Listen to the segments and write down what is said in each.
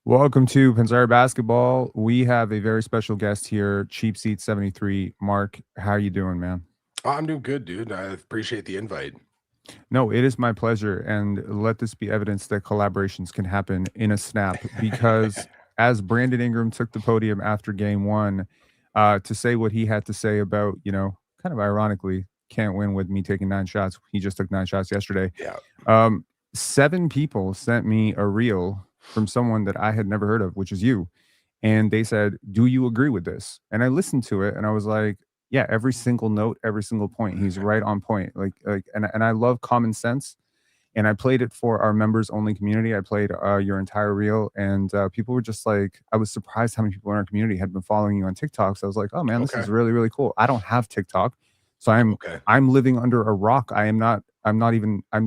Welcome to PENSARE Basketball. We have a very special guest here, CheapSeats73. Mark, how you doing, man? I'm doing good, dude. I appreciate the invite. No, it is my pleasure, and let this be evidence that collaborations can happen in a snap. Because as Brandon Ingram took the podium after Game One, to say what he had to say about, kind of ironically, can't win with me taking 9 shots. He just took 9 shots yesterday. Yeah. Um, 7 people sent me a reel from someone that I had never heard of, which is you. And they said, "Do you agree with this?" And I listened to it and I was like, yeah, every single note, every single point, he's right on point. And I love common sense. And I played it for our members only community. I played your entire reel, and people were just like, I was surprised how many people in our community had been following you on TikTok. So I was like, oh man, this Okay. is really, really cool. I don't have TikTok, so Okay. I'm living under a rock. I'm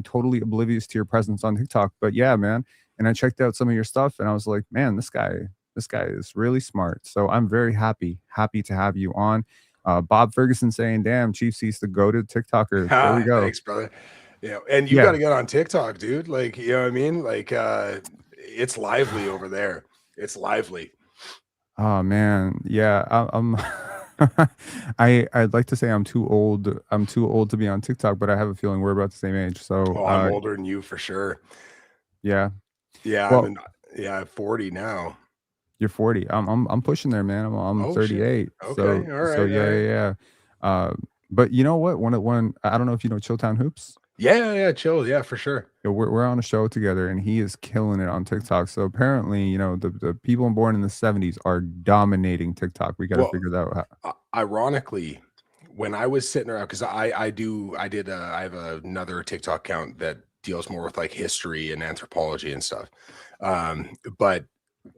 totally oblivious to your presence on TikTok. But yeah, man. And I checked out some of your stuff, and I was like, man, this guy is really smart. So I'm very happy to have you on. Bob Ferguson saying, "Damn, Chiefs used to go to TikToker." There we go. Thanks, brother. And you got Yeah. to get on TikTok, dude. Like, you know what I mean? Like, it's lively over there. It's lively. Oh man, yeah. I'm. I'd like to say I'm too old. I'm too old to be on TikTok, but I have a feeling we're about the same age. So, Oh, I'm older than you for sure. yeah. Yeah, Well, 40 now. you're 40. I'm pushing there, man. I'm Oh shit. 38. Okay. All So right. All yeah, right. yeah, yeah. But you know what? One I don't know if you know Chilltown Hoops. Yeah. Chill. Yeah, for sure. Yeah, we're on a show together, and he is killing it on TikTok. So apparently, the people born in the 70s are dominating TikTok. We got to Well, figure that out. ironically, when I was sitting around, because I have another TikTok account that deals more with like history and anthropology and stuff. But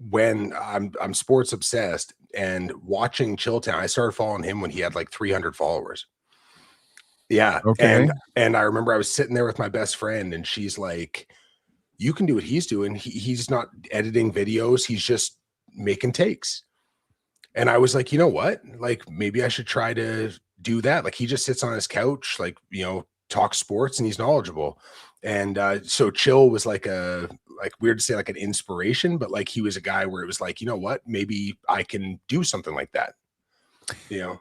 when I'm sports obsessed and watching Chilltown, I started following him when he had like 300 followers. Yeah, Okay. and I remember I was sitting there with my best friend, and she's like, "You can do what he's doing. He's not editing videos. He's just making takes." And I was like, you know what? Like, maybe I should try to do that. Like, he just sits on his couch, like, talks sports, and he's knowledgeable. And so Chill was like weird to say like an inspiration, but like he was a guy where it was like, you know what? Maybe I can do something like that.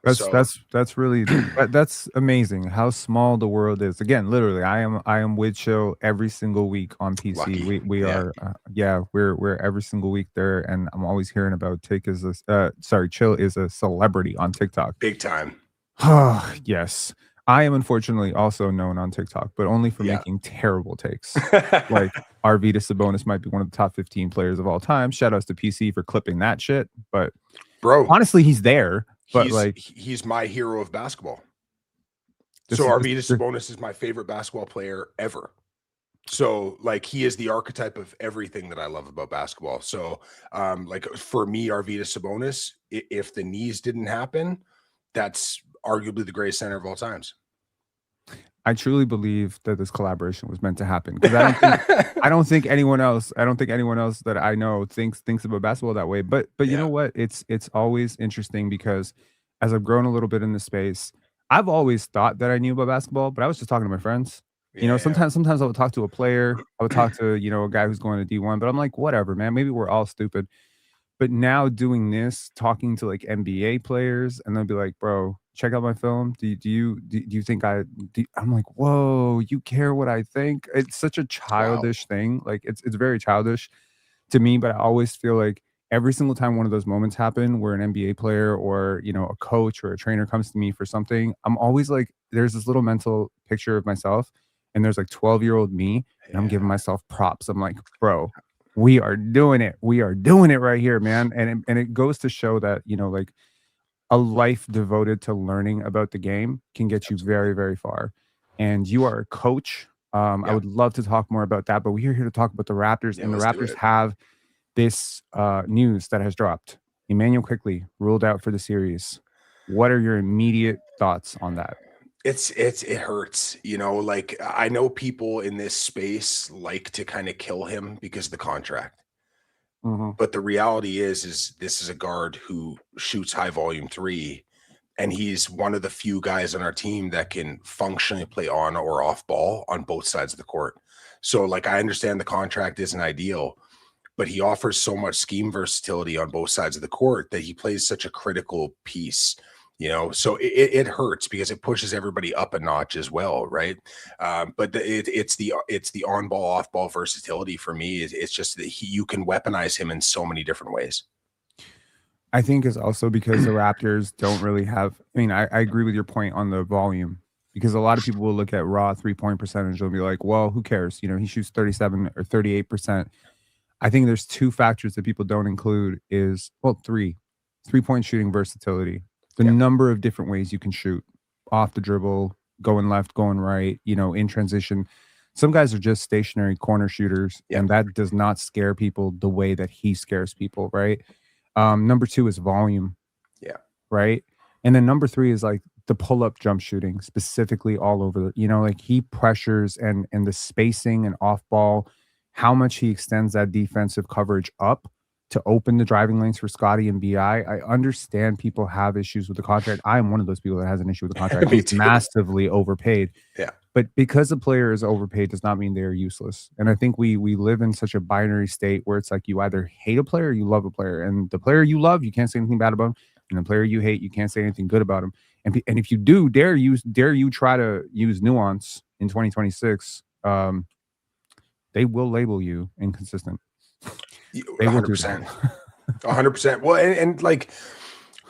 That's So that's that's really that's amazing how small the world is. Again, literally, I am with Chill every single week on PC. lucky. We Yeah. are yeah, we're every single week there, and I'm always hearing about Chill is a celebrity on TikTok. Big time. Yes. I am unfortunately also known on TikTok, but only for Yeah. making terrible takes. Like Arvydas Sabonis might be one of the top 15 players of all time. Shout outs to PC for clipping that shit. But Bro, honestly, he's there. But like he's my hero of basketball. So this Arvydas Sabonis is my favorite basketball player ever. So like he is the archetype of everything that I love about basketball. So like for me, Arvydas Sabonis, if the knees didn't happen, that's arguably the greatest center of all times. I truly believe that this collaboration was meant to happen because I don't think anyone else that I know thinks about basketball that way. But you know Yeah. what? It's always interesting because as I've grown a little bit in this space, I've always thought that I knew about basketball, but I was just talking to my friends. Yeah. Sometimes I would talk to a player, I would talk to, a guy who's going to D1, but I'm like, whatever, man. Maybe we're all stupid. But now doing this, talking to like NBA players, and they'll be like, "Bro, check out my film. Do you think I'm like, whoa, you care what I think? It's such a Wow. childish thing. Like it's very childish to me, but I always feel like every single time one of those moments happen where an NBA player or a coach or a trainer comes to me for something, I'm always like, there's this little mental picture of myself, and there's like 12-year-old me, and I'm giving Yeah. myself props. I'm like, bro, we are doing it. We are doing it right here, man. And it goes to show that, like a life devoted to learning about the game can get you Absolutely. very, very far. And you are a coach. I Yeah. would love to talk more about that, but we're here to talk about the Raptors, Yeah. and the Let's do Raptors it. have this news that has dropped. Emmanuel Quickley ruled out for the series. What are your immediate thoughts on that? It hurts, like I know people in this space like to kind of kill him because of the contract. Mhm. But the reality is this is a guard who shoots high volume three, and he's one of the few guys on our team that can functionally play on or off ball on both sides of the court. So like I understand the contract isn't ideal, but he offers so much scheme versatility on both sides of the court that he plays such a critical piece, so it hurts because it pushes everybody up a notch as well, right? But it's the on ball, off ball versatility for me. It's just that you can weaponize him in so many different ways. I think it's also because the Raptors don't really have. I mean, I agree with your point on the volume, because a lot of people will look at raw 3-point percentage and be like, well, who cares? He shoots 37 or 38%. I think there's two factors that people don't include is, well, three-point shooting versatility. The number of different ways you can shoot off the dribble, going left, going right, in transition. Some guys are just stationary corner shooters, and that does not scare people the way that he scares people, right? Number two is volume. Yeah. Right. And then number three is like the pull-up jump shooting, specifically all over, like he pressures and the spacing and off ball, how much he extends that defensive coverage up to open the driving lanes for Scotty and BI. I understand people have issues with the contract. I am one of those people that has an issue with the contract. He's massively overpaid. Yeah. But because a player is overpaid does not mean they're useless. And I think we live in such a binary state where it's like you either hate a player or you love a player. And the player you love, you can't say anything bad about him. And the player you hate, you can't say anything good about him. And if you do dare you try to use nuance in 2026, they will label you inconsistent. 100%. 100%. Well, and like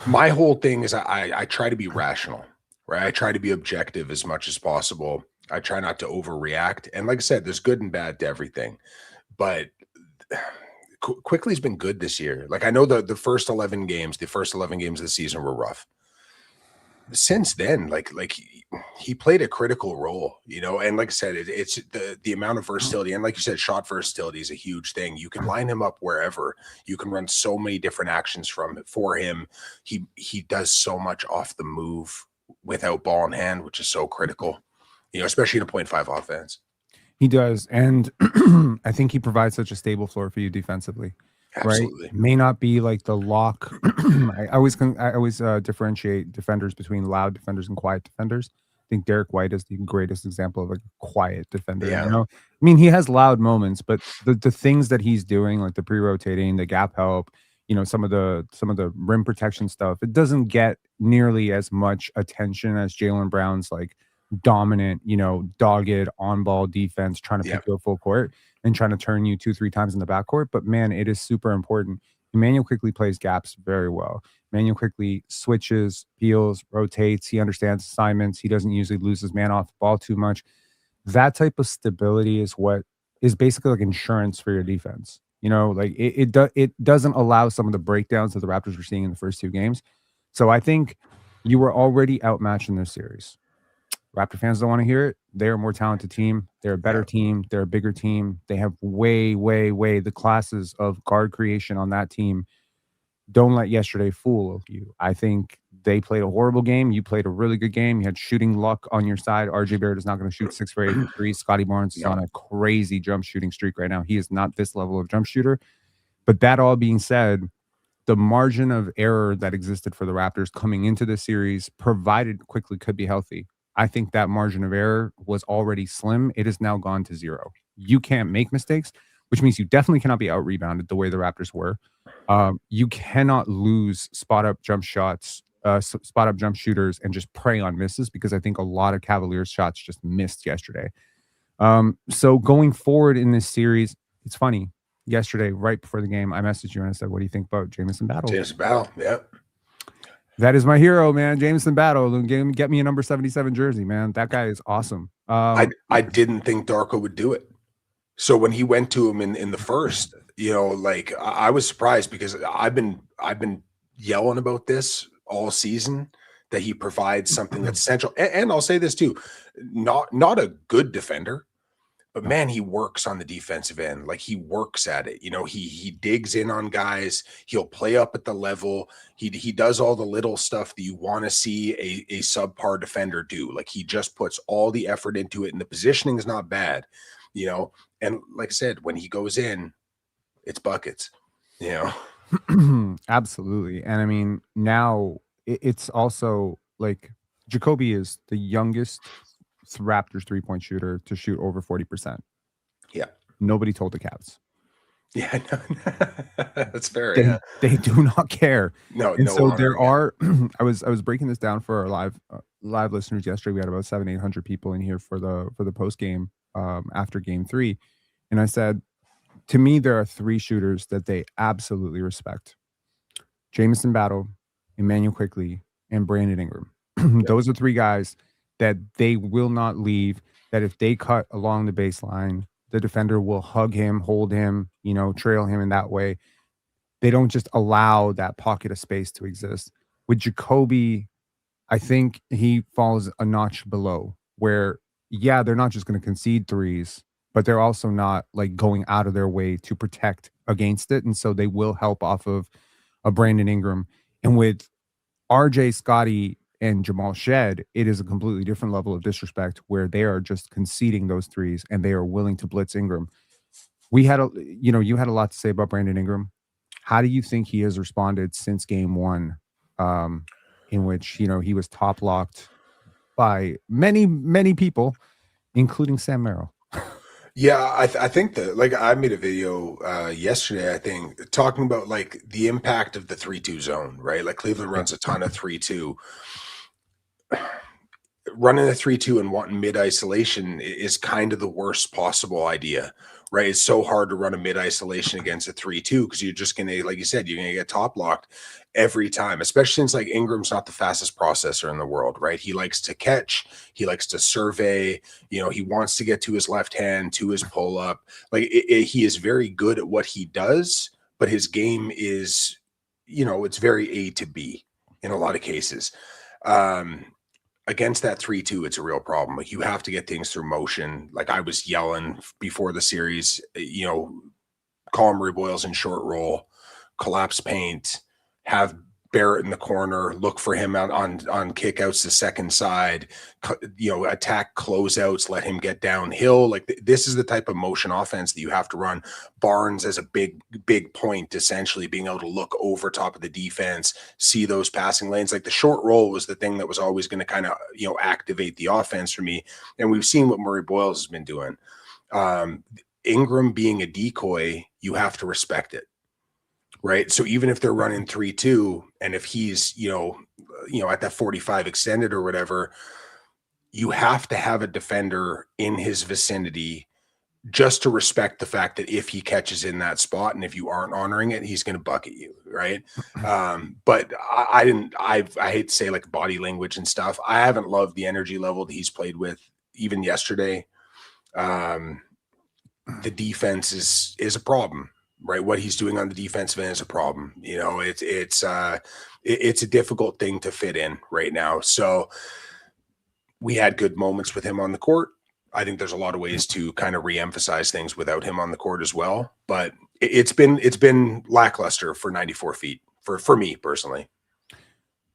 my whole thing is I try to be rational, right? I try to be objective as much as possible. I try not to overreact. And like I said, there's good and bad to everything. But Quickley's been good this year. Like I know the first 11 games of the season were rough. Since then, like he played a critical role, and like I said, it's the amount of versatility, and like you said, shot versatility is a huge thing. You can line him up wherever. You can run so many different actions for him. He does so much off the move without ball in hand, which is so critical, especially in a 0.5 offense. He does, and I think he provides such a stable floor for you defensively. Absolutely. Right? May not be like the lock. I always differentiate defenders between loud defenders and quiet defenders. I think Derek White is the greatest example of a quiet defender. Yeah. I mean, he has loud moments, but the things that he's doing, like the pre-rotating, the gap help, some of the rim protection stuff, it doesn't get nearly as much attention as Jaylen Brown's like dominant, dogged on-ball defense, trying to pick you up full court and trying to turn you 2-3 times in the backcourt. But man, it is super important. Immanuel Quickley plays gaps very well. Immanuel Quickley switches, peels, rotates. He understands assignments. He doesn't usually lose his man off the ball too much. That type of stability is what is basically like insurance for your defense. Like it doesn't allow some of the breakdowns that the Raptors were seeing in the first two games. So I think you were already outmatched in this series. Raptor fans don't want to hear it. They're a more talented team. They're a better team. They're a bigger team. They have way the classes of guard creation on that team. Don't let yesterday fool you. I think they played a horrible game. You played a really good game. You had shooting luck on your side. RJ Barrett is not going to shoot 6 for 8 threes. Scotty Barnes is on a crazy jump shooting streak right now. He is not this level of jump shooter. But that all being said, the margin of error that existed for the Raptors coming into the series, provided Quickley could be healthy, I think that margin of error was already slim. It has now gone to 0. You can't make mistakes, which means you definitely cannot be out-rebounded the way the Raptors were. You cannot lose spot-up jump shots, spot-up jump shooters, and just prey on misses, because I think a lot of Cavaliers shots just missed yesterday. So going forward in this series, it's funny. Yesterday, right before the game, I messaged you and I said, what do you think about Jamison Battle? Jamison Battle, yeah. That is my hero, man. Jamison Battle. Get me a number 77 jersey, man. That guy is awesome. I didn't think Darko would do it. So when he went to him in the first, like I was surprised, because I've been yelling about this all season, that he provides something that's essential. And I'll say this too, not a good defender, but man, he works on the defensive end. Like he works at it. He digs in on guys. He'll play up at the level. He does all the little stuff that you want to see a subpar defender do. Like he just puts all the effort into it, and the positioning is not bad, And like I said, when he goes in, it's buckets, Absolutely. And I mean, now it's also like Jacoby is the youngest Raptors 3-point shooter to shoot over 40%. Yeah. Nobody told the Cavs. Yeah, no, that's fair. They Yeah, they do not care. no, And no so there honoring it. are I was breaking this down for our live listeners yesterday. We had about 700-800 people in here for the post game after game 3. And I said, to me, there are 3 shooters that they absolutely respect. Jamison Battle, Immanuel Quickley, and Brandon Ingram. Yep. Those are 3 guys that they will not leave, that if they cut along the baseline, the defender will hug him, hold him, trail him in that way. They don't just allow that pocket of space to exist. With Jacoby, I think he falls a notch below where, yeah, they're not just going to concede threes, but they're also not like going out of their way to protect against it. And so they will help off of a Brandon Ingram. And with RJ, Scotty, and Jamal Shed, it is a completely different level of disrespect where they are just conceding those threes and they are willing to blitz Ingram. You had a lot to say about Brandon Ingram. How do you think he has responded since game 1, in which, he was top locked by many, many people, including Sam Merrill? Yeah, I think that, like, I made a video yesterday, I think, talking about like the impact of the 3-2 zone, right? Like Cleveland Yeah. runs a ton of 3-2. Running a 3-2 and wanting mid isolation is kind of the worst possible idea, right? It's so hard to run a mid isolation against a 3-2 because you're just gonna, like you said, you're gonna get top locked every time, especially since like Ingram's not the fastest processor in the world, right? He likes to catch, he likes to survey, he wants to get to his left hand, to his pull up. Like he is very good at what he does, but his game is, it's very A to B in a lot of cases. Against that 3-2, it's a real problem. Like, you have to get things through motion. Like, I was yelling before the series, call him Boyles in short roll, collapse paint, have Barrett in the corner, look for him on kickouts the second side, attack closeouts, let him get downhill. Like this is the type of motion offense that you have to run. Barnes as a big point, essentially being able to look over top of the defense, see those passing lanes. Like the short roll was the thing that was always going to kind of, activate the offense for me. And we've seen what Murray Boyles has been doing. Ingram being a decoy, you have to respect it. Right. So even if they're running 3-2 and if he's, at that 45 extended or whatever, you have to have a defender in his vicinity just to respect the fact that if he catches in that spot and if you aren't honoring it, he's going to bucket you. Right. But I hate to say like body language and stuff. I haven't loved the energy level that he's played with even yesterday. The defense is a problem. Right, what he's doing on the defensive end is a problem. It's a difficult thing to fit in right now. So we had good moments with him on the court. I think there's a lot of ways to kind of reemphasize things without him on the court as well. But it's been lackluster for 94 feet for me personally.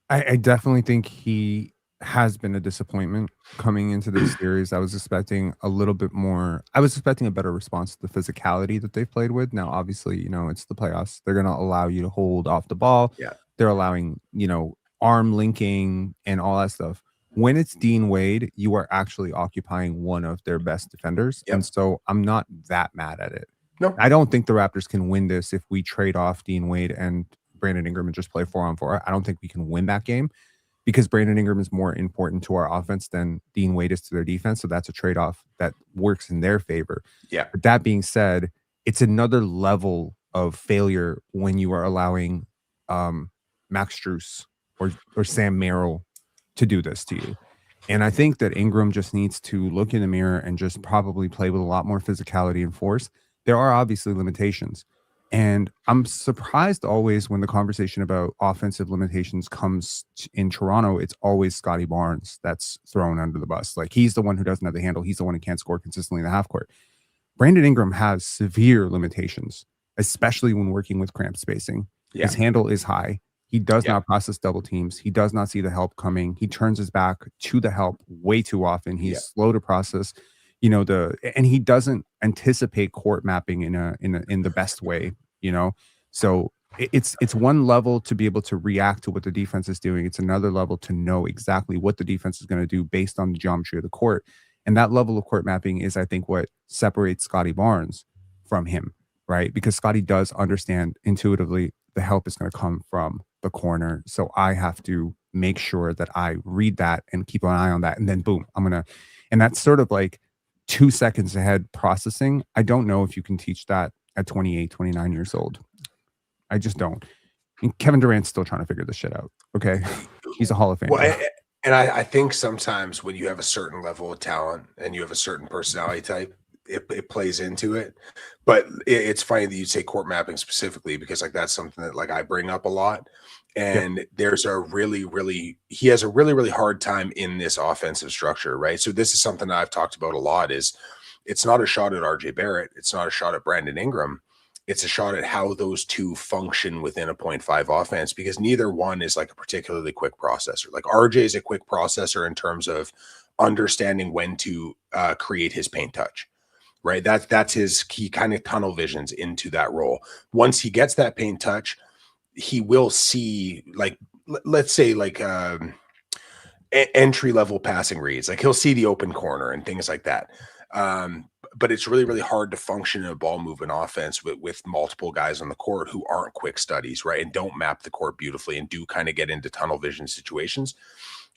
I definitely think he has been a disappointment coming into this series. I was expecting a little bit more. I was expecting a better response to the physicality that they've played with. Now, obviously, it's the playoffs. They're going to allow you to hold off the ball. Yeah. They're allowing, arm linking and all that stuff. When it's Dean Wade, you are actually occupying one of their best defenders. Yep. And so I'm not that mad at it. No, I don't think the Raptors can win this if we trade off Dean Wade and Brandon Ingram and just play 4-on-4. I don't think we can win that game, because Brandon Ingram is more important to our offense than Dean Wade is to their defense. So that's a trade-off that works in their favor. Yeah. But that being said, it's another level of failure when you are allowing Max Strus or Sam Merrill to do this to you. And I think that Ingram just needs to look in the mirror and just probably play with a lot more physicality and force. There are obviously limitations. And I'm surprised always when the conversation about offensive limitations comes in Toronto, it's always Scotty Barnes that's thrown under the bus. Like, he's the one who doesn't have the handle. He's the one who can't score consistently in the half court. Brandon Ingram has severe limitations, especially when working with cramped spacing. Yeah. His handle is high. He does not process double teams. He does not see the help coming. He turns his back to the help way too often. He's slow to process. And he doesn't anticipate court mapping in the best way, So it's one level to be able to react to what the defense is doing. It's another level to know exactly what the defense is going to do based on the geometry of the court. And that level of court mapping is, I think, what separates Scotty Barnes from him, right? Because Scotty does understand intuitively the help is going to come from the corner. So I have to make sure that I read that and keep an eye on that. And then boom, and that's sort of like 2 seconds ahead processing. I don't know if you can teach that at 28, 29 years old. I just don't. And Kevin Durant's still trying to figure this shit out. Okay. He's a Hall of Famer. Well, and I think sometimes when you have a certain level of talent and you have a certain personality type, it plays into it. But it's funny that you say court mapping specifically, because like that's something that like I bring up a lot. And there's he has a really hard time in this offensive structure, right? So this is something that I've talked about a lot. Is it's not a shot at RJ Barrett, it's not a shot at Brandon Ingram. It's a shot at how those two function within a 0.5 offense, because neither one is like a particularly quick processor. Like RJ is a quick processor in terms of understanding when to create his paint touch, right? That's his key, kind of tunnel visions into that role. Once he gets that paint touch, he will see, like, let's say like entry level passing reads. Like he'll see the open corner and things like that. But it's really hard to function in a ball movement offense with multiple guys on the court who aren't quick studies, right? And don't map the court beautifully and do kind of get into tunnel vision situations.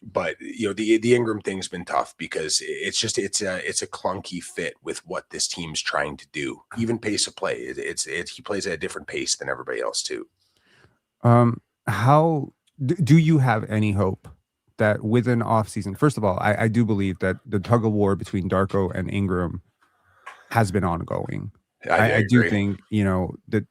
But you know, the Ingram thing's been tough because it's a clunky fit with what this team's trying to do. Even pace of play, he plays at a different pace than everybody else too. How do you have any hope that within offseason? First of all, I do believe that the tug of war between Darko and Ingram has been ongoing. I do think, you know, that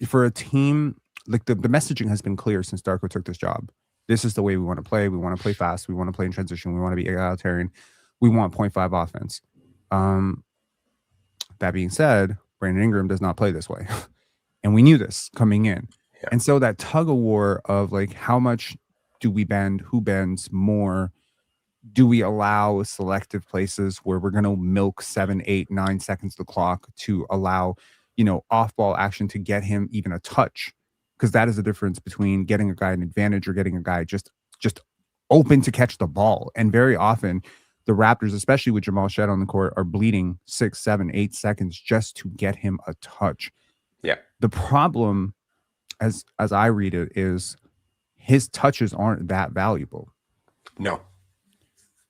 for a team, like the messaging has been clear since Darko took this job. This is the way we want to play. We want to play fast. We want to play in transition. We want to be egalitarian. We want 0.5 offense. That being said, Brandon Ingram does not play this way. And we knew this coming in. Yeah. And so that tug of war of like, how much do we bend? Who bends more? Do we allow selective places where we're going to milk 7, 8, 9 seconds of the clock to allow, you know, off-ball action to get him even a touch? Because that is the difference between getting a guy an advantage or getting a guy just open to catch the ball. And very often the Raptors, especially with Jamal Shead on the court, are bleeding 6, 7, 8 seconds just to get him a touch. Yeah. The problem, as I read it, is his touches aren't that valuable. No.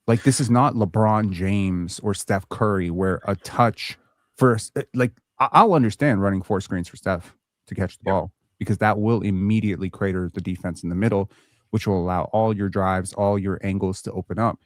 Like, this is not LeBron James or Steph Curry where a touch first, like, I'll understand running 4 screens for Steph to catch the ball, because that will immediately crater the defense in the middle, which will allow all your drives, all your angles to open up.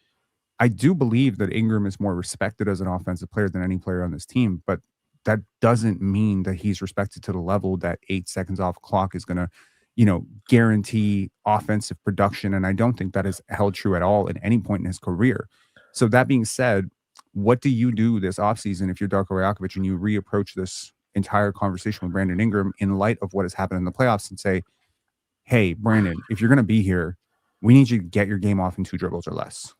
I do believe that Ingram is more respected as an offensive player than any player on this team, but that doesn't mean that he's respected to the level that 8 seconds off clock is going to, you know, guarantee offensive production. And I don't think that is held true at all at any point in his career. So that being said, what do you do this offseason if you're Darko Rajakovic and you reapproach this entire conversation with Brandon Ingram in light of what has happened in the playoffs and say, hey, Brandon, if you're going to be here, we need you to get your game off in 2 dribbles or less?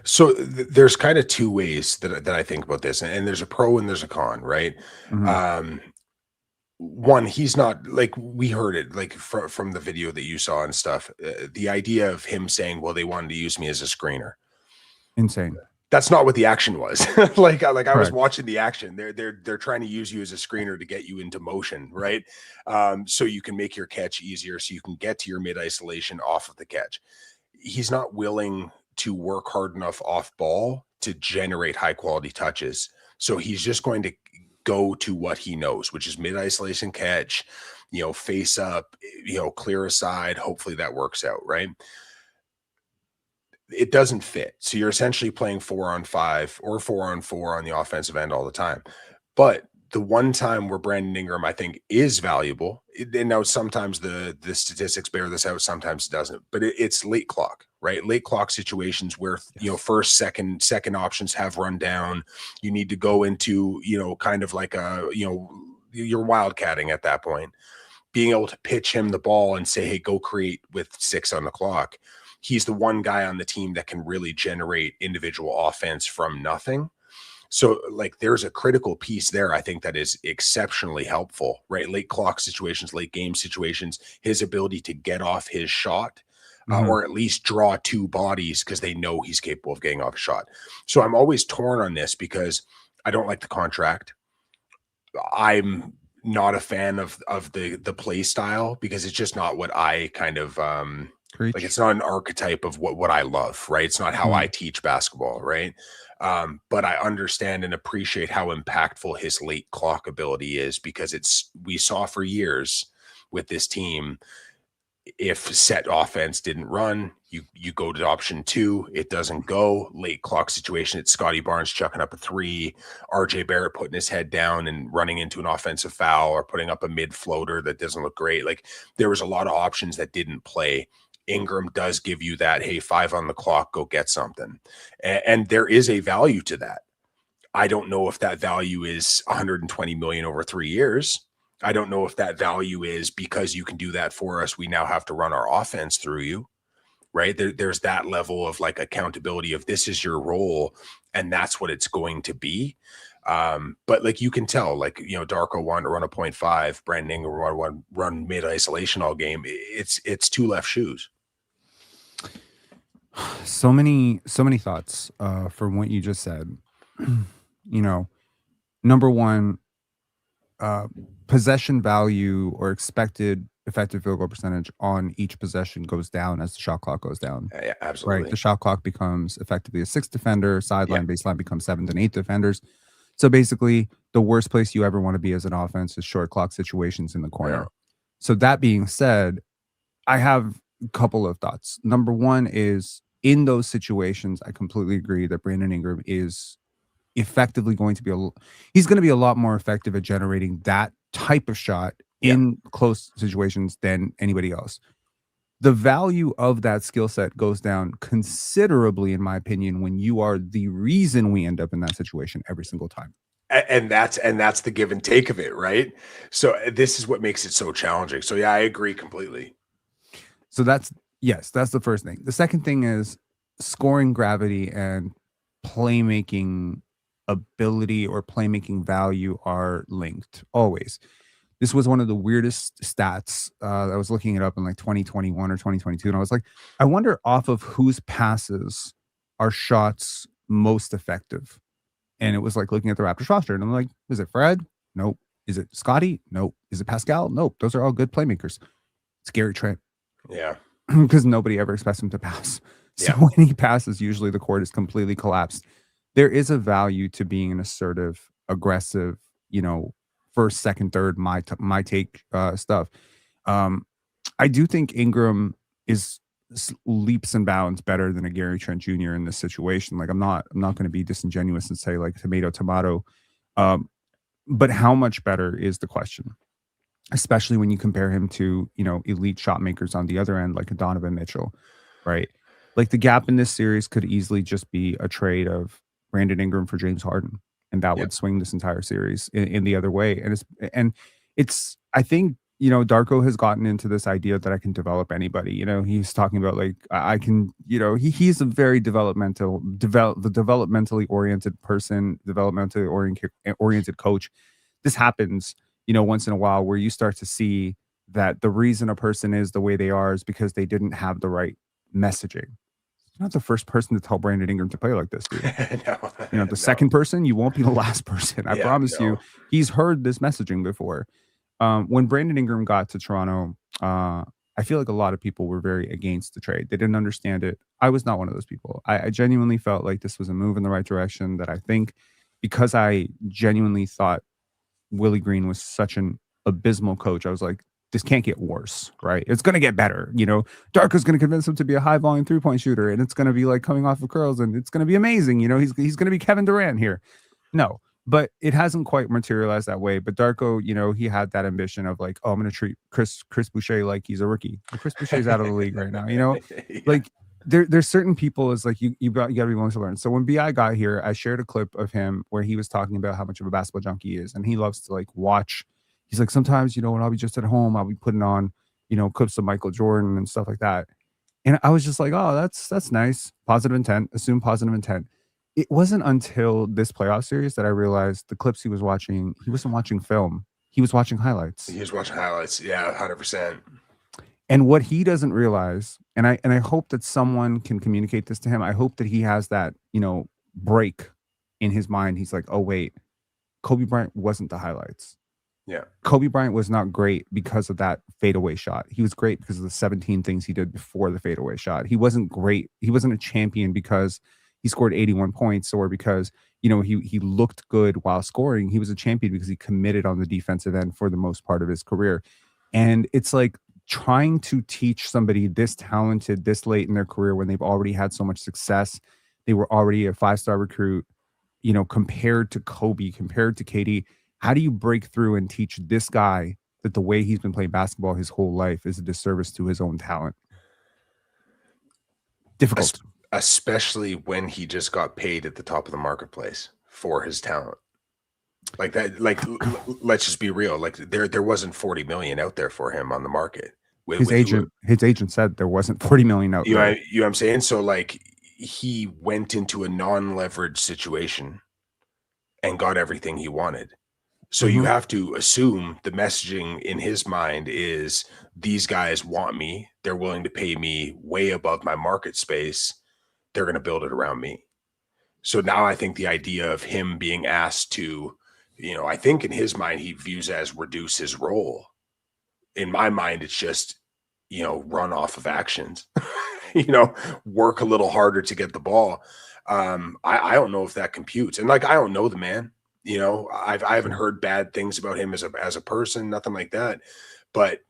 So there's kind of 2 ways that I think about this, and there's a pro and there's a con, right? Mm-hmm. One, he's not, like, we heard it like from the video that you saw and stuff, the idea of him saying, well, they wanted to use me as a screener. Insane. That's not what the action was. like I was watching the action. They're trying to use you as a screener to get you into motion, right? So you can make your catch easier, so you can get to your mid isolation off of the catch. He's not willing to work hard enough off ball to generate high quality touches. So he's just going to go to what he knows, which is mid isolation catch, you know, face up, you know, clear aside. Hopefully that works out, right? It doesn't fit. So you're essentially playing 4-on-5 or 4-on-4 on the offensive end all the time. But the one time where Brandon Ingram, I think, is valuable, and now sometimes the statistics bear this out, sometimes it doesn't, but it's late clock, right? Late clock situations where, you know, first, second options have run down. You need to go into, you know, kind of like a, you know, you're wildcatting at that point. Being able to pitch him the ball and say, hey, go create with 6 on the clock. He's the one guy on the team that can really generate individual offense from nothing. So, like, there's a critical piece there, I think, that is exceptionally helpful, right? Late clock situations, late game situations, his ability to get off his shot, or at least draw 2 bodies because they know he's capable of getting off a shot. So I'm always torn on this because I don't like the contract. I'm not a fan of the play style, because it's just not what I kind of like, it's not an archetype of what I love, right? It's not how I teach basketball, right? But I understand and appreciate how impactful his late clock ability is, because we saw for years with this team, if set offense didn't run, you go to option 2, it doesn't go. Late clock situation, it's Scotty Barnes chucking up a 3, RJ Barrett putting his head down and running into an offensive foul, or putting up a mid floater that doesn't look great. Like, there was a lot of options that didn't play. Ingram does give you that, hey, 5 on the clock, go get something. And there is a value to that. I don't know if that value is 120 million over 3 years. I don't know if that value is because you can do that for us, we now have to run our offense through you, right? There's that level of like accountability of, this is your role and that's what it's going to be. But like, you can tell, like, you know, Darko wanted to run a 0.5, Brandon Ingram run mid isolation all game. It's 2 left shoes. So many thoughts from what you just said. You know, number one, possession value or expected effective field goal percentage on each possession goes down as the shot clock goes down. Yeah, absolutely. Right. The shot clock becomes effectively a 6th defender, sideline, baseline becomes 7th and 8th defenders. So basically, the worst place you ever want to be as an offense is short clock situations in the corner. Yeah. So that being said, I have a couple of thoughts. Number one is, in those situations, I completely agree that Brandon Ingram is effectively going to be he's going to be a lot more effective at generating that type of shot in close situations than anybody else. The value of that skill set goes down considerably, in my opinion, when you are the reason we end up in that situation every single time. And that's the give and take of it, right? So this is what makes it so challenging. So yeah, I agree completely. So that's the first thing. The second thing is scoring gravity and playmaking ability or playmaking value are linked always. This was one of the weirdest stats. I was looking it up in like 2021 or 2022, and I was like, I wonder off of whose passes are shots most effective. And it was like looking at the Raptors roster, and I'm like, is it Fred? Nope. Is it Scotty? Nope. Is it Pascal? Nope. Those are all good playmakers. It's Gary Trent. Yeah. Because nobody ever expects him to pass. So when he passes, usually the court is completely collapsed. There is a value to being an assertive, aggressive, you know, first, second, third, my take stuff. I do think Ingram is leaps and bounds better than a Gary Trent Jr. in this situation. Like, I'm not going to be disingenuous and say like tomato. But how much better is the question, especially when you compare him to, you know, elite shot makers on the other end, like a Donovan Mitchell, right? Like, the gap in this series could easily just be a trade of Brandon Ingram for James Harden, and that would swing this entire series in the other way. And it's I think, you know, Darko has gotten into this idea that I can develop anybody. You know, he's talking about like, I can, you know, he's a very developmentally oriented person, developmentally oriented coach. This happens, you know, once in a while, where you start to see that the reason a person is the way they are is because they didn't have the right messaging. You're not the first person to tell Brandon Ingram to play like this, dude. You know, the second person, you won't be the last person. I promise you, he's heard this messaging before. When Brandon Ingram got to Toronto, I feel like a lot of people were very against the trade. They didn't understand it. I was not one of those people. I genuinely felt like this was a move in the right direction, that I think, because I genuinely thought Willie Green was such an abysmal coach, I was like, this can't get worse, right? It's going to get better. You know, Darko's going to convince him to be a high volume 3-point shooter, and it's going to be like coming off of curls, and it's going to be amazing. You know, he's going to be Kevin Durant here. No, but it hasn't quite materialized that way. But Darko, you know, he had that ambition of like, oh, I'm going to treat Chris Boucher like he's a rookie. Well, Chris Boucher's out of the league right now. You know, like there's certain people is like, you got to be willing to learn. So when BI got here, I shared a clip of him where he was talking about how much of a basketball junkie he is, and he loves to like watch. He's like, sometimes, you know, when I'll be just at home, I'll be putting on, you know, clips of Michael Jordan and stuff like that. And I was just like, oh, that's nice. Positive intent. Assume positive intent. It wasn't until this playoff series that I realized the clips he was watching, he wasn't watching film. He was watching highlights. He was watching highlights. Yeah, 100%. And what he doesn't realize, and I hope that someone can communicate this to him. I hope that he has that, you know, break in his mind. He's like, oh, wait, Kobe Bryant wasn't the highlights. Yeah. Kobe Bryant was not great because of that fadeaway shot. He was great because of the 17 things he did before the fadeaway shot. He wasn't great. He wasn't a champion because he scored 81 points or because, he looked good while scoring. He was a champion because he committed on the defensive end for the most part of his career. And it's like trying to teach somebody this talented, this late in their career when they've already had so much success. They were already a 5-star recruit, compared to Kobe, compared to KD. How do you break through and teach this guy that the way he's been playing basketball his whole life is a disservice to his own talent? Difficult. Especially when he just got paid at the top of the marketplace for his talent. Like that, let's just be real. Like there wasn't 40 million out there for him on the market. His agent said there wasn't 40 million out there. You know what I'm saying? So like he went into a non-leveraged situation and got everything he wanted. So you have to assume the messaging in his mind is these guys want me. They're willing to pay me way above my market space. They're going to build it around me. So now I think the idea of him being asked to, I think in his mind, he views as reduce his role. In my mind, it's just, run off of actions, work a little harder to get the ball. I don't know if that computes. And like, I don't know the man. I haven't heard bad things about him as a person, nothing like that. But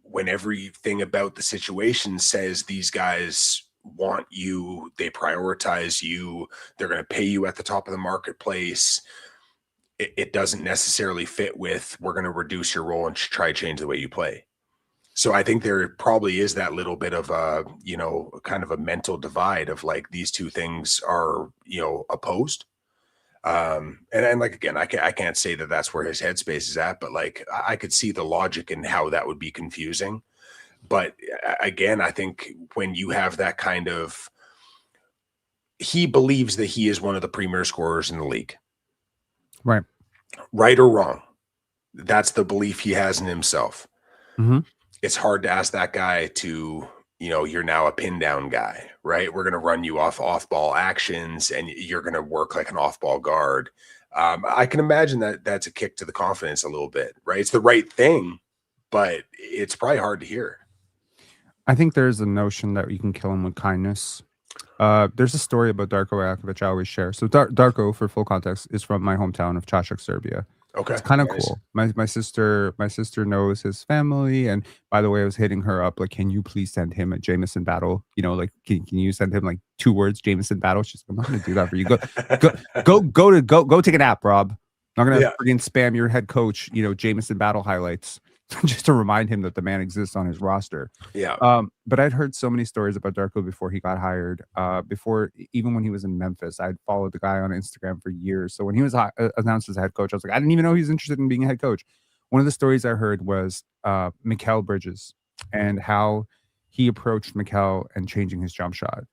when everything about the situation says these guys want you, they prioritize you, they're going to pay you at the top of the marketplace, it doesn't necessarily fit with we're going to reduce your role and try to change the way you play. So I think there probably is that little bit of a, kind of a mental divide of like these two things are, opposed. And like, again, I can't say that that's where his headspace is at, but like, I could see the logic in how that would be confusing. But again, I think when you have that kind of, he believes that he is one of the premier scorers in the league. Right or wrong. That's the belief he has in himself. It's hard to ask that guy to, you're now a pin down guy, right? We're going to run you off ball actions and you're going to work like an off ball guard. I can imagine that that's a kick to the confidence a little bit, right? It's the right thing, but it's probably hard to hear. I think there's a notion that you can kill him with kindness. There's a story about Darko Rakovic I always share. So Darko, for full context, is from my hometown of Čačak, Serbia. Okay. It's kind of cool. My sister knows his family, and by the way, I was hitting her up like, can you please send him a Jameson battle? Like, can you send him like 2 words, Jameson battle? She's like, I'm not gonna do that for you. Go take a nap, Rob. I'm not gonna freaking spam your head coach, Jameson battle highlights. Just to remind him that the man exists on his roster. Yeah. But I'd heard so many stories about Darko before he got hired. Even when he was in Memphis, I'd followed the guy on Instagram for years. So when he was announced as a head coach, I was like, I didn't even know he was interested in being a head coach. One of the stories I heard was Mikal Bridges and how he approached Mikal and changing his jump shot.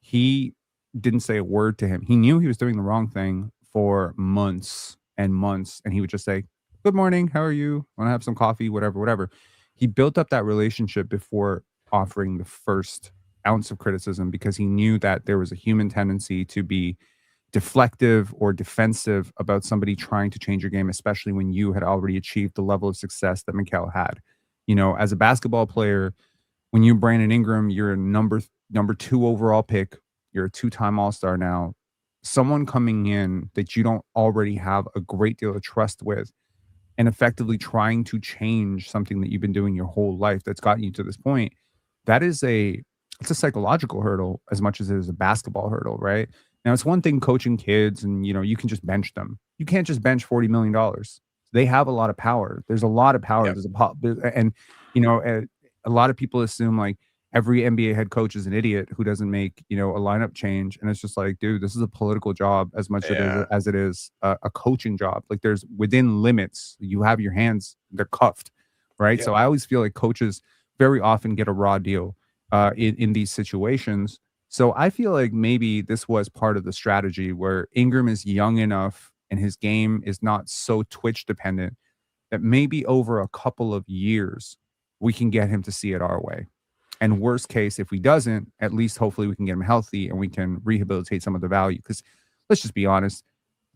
He didn't say a word to him. He knew he was doing the wrong thing for months and months, and he would just say, good morning, how are you? Want to have some coffee? Whatever. He built up that relationship before offering the first ounce of criticism because he knew that there was a human tendency to be deflective or defensive about somebody trying to change your game, especially when you had already achieved the level of success that Mikal had. As a basketball player, when you're Brandon Ingram, you're a number 2 overall pick. You're a 2-time All-Star now. Someone coming in that you don't already have a great deal of trust with and effectively trying to change something that you've been doing your whole life that's gotten you to this point, it's a psychological hurdle as much as it is a basketball hurdle, right? Now, it's one thing coaching kids and, you can just bench them. You can't just bench $40 million. They have a lot of power. There's a lot of power. Yep. A lot of people assume like every NBA head coach is an idiot who doesn't make, a lineup change. And it's just like, dude, this is a political job as much as it is a coaching job. Like there's within limits, you have your hands, they're cuffed, right? Yeah. So I always feel like coaches very often get a raw deal in these situations. So I feel like maybe this was part of the strategy where Ingram is young enough and his game is not so Twitch dependent that maybe over a couple of years, we can get him to see it our way. And worst case, if he doesn't, at least hopefully we can get him healthy and we can rehabilitate some of the value. Because let's just be honest,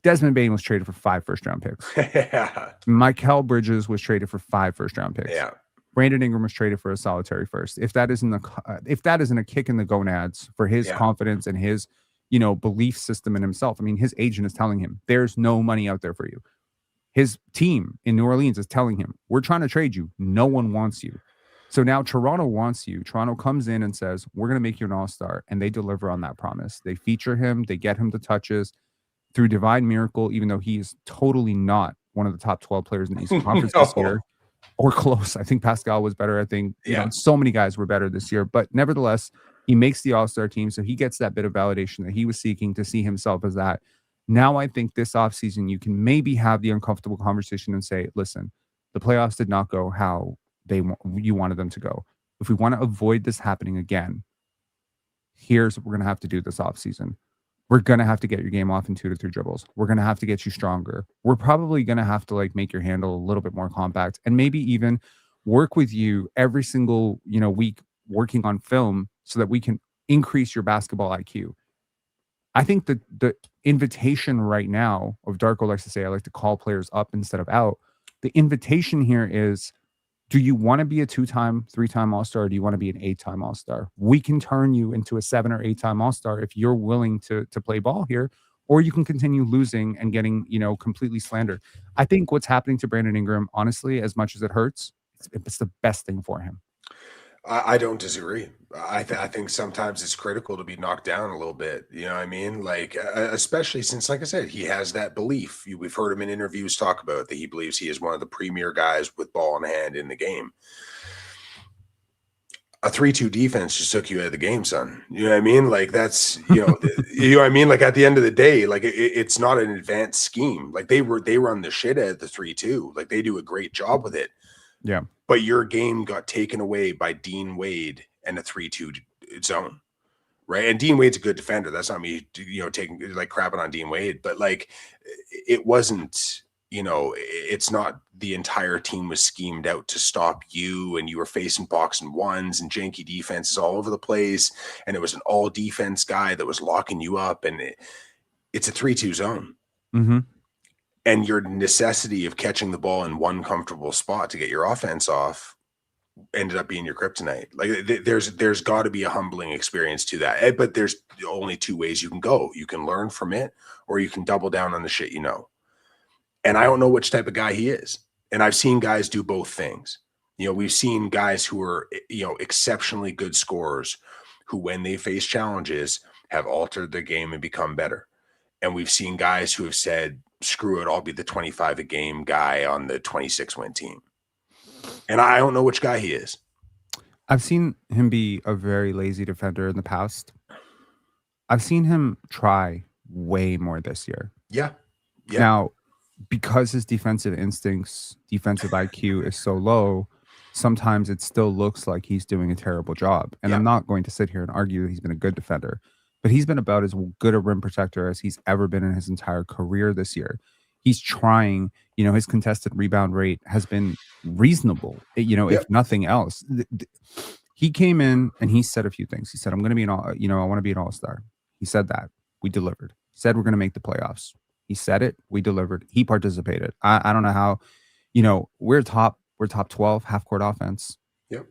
Desmond Bain was traded for 5 first-round picks. Yeah. Mikal Bridges was traded for 5 first-round picks. Yeah. Brandon Ingram was traded for a solitary first. If that isn't a kick in the gonads for his confidence and his, belief system in himself. I mean, his agent is telling him there's no money out there for you. His team in New Orleans is telling him, we're trying to trade you. No one wants you. So now Toronto wants you. Toronto comes in and says, we're going to make you an all-star. And they deliver on that promise. They feature him. They get him the touches through divine miracle, even though he is totally not one of the top 12 players in the Eastern Conference this year. Or close. I think Pascal was better. I think so many guys were better this year. But nevertheless, he makes the all-star team. So he gets that bit of validation that he was seeking to see himself as that. Now I think this offseason, you can maybe have the uncomfortable conversation and say, listen, the playoffs did not go how you wanted them to go. If we want to avoid this happening again, here's what we're going to have to do this offseason. We're going to have to get your game off in 2 to 3 dribbles. We're going to have to get you stronger. We're probably going to have to make your handle a little bit more compact and maybe even work with you every single, week working on film so that we can increase your basketball IQ. I think that the invitation right now of Darko likes to say, I like to call players up instead of out. The invitation here is, do you want to be a 2-time, 3-time All-Star, or do you want to be an 8-time All-Star? We can turn you into a 7 or 8-time All-Star if you're willing to play ball here, or you can continue losing and getting, completely slandered. I think what's happening to Brandon Ingram, honestly, as much as it hurts, it's the best thing for him. I don't disagree. I think sometimes it's critical to be knocked down a little bit. You know what I mean? Especially since, like I said, he has that belief. We've heard him in interviews talk about that he believes he is one of the premier guys with ball in hand in the game. A 3-2 defense just took you out of the game, son. You know what I mean? That's, you know what I mean? At the end of the day, it's not an advanced scheme. They run the shit out of the 3-2. They do a great job with it. Yeah. But your game got taken away by Dean Wade and a 3-2 zone, right? And Dean Wade's a good defender. That's not me, taking crapping on Dean Wade, but it wasn't, it's not the entire team was schemed out to stop you, and you were facing box and ones and janky defenses all over the place, and it was an all defense guy that was locking you up, and it's a 3-2 zone. Mm-hmm. And your necessity of catching the ball in one comfortable spot to get your offense off ended up being your kryptonite. There's got to be a humbling experience to that. But there's only 2 ways you can go. You can learn from it, or you can double down on the shit you know. And I don't know which type of guy he is. And I've seen guys do both things. We've seen guys who are, exceptionally good scorers who, when they face challenges, have altered their game and become better. And we've seen guys who have said, screw it, I'll be the 25 a game guy on the 26-win team. And I don't know which guy he is. I've seen him be a very lazy defender in the past. I've seen him try way more this year. Yeah. Now, because his defensive instincts, defensive IQ is so low, sometimes it still looks like he's doing a terrible job. And I'm not going to sit here and argue that he's been a good defender. But he's been about as good a rim protector as he's ever been in his entire career this year. He's trying, his contested rebound rate has been reasonable, if nothing else. He came in and he said a few things. He said, I'm going to be I want to be an all-star. He said that. We delivered. He said we're going to make the playoffs. He said it. We delivered. He participated. I don't know how, we're top 12 half-court offense. Yep.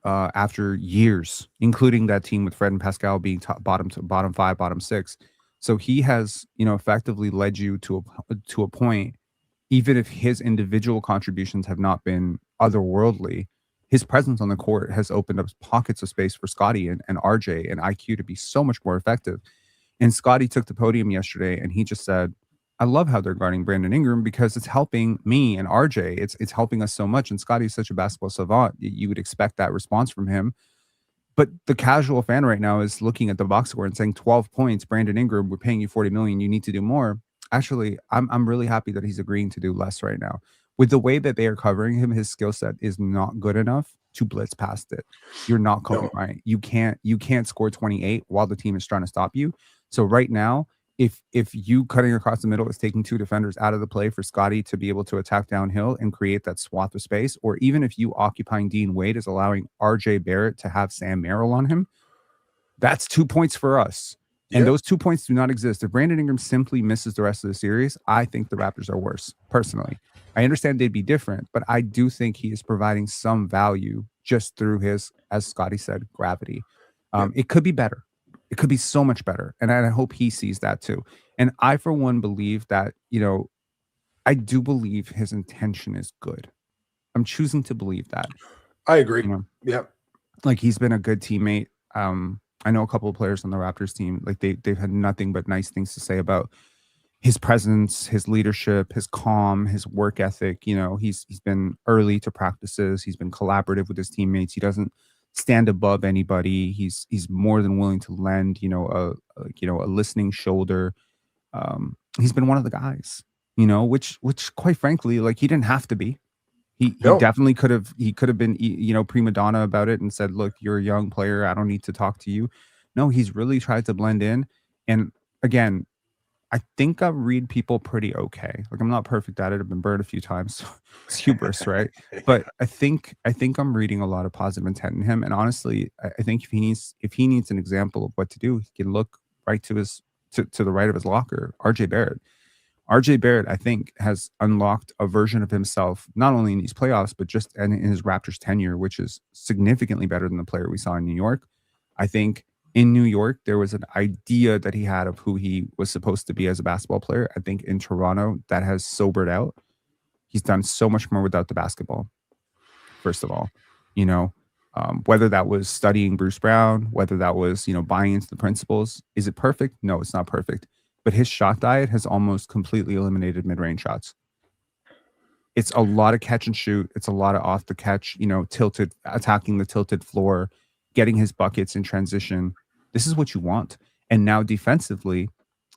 After years, including that team with Fred and Pascal being bottom 5, bottom 6. So he has, effectively led you to a point, even if his individual contributions have not been otherworldly, his presence on the court has opened up pockets of space for Scotty and RJ and IQ to be so much more effective. And Scotty took the podium yesterday and he just said, I love how they're guarding Brandon Ingram because it's helping me and RJ. It's helping us so much. And Scotty's such a basketball savant. You would expect that response from him. But the casual fan right now is looking at the box score and saying 12 points, Brandon Ingram, we're paying you $40 million. You need to do more. Actually, I'm really happy that he's agreeing to do less right now. With the way that they are covering him, his skill set is not good enough to blitz past it. You're not Kobe Bryant. You can't score 28 while the team is trying to stop you. So right now, if you cutting across the middle is taking 2 defenders out of the play for Scotty to be able to attack downhill and create that swath of space, or even if you occupying Dean Wade is allowing RJ Barrett to have Sam Merrill on him, that's 2 points for us. And Yep. those 2 points do not exist. If Brandon Ingram simply misses the rest of the series, I think the Raptors are worse, personally. I understand they'd be different, but I do think he is providing some value just through his, as Scotty said, gravity. Yep. It could be better. It could be so much better. And I hope he sees that too. And I, for one, believe that, I do believe his intention is good. I'm choosing to believe that. I agree. You know, Yep. like he's been a good teammate. I know a couple of players on the Raptors team, like they've had nothing but nice things to say about his presence, his leadership, his calm, his work ethic. He's been early to practices. He's been collaborative with his teammates. He doesn't stand above anybody. He's more than willing to lend, a listening shoulder. He's been one of the guys, which quite frankly, like he didn't have to be. He No. definitely could have been, prima donna about it and said, look, you're a young player. I don't need to talk to you. No, he's really tried to blend in. And again, I think I read people pretty okay. Like I'm not perfect at it. I've been burned a few times. So it's hubris, right? But I think I'm reading a lot of positive intent in him. And honestly, I think if he needs an example of what to do, he can look right to the right of his locker, RJ Barrett. RJ Barrett, I think, has unlocked a version of himself, not only in these playoffs, but just in his Raptors tenure, which is significantly better than the player we saw in New York. I think in New York, there was an idea that he had of who he was supposed to be as a basketball player. I think in Toronto, that has sobered out. He's done so much more without the basketball, first of all. Whether that was studying Bruce Brown, whether that was, buying into the principles. Is it perfect? No, it's not perfect. But his shot diet has almost completely eliminated mid-range shots. It's a lot of catch and shoot. It's a lot of off the catch, tilted, attacking the tilted floor, getting his buckets in transition. This is what you want. And now defensively,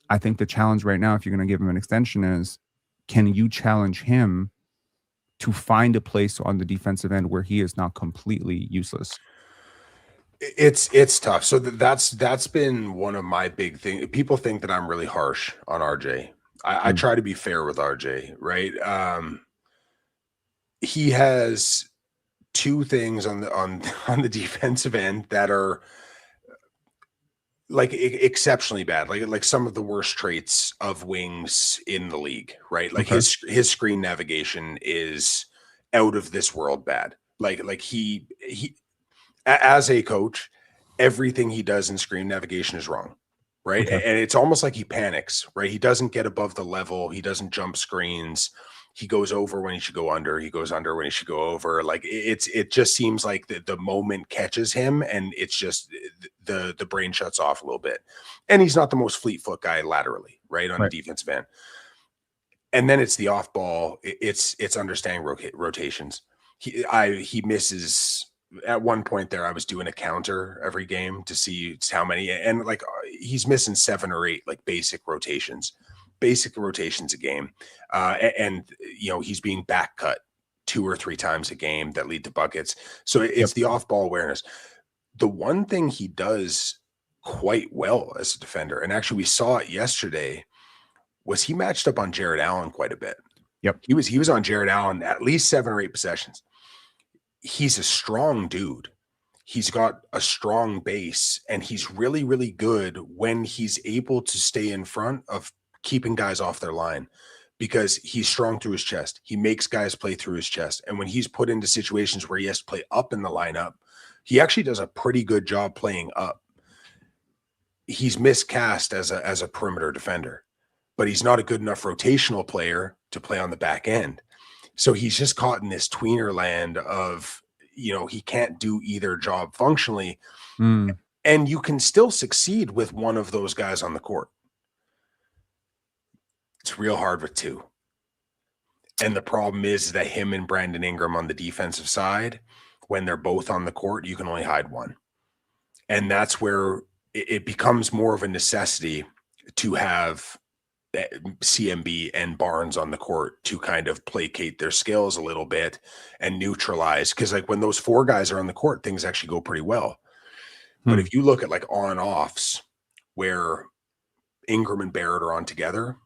I think the challenge right now, if you're going to give him an extension, is can you challenge him to find a place on the defensive end where he is not completely useless? It's tough. So that's been one of my big things. People think that I'm really harsh on RJ. I try to be fair with RJ, right? He has two things on the defensive end that are like exceptionally bad, like some of the worst traits of wings in the league, right? Like Okay. his screen navigation is out of this world bad. Like he as a coach, everything he does in screen navigation is wrong, right? Okay. And it's almost like he panics, right? He doesn't get above the level. He doesn't jump screens. He goes over when he should go under. He goes under when he should go over. Like it just seems like the moment catches him, and it's just the brain shuts off a little bit. And he's not the most fleet foot guy laterally, right, on the defensive end. And then it's the off ball. It's understanding rotations. He misses. At one point there, I was doing a counter every game to see how many, and like he's missing 7 or 8 like basic rotations a game, and he's being back cut 2 or 3 times a game that lead to buckets. So it's the off ball awareness. The one thing he does quite well as a defender, and actually we saw it yesterday, was he matched up on Jarrett Allen quite a bit. Yep. He was on Jarrett Allen at least 7 or 8 possessions. He's a strong dude. He's got a strong base, and he's really, really good when he's able to stay in front of keeping guys off their line, because he's strong through his chest. He makes guys play through his chest. And when he's put into situations where he has to play up in the lineup, he actually does a pretty good job playing up. He's miscast as a perimeter defender, but he's not a good enough rotational player to play on the back end. So he's just caught in this tweener land of, he can't do either job functionally. And you can still succeed with one of those guys on the court. It's real hard with 2. And the problem is that him and Brandon Ingram on the defensive side, when they're both on the court, you can only hide one. And that's where it becomes more of a necessity to have CMB and Barnes on the court to kind of placate their skills a little bit and neutralize. Because like when those 4 guys are on the court, things actually go pretty well. But if you look at like on-offs where Ingram and Barrett are on together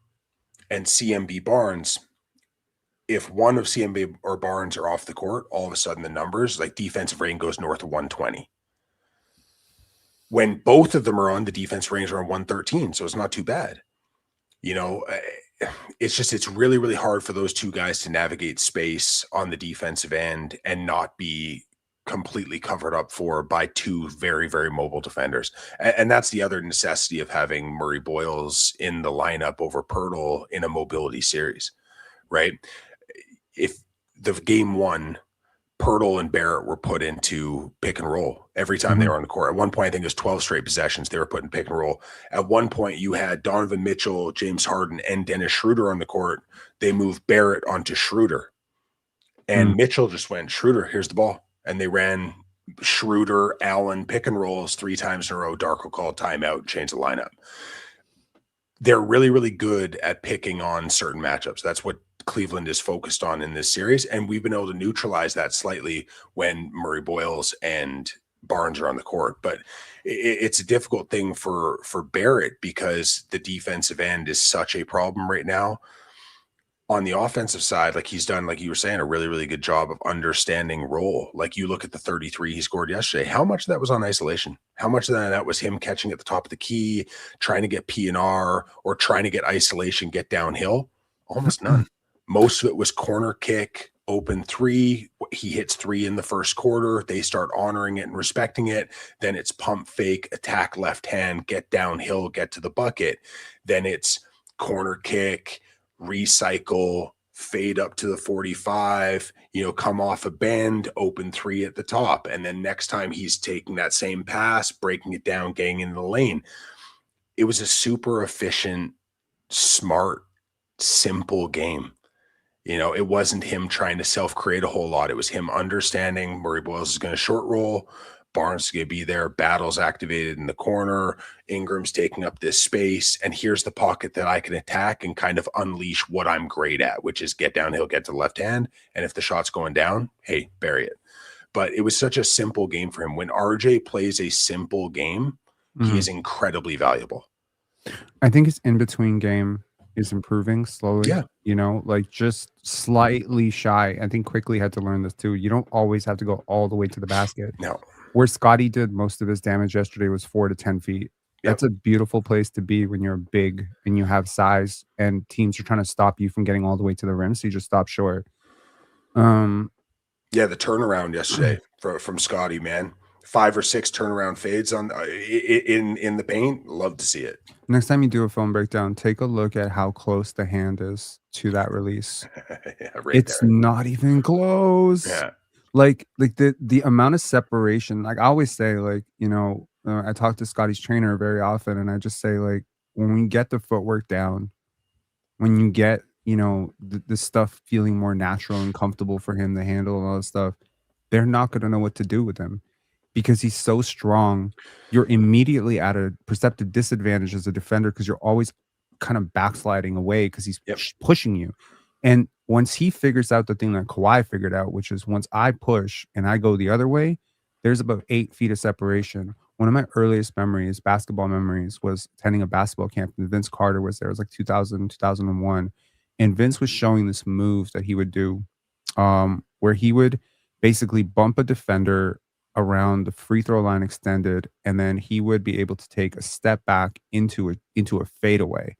and CMB Barnes, if one of CMB or Barnes are off the court, all of a sudden the numbers, like defensive rating goes north of 120. when both of them are on, the defense range around 113. So it's not too bad. You know, it's really, really hard for those two guys to navigate space on the defensive end and not be completely covered up for by two very, very mobile defenders. And that's the other necessity of having Murray Boyles in the lineup over Pirtle in a mobility series, right? If the game one, Pirtle and Barrett were put into pick and roll every time they were on the court. At one point, I think it was 12 straight possessions they were put in pick and roll. At one point, you had Donovan Mitchell, James Harden, and Dennis Schroeder on the court. They moved Barrett onto Schroeder. And Mitchell just went, Schroeder, here's the ball. And they ran Schroeder, Allen pick and rolls 3 times in a row. Darko called timeout and changed the lineup. They're really, really good at picking on certain matchups. That's what Cleveland is focused on in this series, and we've been able to neutralize that slightly when Murray Boyles and Barnes are on the court. But it's a difficult thing for Barrett because the defensive end is such a problem right now. On the offensive side, like he's done, like you were saying, a really, really good job of understanding role. Like you look at the 33 he scored yesterday, how much of that was on isolation? How much of that was him catching at the top of the key, trying to get P&R or trying to get isolation, get downhill? Almost none. Most of it was corner kick, open 3. He hits 3 in the first quarter. They start honoring it and respecting it. Then it's pump fake, attack left hand, get downhill, get to the bucket. Then it's corner kick, recycle, fade up to the 45, come off a bend, open 3 at the top. And then next time he's taking that same pass, breaking it down, getting into the lane. It was a super efficient, smart, simple game. It wasn't him trying to self-create a whole lot. It was him understanding Murray Boyles is going to short roll. Barnes is going to be there. Battle's activated in the corner. Ingram's taking up this space. And here's the pocket that I can attack and kind of unleash what I'm great at, which is get downhill, get to the left hand. And if the shot's going down, hey, bury it. But it was such a simple game for him. When RJ plays a simple game, he is incredibly valuable. I think his in-between game is improving slowly. Yeah. Like just slightly shy. I think Quickley had to learn this too. You don't always have to go all the way to the basket. No. Where Scotty did most of his damage yesterday was 4 to 10 feet. Yep. That's a beautiful place to be when you're big and you have size and teams are trying to stop you from getting all the way to the rim. So you just stop short. Yeah, the turnaround yesterday from Scotty, man. 5 or 6 turnaround fades on in the paint. Love to see it. Next time you do a film breakdown, take a look at how close the hand is to that release. Yeah, it's there. Not even close. Yeah. Like the amount of separation. Like I always say, like, I talk to Scotty's trainer very often, and I just say, like, when we get the footwork down, when you get, the stuff feeling more natural and comfortable for him to handle and all this stuff, they're not going to know what to do with him. Because he's so strong, you're immediately at a perceptive disadvantage as a defender because you're always kind of backsliding away because he's pushing you. And once he figures out the thing that Kawhi figured out, which is once I push and I go the other way, there's about 8 feet of separation. One of my earliest memories, basketball memories, was attending a basketball camp, and Vince Carter was there. It was like 2000, 2001. And Vince was showing this move that he would do where he would basically bump a defender around the free throw line extended, and then he would be able to take a step back into a fadeaway.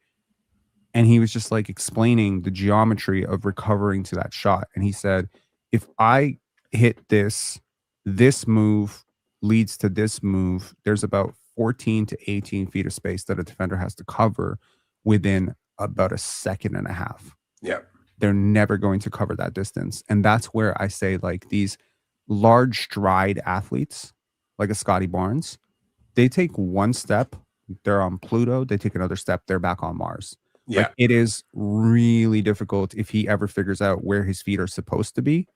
And he was just like explaining the geometry of recovering to that shot. And he said, if I hit this move leads to this move, there's about 14 to 18 feet of space that a defender has to cover within about a second and a half. Yeah. They're never going to cover that distance. And that's where I say, like, these large stride athletes like a Scotty Barnes, they take one step, they're on Pluto, they take another step, they're back on Mars. Yeah. Like, it is really difficult if he ever figures out where his feet are supposed to be,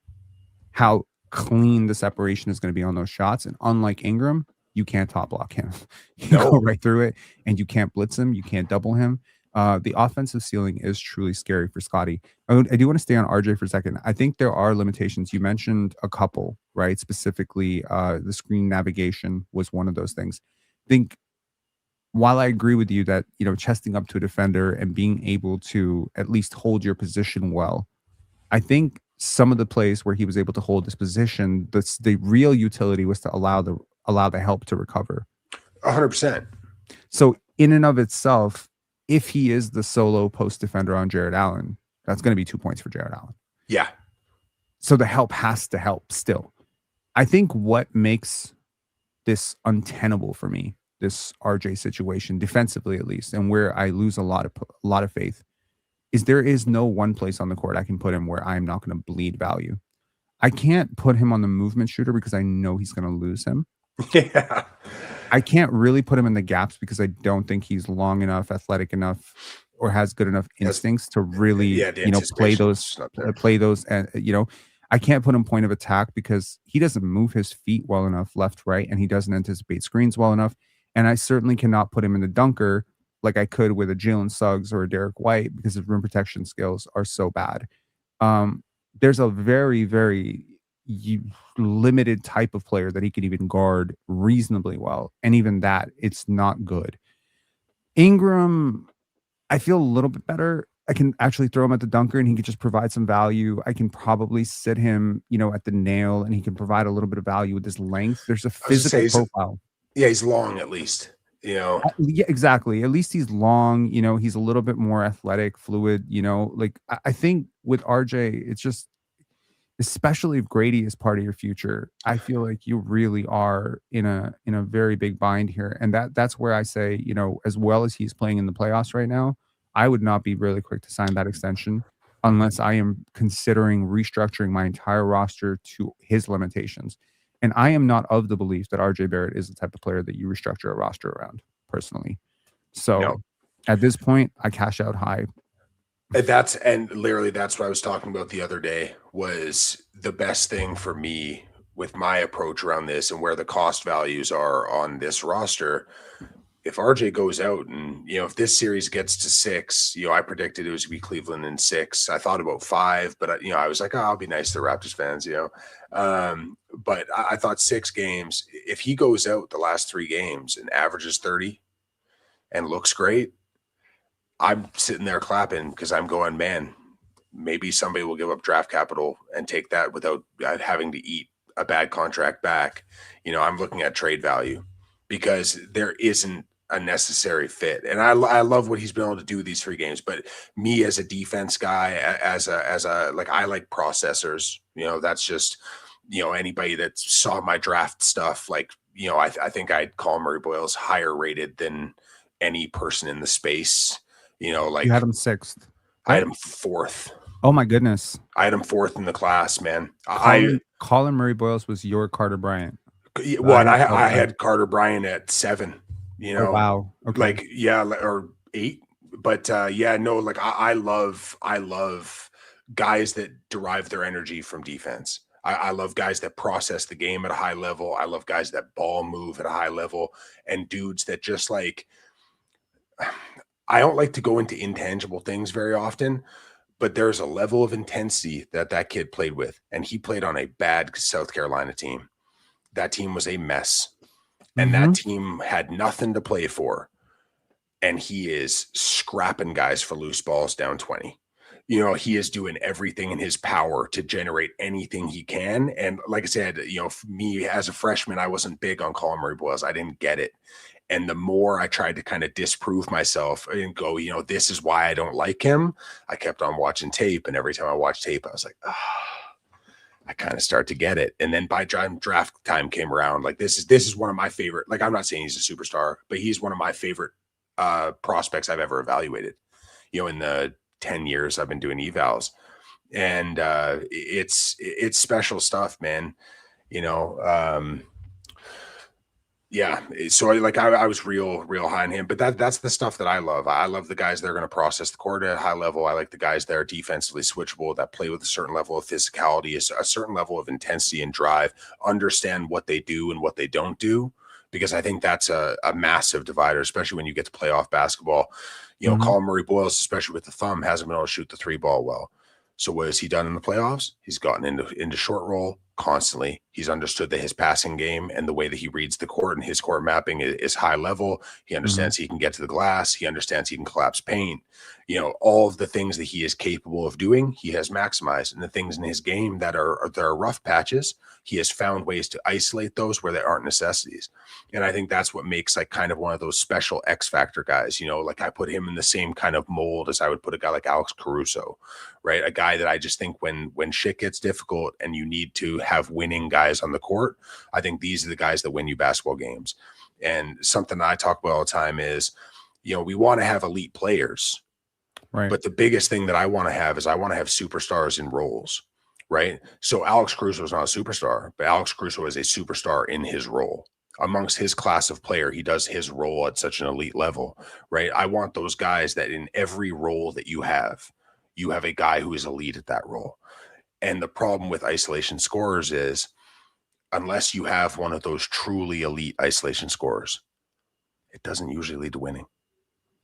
how clean the separation is going to be on those shots. And unlike Ingram, you can't top block him. You go right through it, and you can't blitz him, you can't double him. The offensive ceiling is truly scary for Scotty. I do want to stay on RJ for a second. I think there are limitations. You mentioned a couple, right? Specifically, the screen navigation was one of those things. I think while I agree with you that, chesting up to a defender and being able to at least hold your position well, I think some of the plays where he was able to hold his position, the real utility was to allow the help to recover. 100%. So in and of itself, if he is the solo post defender on Jarrett Allen, that's going to be 2 points for Jarrett Allen. Yeah. So the help has to help still. I think what makes this untenable for me, this RJ situation, defensively at least, and where I lose a lot of faith, is there is no one place on the court I can put him where I'm not going to bleed value. I can't put him on the movement shooter because I know he's going to lose him. Yeah. I can't really put him in the gaps because I don't think he's long enough, athletic enough, or has good enough instincts to really, play those, and, I can't put him point of attack because he doesn't move his feet well enough left, right, and he doesn't anticipate screens well enough. And I certainly cannot put him in the dunker like I could with a Jalen Suggs or a Derek White because his rim protection skills are so bad. There's a very, very limited type of player that he could even guard reasonably well. And even that, it's not good. Ingram, I feel a little bit better. I can actually throw him at the dunker and he could just provide some value. I can probably sit him, at the nail and he can provide a little bit of value with his length. There's a physical profile. Yeah, he's long at least. Yeah, exactly. At least he's long, he's a little bit more athletic, fluid, like I think with RJ, it's just, especially if Grady is part of your future, I feel like you really are in a very big bind here. And that's where I say, as well as he's playing in the playoffs right now, I would not be really quick to sign that extension unless I am considering restructuring my entire roster to his limitations. And I am not of the belief that RJ Barrett is the type of player that you restructure a roster around, personally. So at this point, I cash out high. And literally that's what I was talking about the other day, was the best thing for me with my approach around this and where the cost values are on this roster. If RJ goes out and, if this series gets to 6, I predicted it was going to be Cleveland in 6. I thought about 5, but I was like, I'll be nice to the Raptors fans, but I thought 6 games. If he goes out the last 3 games and averages 30 and looks great, I'm sitting there clapping because I'm going, man, maybe somebody will give up draft capital and take that without having to eat a bad contract back. I'm looking at trade value because there isn't a necessary fit. And I love what he's been able to do these 3 games, but me as a defense guy, as a like, I like processors, that's just, anybody that saw my draft stuff, like, I think I'd call Murray Boyles higher rated than any person in the space. Like you had him 6th. Right? I had him 4th. Oh my goodness. I had him 4th in the class, man. Colin Murray Boyles was your Carter Bryant. What I had Carter Bryant at 7, Oh, wow. Okay. or 8. But like I love guys that derive their energy from defense. I love guys that process the game at a high level. I love guys that ball move at a high level, and dudes that just like, I don't like to go into intangible things very often, but there's a level of intensity that kid played with, and he played on a bad South Carolina team. That team was a mess, and that team had nothing to play for, and he is scrapping guys for loose balls down 20. He is doing everything in his power to generate anything he can. And like I said, for me as a freshman, I wasn't big on Colin Murray Boyles. I didn't get it. And the more I tried to kind of disprove myself and go, this is why I don't like him, I kept on watching tape. And every time I watched tape, I was like, I kind of start to get it. And then by draft time came around, like this is one of my favorite, like, I'm not saying he's a superstar, but he's one of my favorite prospects I've ever evaluated, in the 10 years I've been doing evals. And it's special stuff, man. So I was real high on him, but that's the stuff that I love. I love the guys that are going to process the court at a high level. I like the guys that are defensively switchable, that play with a certain level of physicality, a certain level of intensity and drive, understand what they do and what they don't do, because I think that's a massive divider, especially when you get to playoff basketball. Colin Murray Boyles, especially with the thumb, hasn't been able to shoot the 3 ball well. So what has he done in the playoffs? He's gotten into short roll constantly. He's understood that his passing game and the way that he reads the court and his court mapping is high level. He understands he can get to the glass. He understands he can collapse paint. You know, all of the things that he is capable of doing, he has maximized. And the things in his game that are rough patches, he has found ways to isolate those where there aren't necessities. And I think that's what makes like kind of one of those special X factor guys. You know, like I put him in the same kind of mold as I would put a guy like Alex Caruso, right? A guy that I just think when shit gets difficult and you need to have winning guys on the court, I think these are the guys that win you basketball games. And something that I talk about all the time is, you know, we want to have elite players, right? But the biggest thing that I want to have is I want to have superstars in roles, right? So Alex Caruso is not a superstar, but Alex Caruso is a superstar in his role. Amongst his class of player, he does his role at such an elite level, right? I want those guys that in every role that you have a guy who is elite at that role. And the problem with isolation scorers is unless you have one of those truly elite isolation scorers, it doesn't usually lead to winning.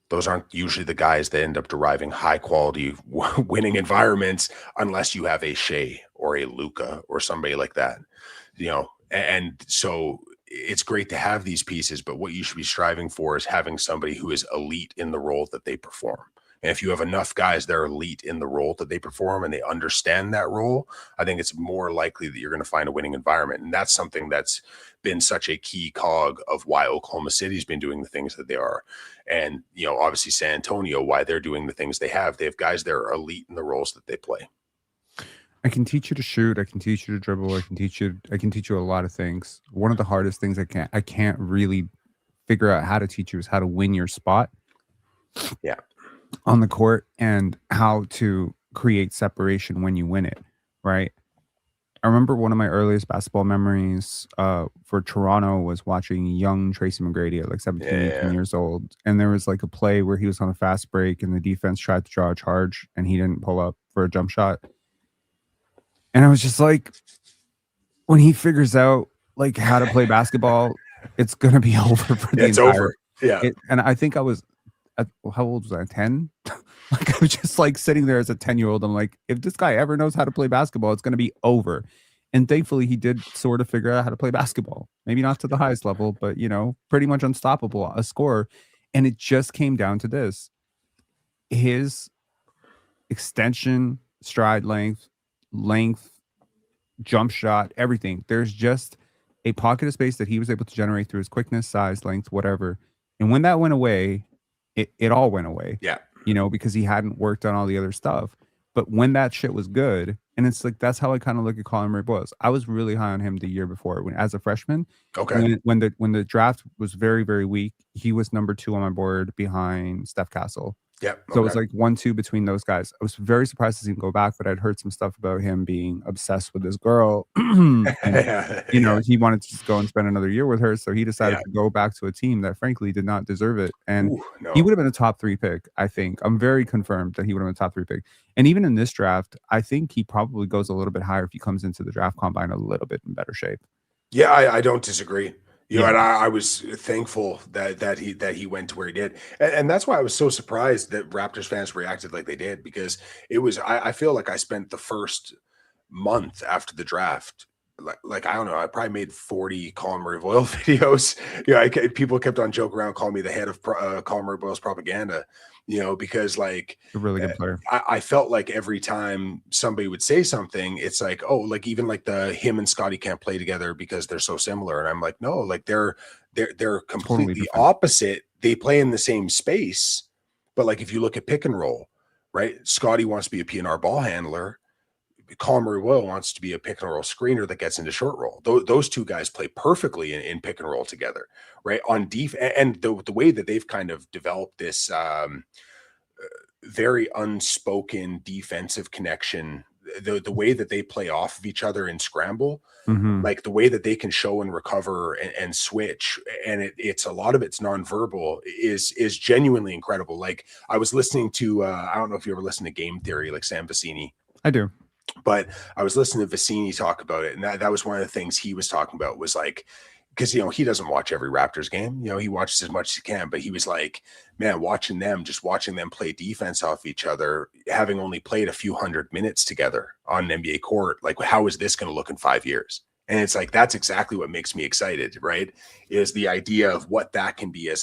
Those aren't usually the guys that end up deriving high quality winning environments unless you have a Shea or a Luka or somebody like that, you know. And so it's great to have these pieces, but what you should be striving for is having somebody who is elite in the role that they perform. And if you have enough guys that are elite in the role that they perform and they understand that role, I think it's more likely that you're going to find a winning environment. And that's something that's been such a key cog of why Oklahoma City's been doing the things that they are. And, you know, obviously San Antonio, why they're doing the things they have. They have guys that are elite in the roles that they play. I can teach you to shoot. I can teach you to dribble. I can teach you a lot of things. One of the hardest things I can't really figure out how to teach you is how to win your spot. Yeah. On the court and how to create separation when you win it, right? I remember one of my earliest basketball memories for Toronto was watching young Tracy McGrady at like 17, 18 years old. And there was like a play where he was on a fast break and the defense tried to draw a charge and he didn't pull up for a jump shot. And I was just like, when he figures out like how to play basketball, it's going to be over for the entire. Over. Yeah. And I think I was, how old was I? 10? Like I was just like sitting there as a 10-year-old. I'm like, if this guy ever knows how to play basketball, it's going to be over. And thankfully, he did sort of figure out how to play basketball. Maybe not to the highest level, but you know, pretty much unstoppable, a scorer. And it just came down to this: his extension, stride length, jump shot, everything. There's just a pocket of space that he was able to generate through his quickness, size, length, whatever. And when that went away, it all went away. Yeah. You know, because he hadn't worked on all the other stuff. But when that shit was good, and it's like, that's how I kind of look at Colin Murray Boyles. I was really high on him the year before as a freshman. Okay. When the draft was very, very weak, he was number 2 on my board behind Steph Castle. Yeah. Okay. So it was like 1-2 between those guys. I was very surprised to see him go back, but I'd heard some stuff about him being obsessed with this girl. And, you know, he wanted to just go and spend another year with her. So he decided to go back to a team that frankly did not deserve it. And he would have been a top 3 pick, I think. I'm very confirmed that he would have been a top 3 pick. And even in this draft, I think he probably goes a little bit higher if he comes into the draft combine a little bit in better shape. Yeah, I don't disagree. You know, and I was thankful that he went to where he did. And that's why I was so surprised that Raptors fans reacted like they did, because it was, I feel like I spent the first month after the draft, like I don't know, I probably made 40 Colin Murray Boyles videos. You know, people kept on joking around, calling me the head of Colin Murray Boyles propaganda, you know, because like a really good player. I felt like every time somebody would say something, it's like, oh, like even like him and Scotty can't play together because they're so similar. And I'm like, no, like they're completely totally opposite. They play in the same space, but like if you look at pick and roll, right? Scotty wants to be a PNR ball handler. Colin Murray Boyles wants to be a pick and roll screener that gets into short roll. Those two guys play perfectly in pick and roll together, right? On defense, and the way that they've kind of developed this very unspoken defensive connection, the way that they play off of each other in scramble, like the way that they can show and recover and switch, and it's a lot of it's nonverbal is genuinely incredible. Like I was listening to I don't know if you ever listen to Game Theory, like Sam Vecini. I do. But I was listening to Vecini talk about it, and that was one of the things he was talking about was like, because, you know, he doesn't watch every Raptors game, you know, he watches as much as he can, but he was like, man, watching them play defense off each other, having only played a few hundred minutes together on an NBA court, like how is this going to look in 5 years? And it's like, that's exactly what makes me excited, right? Is the idea of what that can be.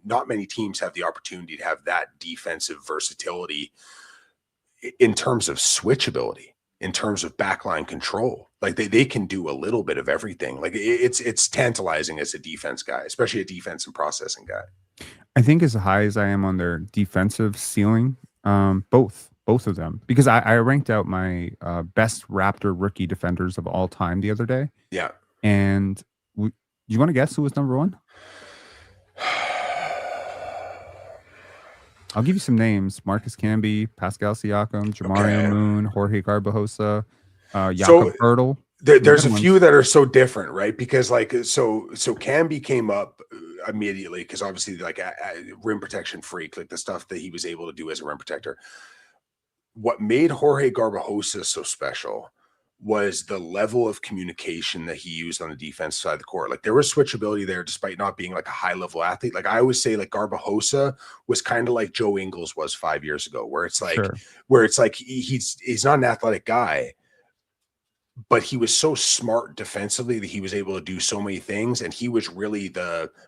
Not many teams have the opportunity to have that defensive versatility in terms of switchability, in terms of backline control. Like they can do a little bit of everything. Like it's tantalizing as a defense guy, especially a defense and processing guy. I think as high as I am on their defensive ceiling, both of them, because I ranked out my best Raptor rookie defenders of all time the other day. Yeah. And you want to guess who was number one? I'll give you some names: Marcus Camby, Pascal Siakam, Jamario Moon, Jorge Garbajosa, Jakob Poeltl. There's a few that are so different, right? Because like so Camby came up immediately because obviously like a rim protection freak, like the stuff that he was able to do as a rim protector. What made Jorge Garbajosa so special was the level of communication that he used on the defense side of the court. Like there was switchability there despite not being like a high level athlete. Like I always say like Garbajosa was kind of like Joe Ingles was 5 years ago, where it's like, he's not an athletic guy, but he was so smart defensively that he was able to do so many things. And he was really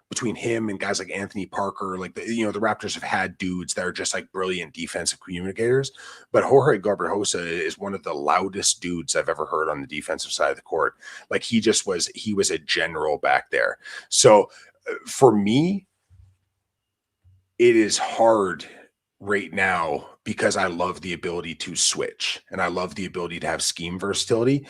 between him and guys like Anthony Parker, like the Raptors have had dudes that are just like brilliant defensive communicators. But Jorge Garbajosa is one of the loudest dudes I've ever heard on the defensive side of the court. Like he was a general back there. So for me, it is hard right now because I love the ability to switch and I love the ability to have scheme versatility.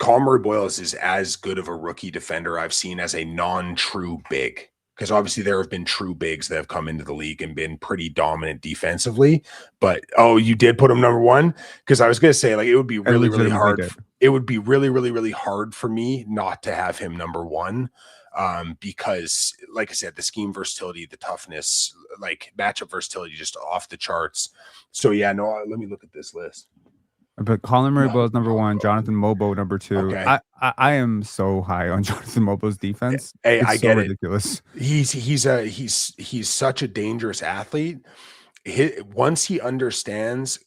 Murray Boyles is as good of a rookie defender I've seen as a non-true big, because obviously there have been true bigs that have come into the league and been pretty dominant defensively. But you did put him number one? Because I was going to say like it would be really, really hard. It would be really, really, really hard for me not to have him number one. Because like I said, the scheme versatility, the toughness, like matchup versatility, just off the charts. So yeah, no, let me look at this list. But Colin Murray Boyles number one, Jonathan Mobo number two. Okay. I am so high on Jonathan Mobo's defense. Hey, I get ridiculous. He's such a dangerous athlete. Once he understands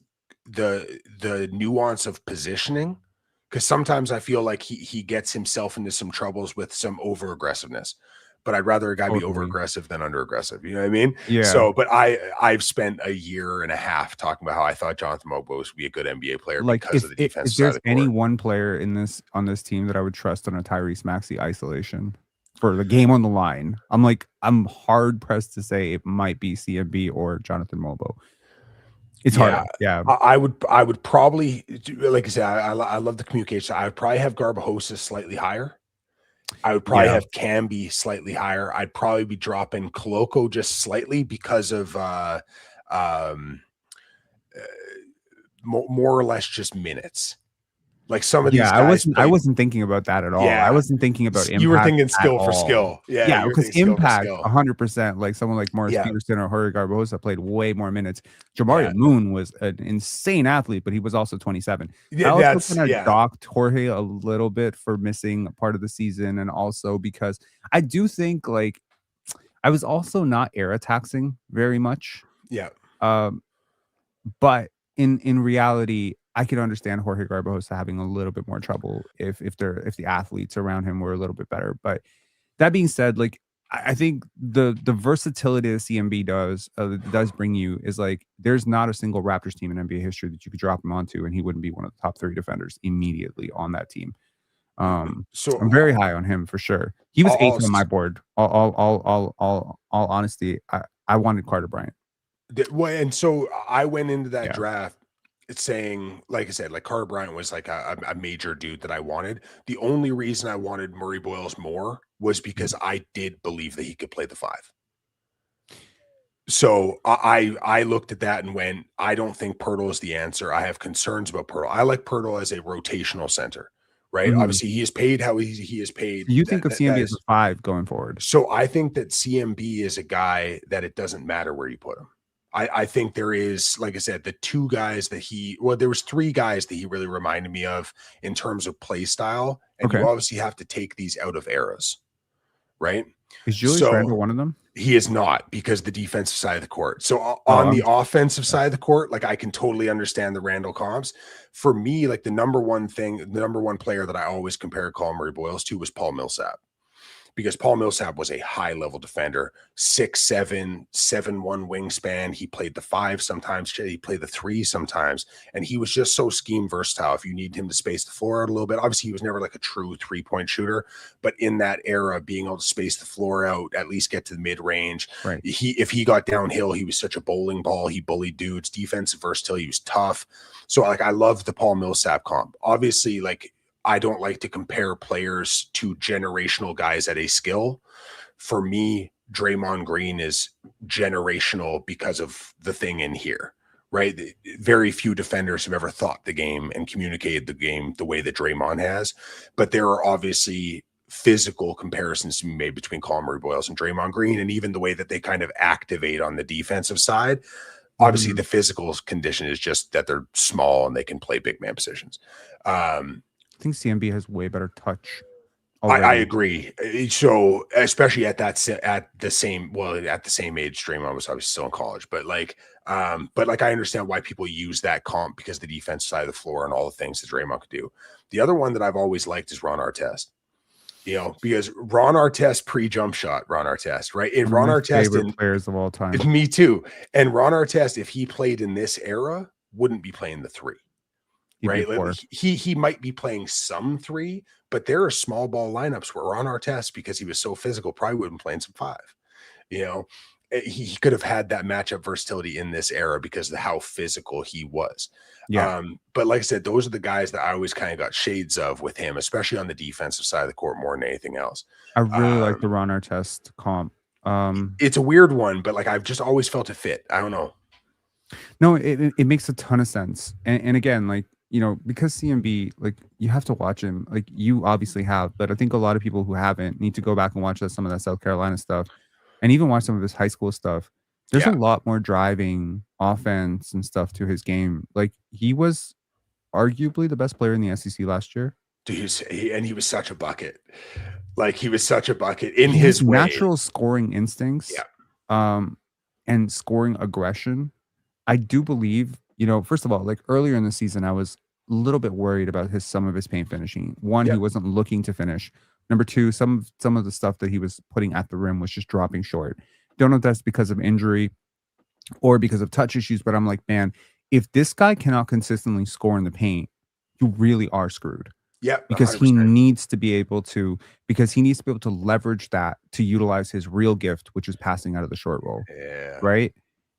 the nuance of positioning, because sometimes I feel like he gets himself into some troubles with some over aggressiveness. But I'd rather a guy be over aggressive than under aggressive. You know what I mean? Yeah. So, but I've spent a year and a half talking about how I thought Jonathan Mobo would be a good NBA player because of the defense. If there's any one player on this team that I would trust on a Tyrese Maxey isolation for the game on the line, I'm hard pressed to say it might be CMB or Jonathan Mobo. It's hard. Yeah. I would probably, like I said, I love the communication. I would probably have Garbajosa slightly higher. I would probably have Camby slightly higher. I'd probably be dropping Koloko just slightly because of more or less just minutes. Like some of these guys. I wasn't thinking about that at all. Yeah. I wasn't thinking about impact. You were thinking skill for skill. Yeah, because impact 100%. Like someone like Morris Peterson or Jorge Garbajosa played way more minutes. Jamario Moon was an insane athlete, but he was also 27. Yeah, I also kind of docked Jorge a little bit for missing a part of the season, and also because I do think like I was also not air taxing very much. Yeah. But in reality, I could understand Jorge Garbajosa having a little bit more trouble if the athletes around him were a little bit better. But that being said, like I think the versatility that CMB does bring you is like there's not a single Raptors team in NBA history that you could drop him onto and he wouldn't be one of the top 3 defenders immediately on that team. So I'm very high on him for sure. He was 8th on my board. All honesty, I wanted Carter Bryant. And so I went into that draft saying, like I said, like Carter Bryant was like a major dude that I wanted. The only reason I wanted Murray Boyles more was because I did believe that he could play the 5. So I looked at that and went, I don't think Poeltl is the answer. I have concerns about Poeltl. I like Poeltl as a rotational center, right? Mm-hmm. Obviously, he is paid how he is paid. You think of CMB as a 5 going forward? So I think that CMB is a guy that it doesn't matter where you put him. I think there is, like I said, the 2 guys that there was 3 guys that he really reminded me of in terms of play style. And you obviously have to take these out of eras, right? Is Julius Randle one of them? He is not, because the defensive side of the court. So on the offensive side of the court, like I can totally understand the Randall comps. For me, like the number one player that I always compared Colin Murray-Boyles to was Paul Millsap. Because Paul Millsap was a high-level defender, 6'7", 7'1" wingspan. He played the 5 sometimes. He played the 3 sometimes. And he was just so scheme versatile. If you need him to space the floor out a little bit, obviously he was never like a true three-point shooter. But in that era, being able to space the floor out, at least get to the mid-range. Right. If he got downhill, he was such a bowling ball. He bullied dudes. Defensive versatility, he was tough. So like I love the Paul Millsap comp. Obviously, like I don't like to compare players to generational guys at a skill. For me, Draymond Green is generational because of the thing in here, right? Very few defenders have ever thought the game and communicated the game the way that Draymond has. But there are obviously physical comparisons to be made between Colin Murray-Boyles and Draymond Green, and even the way that they kind of activate on the defensive side. Obviously, the physical condition is just that they're small and they can play big man positions. I think CMB has way better touch. I agree. So especially at the same age, Draymond was obviously still in college, but I understand why people use that comp, because the defense side of the floor and all the things that Draymond could do. The other one that I've always liked is Ron Artest. Because Ron Artest pre-jump shot, Ron Artest, right? And Ron Artest, favorite players of all time. Me too. And Ron Artest, if he played in this era, wouldn't be playing the 3. Right, like he might be playing some 3, but there are small ball lineups where Ron Artest, because he was so physical, probably wouldn't play in some 5. He could have had that matchup versatility in this era because of how physical he was. Yeah. But like I said, those are the guys that I always kind of got shades of with him, especially on the defensive side of the court more than anything else. I really like the Ron Artest comp. It's a weird one, but like I've just always felt it fit. I don't know. No, it makes a ton of sense. And again, like, because CMB, like, you have to watch him. Like, you obviously have, but I think a lot of people who haven't need to go back and watch some of that South Carolina stuff, and even watch some of his high school stuff. There's a lot more driving offense and stuff to his game. Like, he was arguably the best player in the SEC last year. Dude, and he was such a bucket. Like, he was such a bucket in his way. Natural scoring instincts, and scoring aggression. I do believe, first of all, like earlier in the season, I was a little bit worried about some of his paint finishing. One, he wasn't looking to finish. Number two, some of the stuff that he was putting at the rim was just dropping short. Don't know if that's because of injury or because of touch issues, but I'm like, man, if this guy cannot consistently score in the paint, you really are screwed. Yeah, because he needs to be able to leverage that to utilize his real gift, which is passing out of the short roll. Yeah. Right.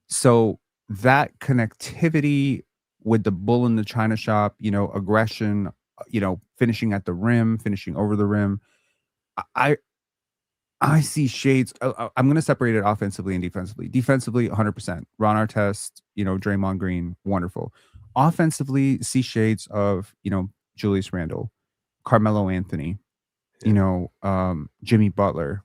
So that connectivity with the bull in the china shop, aggression, finishing at the rim, finishing over the rim. I see shades. I'm going to separate it offensively and defensively. Defensively, 100%. Ron Artest, Draymond Green, wonderful. Offensively, see shades of, Julius Randle, Carmelo Anthony, Jimmy Butler.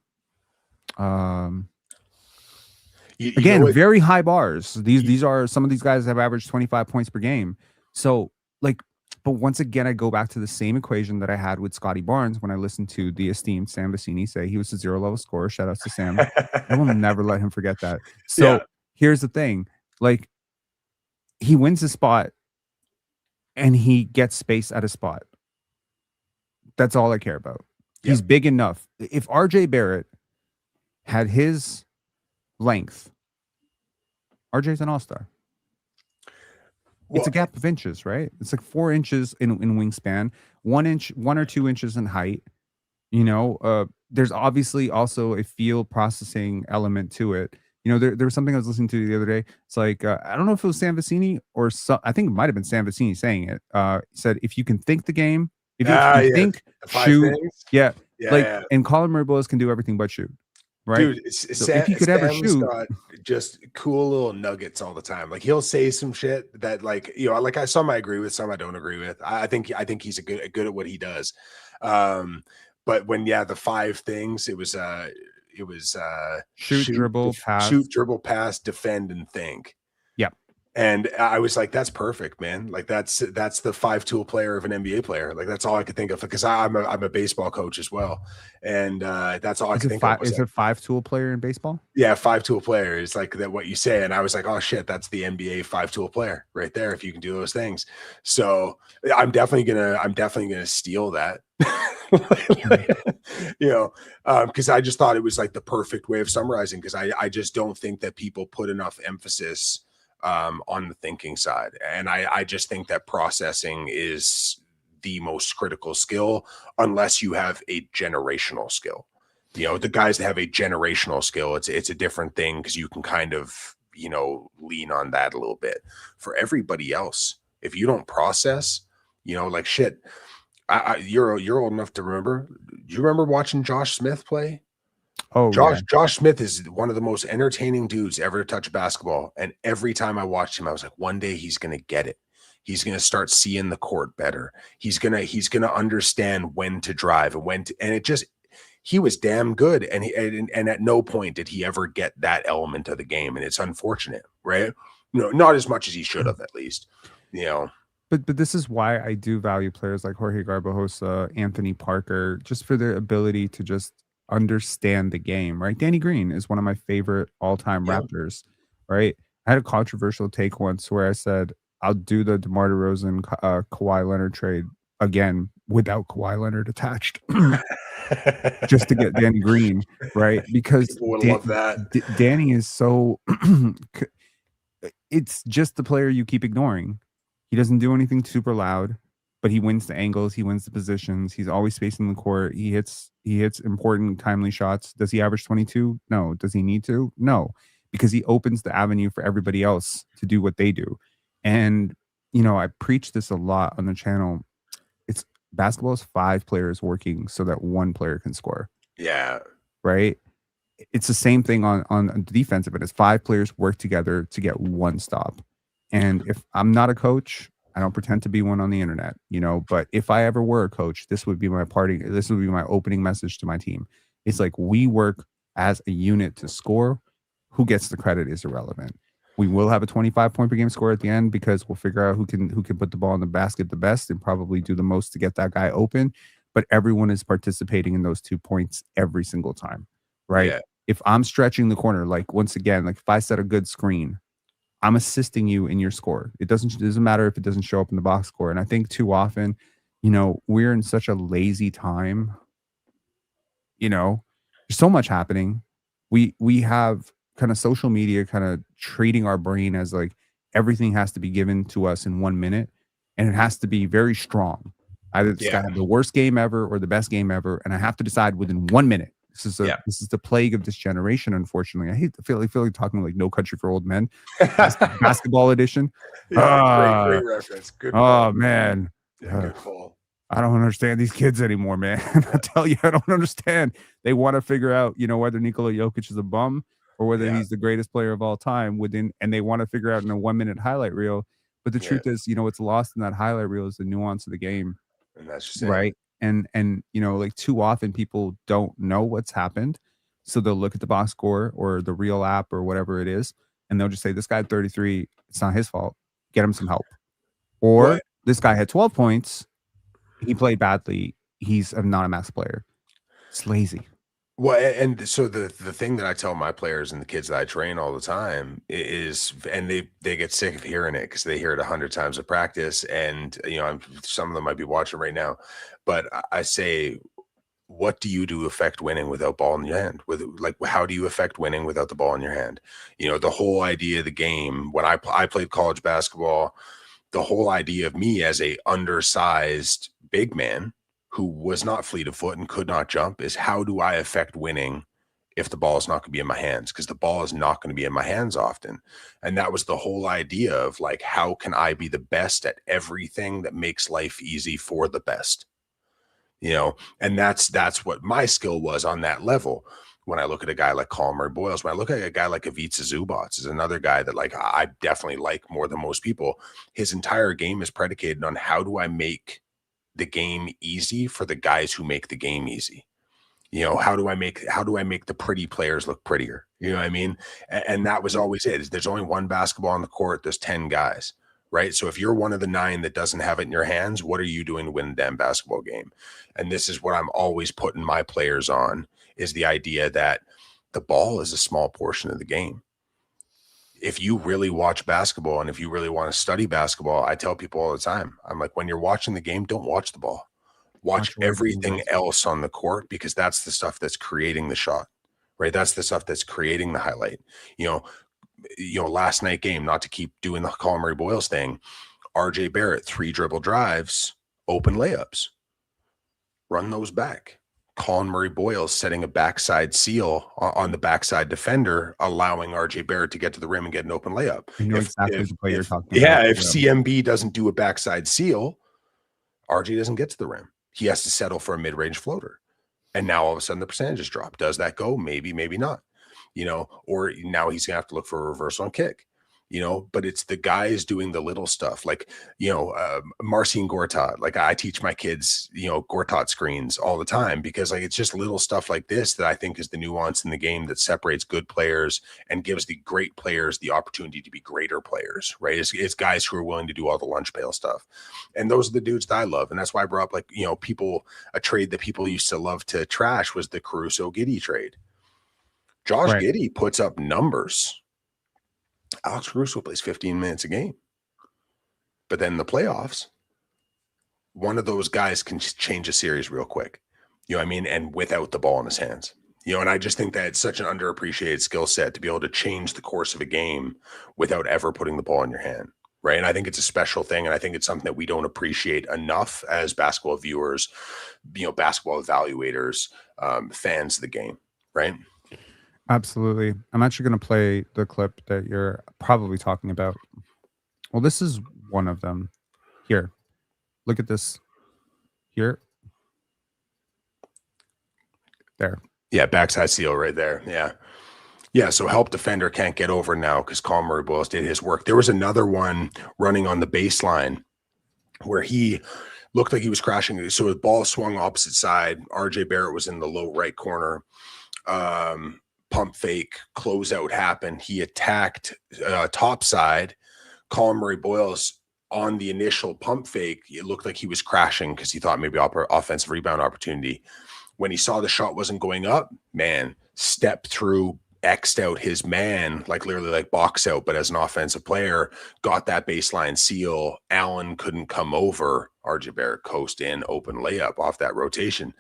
Again, very high bars. These are some of these guys have averaged 25 points per game. So but once again, I go back to the same equation that I had with Scotty Barnes when I listened to the esteemed Sam Vecini say he was a 0-level scorer. Shout outs to Sam. I will never let him forget that. So here's the thing. Like, he wins a spot and he gets space at a spot. That's all I care about. He's big enough. If RJ Barrett had his length, RJ's an all-star. It's a gap of inches, right? It's like 4 inches in wingspan, 1 or 2 inches in height. There's obviously also a field processing element to it. There was something I was listening to the other day. It's like, I don't know if it was Sam Vecini or I think it might have been Sam Vecini saying it. He said, if you can think the game, if you think, shoot, and Colin Murray-Boyles can do everything but shoot. Right, dude. So if he could ever shoot, got just cool little nuggets all the time. Like, he'll say some shit that, like, some I agree with, some I don't agree with. I think he's good at what he does. But when the 5 things, it was shoot, dribble, pass, defend, and think. Yep. And I was like, that's perfect, man. Like that's the 5-tool player of an NBA player. Like that's all I could think of, because I'm a baseball coach as well. And that's all I could think of was Is like, it 5-tool player in baseball? yeah, 5-tool player is like that what you say. And I was like, oh shit, that's the NBA 5-tool player right there, if you can do those things. So I'm definitely gonna steal that. You know, because I just thought it was like the perfect way of summarizing, because I just don't think that people put enough emphasis on the thinking side. And I just think that processing is the most critical skill, unless you have a generational skill. You know, the guys that have a generational skill, it's a different thing, because you can kind of, you know, lean on that a little bit. For everybody else, if you don't process, you know, like shit, you're old enough to remember. Do you remember watching Josh Smith play? Oh yeah. Josh Smith is one of the most entertaining dudes ever to touch basketball. And every time I watched him, I was like, one day he's gonna get it. He's gonna start seeing the court better. He's gonna understand when to drive and when to, and it just, he was damn good. And and at no point did he ever get that element of the game. And it's unfortunate, right? No, not as much as he should have, at least, you know. But this is why I do value players like Jorge Garbajosa, Anthony Parker, just for their ability to just understand the game, right? Danny Green is one of my favorite all-time Yeah. Raptors, right? I had a controversial take once where I said I'll do the DeMar DeRozan Kawhi Leonard trade again without Kawhi Leonard attached, just to get Danny Green, right? Because People would love that. Danny is so it's just the player you keep ignoring. He doesn't do anything super loud, but he wins the angles, he wins the positions, he's always spacing the court, he hits important timely shots. Does he average 22? No. Does he need to? No, because he opens the avenue for everybody else to do what they do. And you know, I preach this a lot on the channel. It's basketball is 5 players working so that 1 player can score. Yeah. Right? It's the same thing on the defensive, but it's 5 players work together to get 1 stop. And if I'm not a coach, I don't pretend to be one on the internet, you know, but if I ever were a coach, this would be my opening message to my team. It's like, we work as a unit to score. Who gets the credit is irrelevant. We will have a 25-point per game score at the end, because we'll figure out who can put the ball in the basket the best and probably do the most to get that guy open. But everyone is participating in those 2 points every single time, right? Yeah. If I'm stretching the corner, like once again, like if I set a good screen, I'm assisting you in your score. It doesn't matter if it doesn't show up in the box score. And I think too often, you know, we're in such a lazy time. You know, there's so much happening. We have kind of social media kind of treating our brain as like everything has to be given to us in 1 minute, and it has to be very strong. Either this guy had the worst game ever or the best game ever, and I have to decide within 1 minute. This is the plague of this generation, unfortunately. I feel like talking like No Country for Old Men, basketball edition. Great reference. Good. Oh man, Yeah, good call. I don't understand these kids anymore, man. I tell you, I don't understand. They want to figure out, you know, whether Nikola Jokic is a bum or whether he's the greatest player of all time and they want to figure out in a 1-minute highlight reel. But the truth is, you know, what's lost in that highlight reel is the nuance of the game. And that's just right. And you know, like too often people don't know what's happened. So they'll look at the box score or the real app or whatever it is, and they'll just say, this guy had 33, it's not his fault. Get him some help. Or this guy had 12 points. He played badly. He's not a max player. It's lazy. Well, and so the thing that I tell my players and the kids that I train all the time is, and they get sick of hearing it because they hear it 100 times at practice, and you know, some of them might be watching right now, but I say, what do you do to affect winning without ball in your hand? How do you affect winning without the ball in your hand? You know, the whole idea of the game. When I played college basketball, the whole idea of me as a undersized big man who was not fleet of foot and could not jump is, how do I affect winning if the ball is not going to be in my hands? Because the ball is not going to be in my hands often. And that was the whole idea of like, how can I be the best at everything that makes life easy for the best? You know, and that's what my skill was on that level. When I look at a guy like Colin Murray Boyles, when I look at a guy like Ivica Zubac, is another guy that like I definitely like more than most people. His entire game is predicated on, how do I make the game easy for the guys who make the game easy? How do I make the pretty players look prettier? You know what I mean? And that was always it. Is there's only one basketball on the court. There's 10 guys, right? So if you're one of the 9 that doesn't have it in your hands, what are you doing to win the damn basketball game? And this is what I'm always putting my players on, is the idea that the ball is a small portion of the game. If you really watch basketball and if you really want to study basketball, I tell people all the time, I'm like, when you're watching the game, don't watch the ball. Watch everything else on the court, because that's the stuff that's creating the shot, right? That's the stuff that's creating the highlight. Last night game, not to keep doing the Colin Murray Boyles thing, RJ Barrett, 3 dribble drives, open layups, run those back. Colin Murray Boyles setting a backside seal on the backside defender, allowing RJ Barrett to get to the rim and get an open layup. I know exactly the play you're talking about. Yeah, if CMB doesn't do a backside seal, RJ doesn't get to the rim. He has to settle for a mid-range floater. And now all of a sudden the percentages drop. Does that go? Maybe, maybe not. Or now he's gonna have to look for a reversal on kick. But it's the guys doing the little stuff, like Marcin Gortat. Like, I teach my kids Gortat screens all the time, because like it's just little stuff like this that I think is the nuance in the game that separates good players and gives the great players the opportunity to be greater players, right? It's guys who are willing to do all the lunch pail stuff, and those are the dudes that I love. And that's why I brought up, a trade that people used to love to trash was the Caruso-Giddey trade. Josh Giddey puts up numbers. Alex Caruso plays 15 minutes a game. But then in the playoffs, one of those guys can change a series real quick. You know what I mean? And without the ball in his hands. And I just think that it's such an underappreciated skill set to be able to change the course of a game without ever putting the ball in your hand, right? And I think it's a special thing, and I think it's something that we don't appreciate enough as basketball viewers, basketball evaluators, fans of the game, right? Absolutely. I'm actually going to play the clip that you're probably talking about. Well, this is one of them. Here, look at this. Here. There. Yeah, backside seal right there. Yeah. Yeah, so help defender can't get over now because Colin Murray Boyles did his work. There was another one running on the baseline where he looked like he was crashing. So his ball swung opposite side. RJ Barrett was in the low right corner. Pump fake, closeout happened. He attacked top side. Colin Murray Boyles on the initial pump fake, it looked like he was crashing because he thought maybe offensive rebound opportunity. When he saw the shot wasn't going up, man, stepped through, X'd out his man, like literally like box out, but as an offensive player, got that baseline seal. Allen couldn't come over. RJ Barrett coast in, open layup off that rotation.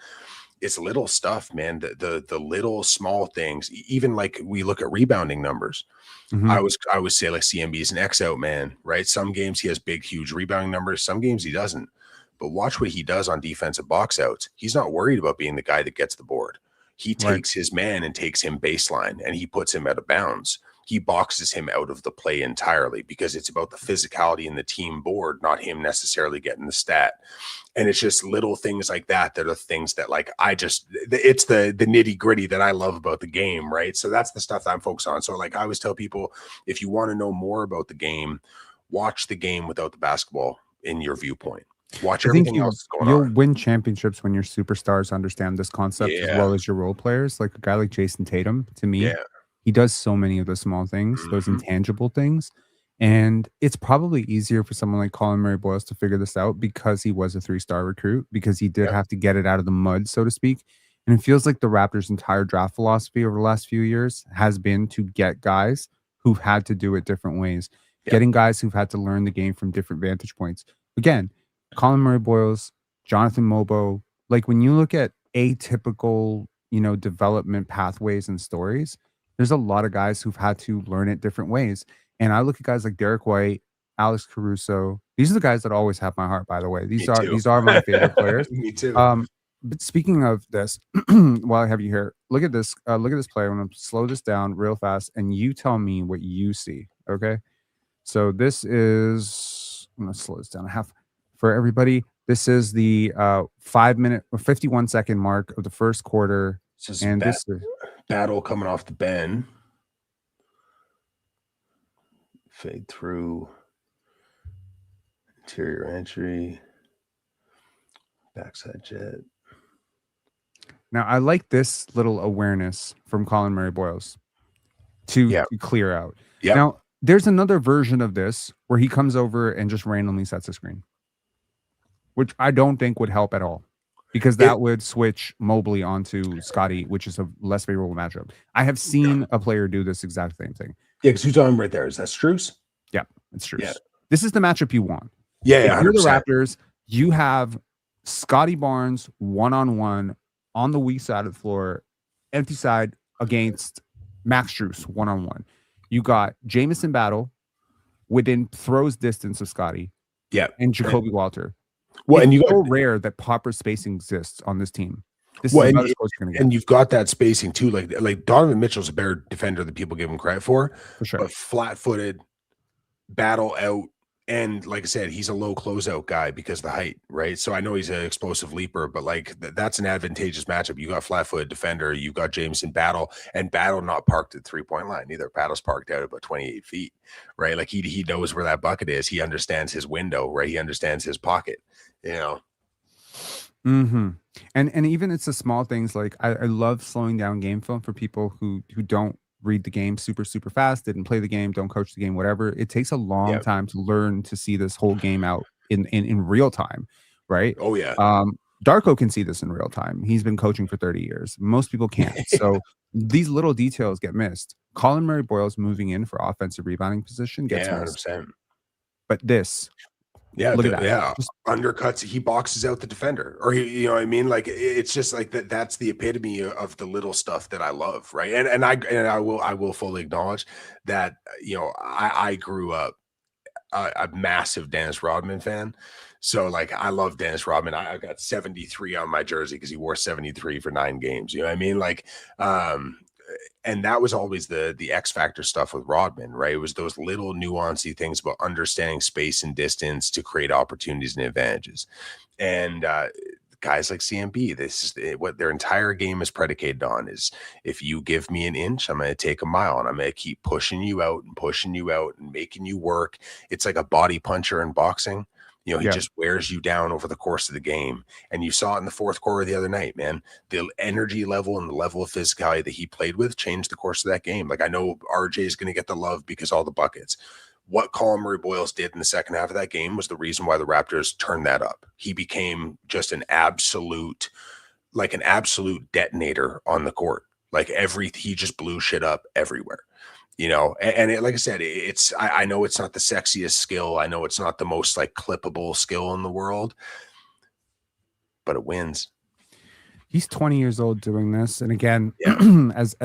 It's little stuff, man. The little small things. Even like we look at rebounding numbers. Mm-hmm. I would say like CMB is an X out man, right? Some games he has big, huge rebounding numbers. Some games he doesn't. But watch what he does on defensive box outs. He's not worried about being the guy that gets the board. He takes his man and takes him baseline, and he puts him out of bounds. He boxes him out of the play entirely because it's about the physicality in the team board, not him necessarily getting the stat. And it's just little things like that that are things that like it's the nitty gritty that I love about the game, right? So that's the stuff that I'm focused on. So like I always tell people, if you want to know more about the game, watch the game without the basketball in your viewpoint. Watch everything else going on. You'll win championships when your superstars understand this concept as well as your role players. Like a guy like Jason Tatum, to me, he does so many of the small things, those intangible things. And it's probably easier for someone like Colin Murray Boyles to figure this out because he was a 3-star recruit, because he did have to get it out of the mud, so to speak. And it feels like the Raptors' entire draft philosophy over the last few years has been to get guys who've had to do it different ways, getting guys who've had to learn the game from different vantage points. Again, Colin Murray Boyles, Jonathan Mobo, like when you look at atypical, development pathways and stories, there's a lot of guys who've had to learn it different ways. And I look at guys like Derek White, Alex Caruso. These are the guys that always have my heart, by the way. These are my favorite players. Me too. But speaking of this, while I have you here, look at this play. I'm going to slow this down real fast, and you tell me what you see, okay? So this is, I'm going to slow this down a half. For everybody, this is the 5-minute or 51-second mark of the first quarter. This is battle coming off the bend. Fade through. Interior entry. Backside jet. Now, I like this little awareness from Colin Murray Boyles to clear out. Yeah. Now, there's another version of this where he comes over and just randomly sets a screen, which I don't think would help at all, because that would switch Mobley onto Scotty, which is a less favorable matchup. I have seen a player do this exact same thing. Yeah, because who's on right there? Is that Strus? Yeah, it's Strus. Yeah. This is the matchup you want. Yeah, if you're the Raptors, you have Scotty Barnes one-on-one on the weak side of the floor, empty side against Max Strus one-on-one. You got Jamison Battle within throws distance of Scotty. Yeah. And Jacoby Walter. Well, it's and so rare that proper spacing exists on this team. This well, is and, about as close you're gonna get. And you've got that spacing too. Like Donovan Mitchell's a better defender than people give him credit for sure. But flat-footed, battle out, and like I said, he's a low closeout guy because of the height, right? So I know he's an explosive leaper, but like that's an advantageous matchup. You got flat-footed defender, you've got Jameson Battle, and Battle not parked at 3-point line either. Battle's parked out about 28 feet, right? Like he knows where that bucket is. He understands his window, right? He understands his pocket, you know. Mm-hmm. And even it's the small things. Like I love slowing down game film for people who don't read the game super fast, didn't play the game, don't coach the game, whatever. It takes a long time to learn to see this whole game out in real time, right? Oh yeah. Darko can see this in real time. He's been coaching for 30 years. Most people can't. So these little details get missed. Colin Murray Boyles moving in for offensive rebounding position gets missed. 100%. But this, look at that. Yeah, just undercuts. He boxes out the defender, or you know what I mean? Like it's just like that. That's the epitome of the little stuff that I love, right? And I will fully acknowledge that. You know, I grew up a massive Dennis Rodman fan, so like I love Dennis Rodman. I got 73 on my jersey because he wore 73 for 9 games. You know what I mean? Like, and that was always the X factor stuff with Rodman, right? It was those little nuancy things about understanding space and distance to create opportunities and advantages. And guys like CMB, this is what their entire game is predicated on: is if you give me an inch, I'm going to take a mile, and I'm going to keep pushing you out and making you work. It's like a body puncher in boxing. You know, he just wears you down over the course of the game. And you saw it in the fourth quarter the other night, man. The energy level and the level of physicality that he played with changed the course of that game. Like, I know RJ is going to get the love because all the buckets. What Colin Murray Boyles did in the second half of that game was the reason why the Raptors turned that up. He became just an absolute detonator on the court. Like he just blew shit up everywhere. You know, and it, like I said, I know it's not the sexiest skill. I know it's not the most like clippable skill in the world, but it wins. He's 20 years old doing this. And again, as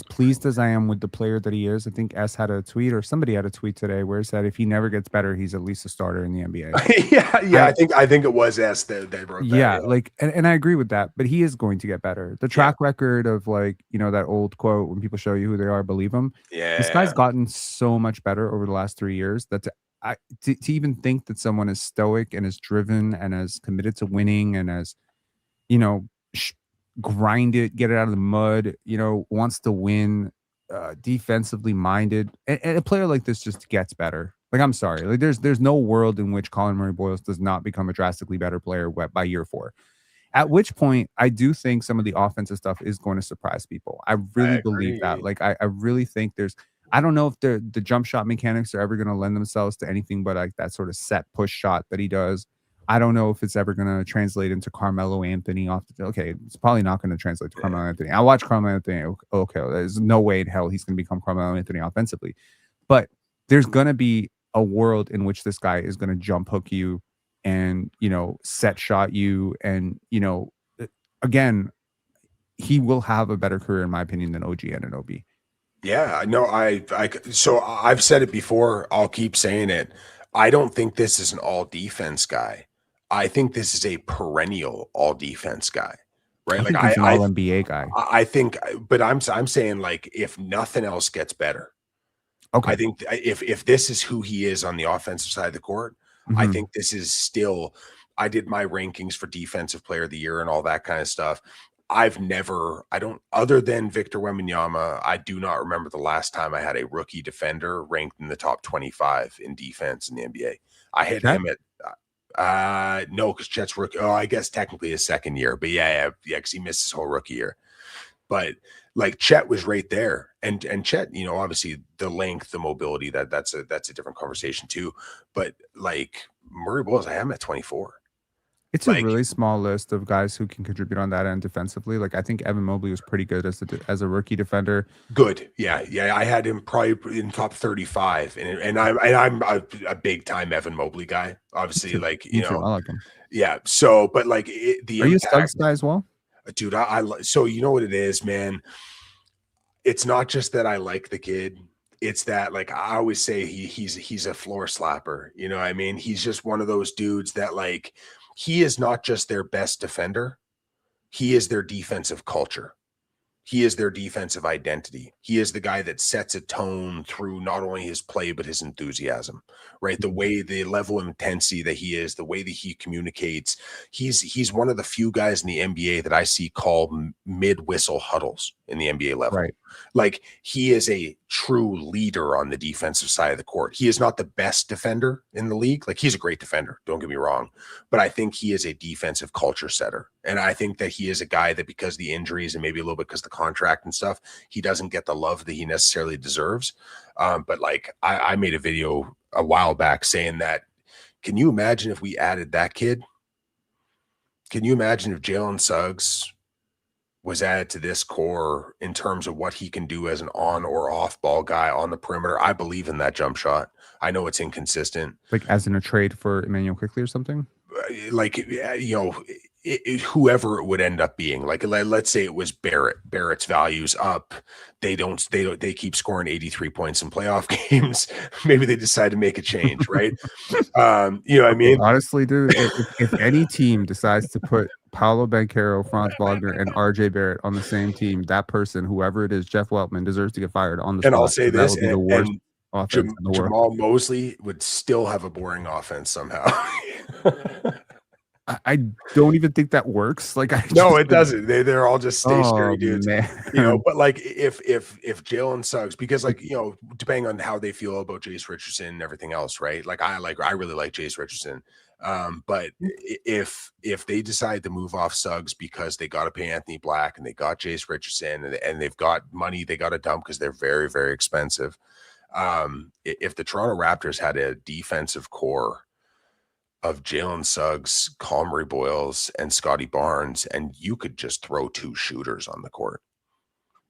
pleased as I am with the player that he is, I think S had a tweet, or somebody had a tweet today where it said if he never gets better, he's at least a starter in the NBA. I think it was S that wrote that. Yeah, like and I agree with that, but he is going to get better. The track record of, like, you know, that old quote, when people show you who they are, believe them. Yeah. This guy's gotten so much better over the last 3 years that to even think that someone is stoic and is driven and as committed to winning and as, you know, grind it, get it out of the mud, you know, wants to win, defensively minded, and a player like this just gets better. Like, I'm sorry, like there's no world in which Colin Murray Boyles does not become a drastically better player by year 4. At which point, I do think some of the offensive stuff is going to surprise people. I really believe that. Like, I really think I don't know if the jump shot mechanics are ever going to lend themselves to anything but like that sort of set push shot that he does. I don't know if it's ever going to translate into Carmelo Anthony okay, it's probably not going to translate to Carmelo Anthony. I watch Carmelo Anthony. Okay, there's no way in hell he's going to become Carmelo Anthony offensively. But there's going to be a world in which this guy is going to jump hook you and, you know, set shot you. And, you know, again, he will have a better career, in my opinion, than OG Anunoby. Yeah, no, so I've said it before. I'll keep saying it. I don't think this is an all defense guy. I think this is a perennial all defense guy, right? Like he's an all NBA guy. I think, but I'm saying, like, if nothing else gets better, okay. I think if this is who he is on the offensive side of the court, I think this is still. I did my rankings for defensive player of the year and all that kind of stuff. Other than Victor Wembanyama, I do not remember the last time I had a rookie defender ranked in the top 25 in defense in the NBA. I had him at No, because Chet's rookie. Oh, I guess technically his second year, but yeah, because he missed his whole rookie year. But like Chet was right there, and Chet, you know, obviously the length, the mobility, that's a different conversation too. But like Murray Bowles, I have him at 24. It's a really small list of guys who can contribute on that end defensively. Like I think Evan Mobley was pretty good as a rookie defender. Good, yeah. I had him probably in top 35, and I'm a big time Evan Mobley guy. Obviously, like you know, I like him. Yeah. So, but like the are you a Suggs guy as well, dude? So you know what it is, man. It's not just that I like the kid. It's that, like, I always say he's a floor slapper. You know what I mean? He's just one of those dudes that, like, he is not just their best defender. He is their defensive culture. He is their defensive identity. He is the guy that sets a tone through not only his play, but his enthusiasm, right? The level of intensity that he is, the way that he communicates. He's one of the few guys in the NBA that I see call mid-whistle huddles in the NBA level. Right. Like, he is a true leader on the defensive side of the court. He is not the best defender in the league. Like, he's a great defender, don't get me wrong, but I think he is a defensive culture setter. And I think that he is a guy that, because the injuries and maybe a little bit because the contract and stuff, he doesn't get the love that he necessarily deserves. But like I made a video a while back saying that, can you imagine if we added that kid? Can you imagine if Jalen Suggs was added to this core in terms of what he can do as an on or off ball guy on the perimeter? I believe in that jump shot. I know it's inconsistent. Like as in a trade for Immanuel Quickley or something? Like, you know, whoever it would end up being. Like, let's say it was Barrett. Barrett's value's up. They keep scoring 83 points in playoff games. Maybe they decide to make a change, right? You know what I mean? Honestly, dude, if any team decides to put Paolo Banchero, Franz Wagner, and RJ Barrett on the same team, that person, whoever it is, Jeff Weltman, deserves to get fired on the spot. And I'll say this, that would be the worst offense in the world. Jamal Mosley would still have a boring offense somehow. I don't even think that works. Like, no, it doesn't. They're all just stationary dudes, man. You know. But like, if Jalen Suggs, because like, you know, depending on how they feel about Jace Richardson and everything else, right? Like, I really like Jace Richardson. But if they decide to move off Suggs because they got to pay Anthony Black and they got Jace Richardson and they've got money they got to dump because they're very, very expensive. If the Toronto Raptors had a defensive core of Jalen Suggs, Murray Boyles, and Scotty Barnes, and you could just throw two shooters on the court,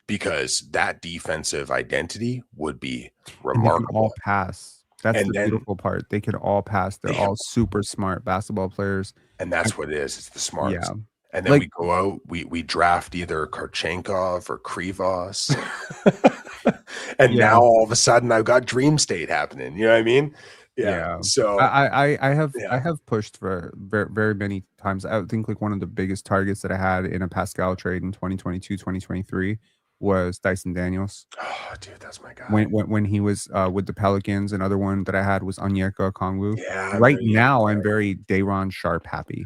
because that defensive identity would be remarkable. And they can all pass. That's the beautiful part. They can all pass. They're all super smart basketball players. And that's what it is. It's the smarts. Yeah. And then, like, we go out, we draft either Karchenkov or Krivos. And now all of a sudden I've got Dream State happening. You know what I mean? Yeah. So I have pushed for very, very many times. I think like one of the biggest targets that I had in a Pascal trade in 2022, 2023 was Dyson Daniels. Oh, dude, that's my guy. When he was with the Pelicans. Another one that I had was Onyeka Okongwu. Yeah. Right now, I'm very Day'Ron Sharp happy.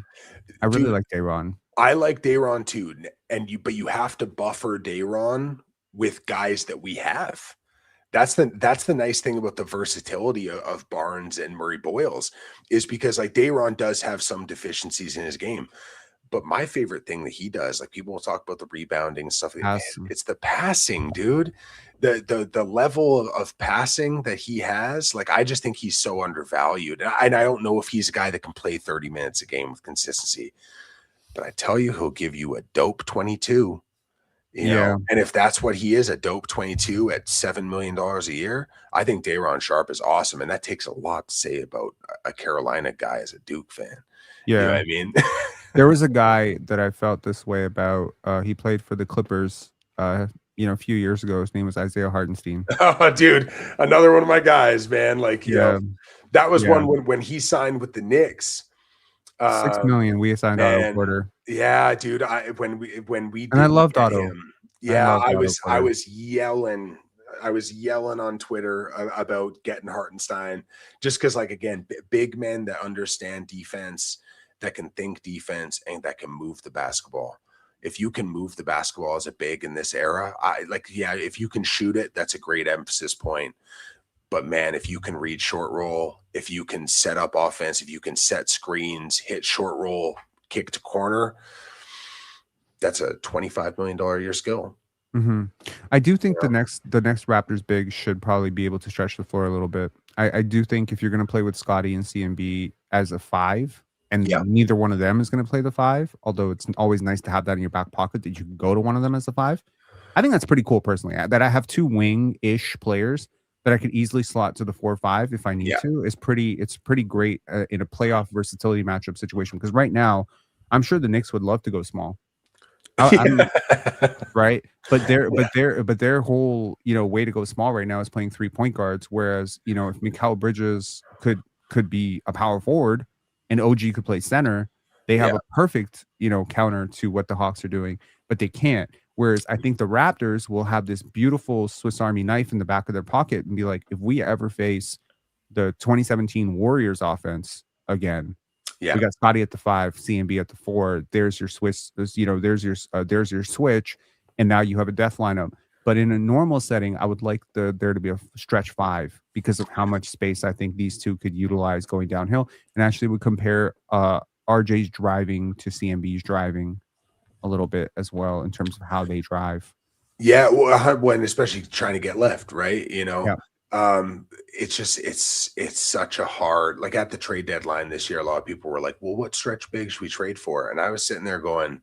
I really like Day'Ron. I like Day'Ron too, but you have to buffer Day'Ron with guys that we have. That's the nice thing about the versatility of Barnes and Murray Boyles, is because like Day'Ron does have some deficiencies in his game. But my favorite thing that he does, like, people will talk about the rebounding and stuff. It's the passing, dude. The level of passing that he has, like, I just think he's so undervalued. And I don't know if he's a guy that can play 30 minutes a game with consistency. But I tell you, he'll give you a dope 22. You know, and if that's what he is, a dope 22 at $7 million a year, I think Day'Ron Sharp is awesome. And that takes a lot to say about a Carolina guy as a Duke fan. Yeah. You know what I mean? There was a guy that I felt this way about. He played for the Clippers, a few years ago. His name was Isaiah Hartenstein. Oh, dude, another one of my guys, man. Like, you know, that was one when he signed with the Knicks. $6 million. We assigned Otto Porter. Yeah, dude. When we and I loved Otto. Yeah, I was yelling on Twitter about getting Hartenstein, just because, like, again, big men that understand defense, that can think defense, and that can move the basketball. If you can move the basketball as a big in this era, if you can shoot it, that's a great emphasis point. But man, if you can read short roll, if you can set up offense, if you can set screens, hit short roll, kick to corner, that's a $25 million a year skill. Mm-hmm. I do think the next Raptors big should probably be able to stretch the floor a little bit. I do think if you're going to play with Scotty and CMB as a 5, and neither one of them is going to play the 5, although it's always nice to have that in your back pocket that you can go to one of them as a 5. I think that's pretty cool personally. That I have 2 wing-ish players that I could easily slot to the 4-5 if I need to. It's pretty great in a playoff versatility matchup situation, because right now I'm sure the Knicks would love to go small. Right, but their whole way to go small right now is playing 3 point guards, whereas if Mikal Bridges could be a power forward and OG could play center, they have a perfect counter to what the Hawks are doing, but they can't. Whereas I think the Raptors will have this beautiful Swiss Army knife in the back of their pocket and be like, if we ever face the 2017 Warriors offense again, we got Scotty at the 5, CMB at the 4. There's your Swiss, there's your switch, and now you have a death lineup. But in a normal setting, I would like there to be a stretch 5 because of how much space I think these two could utilize going downhill, and actually would compare RJ's driving to CMB's driving a little bit as well in terms of how they drive. Yeah, well, when especially trying to get left, right? It's just it's such a hard, like at the trade deadline this year, a lot of people were like, well, what stretch big should we trade for? And I was sitting there going,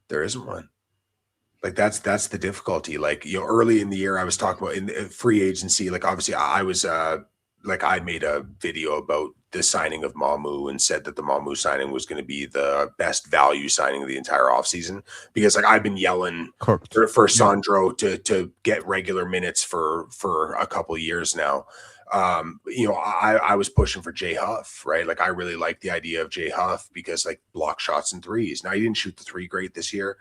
there isn't one. Like that's the difficulty. Like, early in the year I was talking about in the free agency, like obviously I was like I made a video about the signing of Mamu and said that the Mamu signing was going to be the best value signing of the entire offseason, because like I've been yelling for Sandro to get regular minutes for a couple of years now. I was pushing for Jay Huff, right? Like I really like the idea of Jay Huff because like block shots and threes. Now he didn't shoot the 3 great this year.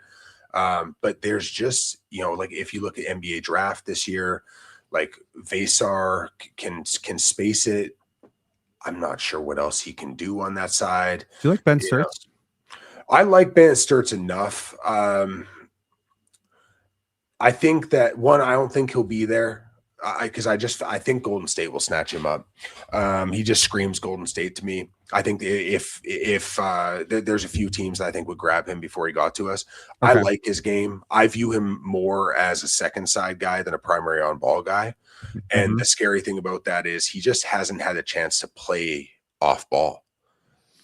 But there's just, like if you look at NBA draft this year, like Vesar can space it. I'm not sure what else he can do on that side. Do you like Ben Sturts? I like Ben Sturts enough. I think that I don't think he'll be there. Because I think Golden State will snatch him up. He just screams Golden State to me. I think if there's a few teams that I think would grab him before he got to us. Okay. I like his game. I view him more as a second side guy than a primary on ball guy. And the scary thing about that is he just hasn't had a chance to play off ball,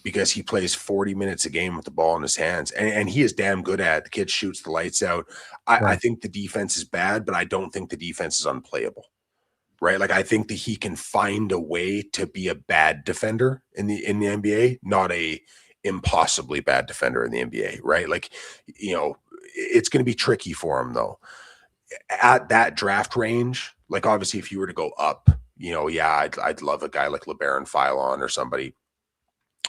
because he plays 40 minutes a game with the ball in his hands, and he is damn good at it. The kid shoots the lights out. I think the defense is bad, but I don't think the defense is unplayable, right? Like I think that he can find a way to be a bad defender in the NBA, not a impossibly bad defender in the NBA, right? Like, it's going to be tricky for him though. At that draft range, like obviously if you were to go up, I'd love a guy like LeBaron Philon or somebody.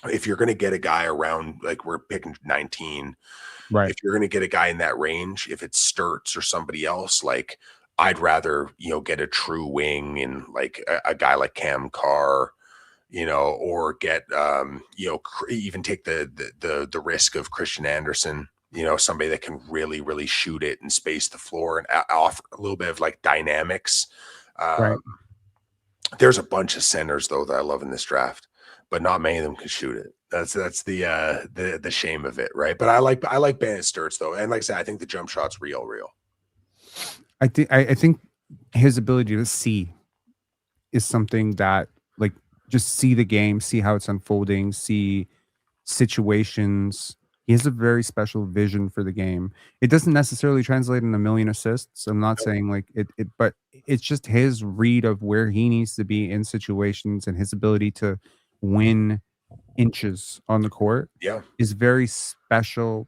If you're going to get a guy around, like we're picking 19, right? If you're going to get a guy in that range, if it's Sturts or somebody else, like I'd rather, get a true wing and like a guy like Cam Carr, or get, even take the risk of Christian Anderson, somebody that can really, really shoot it and space the floor and offer a little bit of like dynamics. Right. There's a bunch of centers though that I love in this draft, but not many of them can shoot it. That's the shame of it, right? But I like Bennett Sturts though, and like I said, I think the jump shot's real. I think his ability to see is something that, like, just see the game, see how it's unfolding, see situations. He has a very special vision for the game. It doesn't necessarily translate in a million assists. I'm not saying like it, but it's just his read of where he needs to be in situations, and his ability to win inches on the court is very special.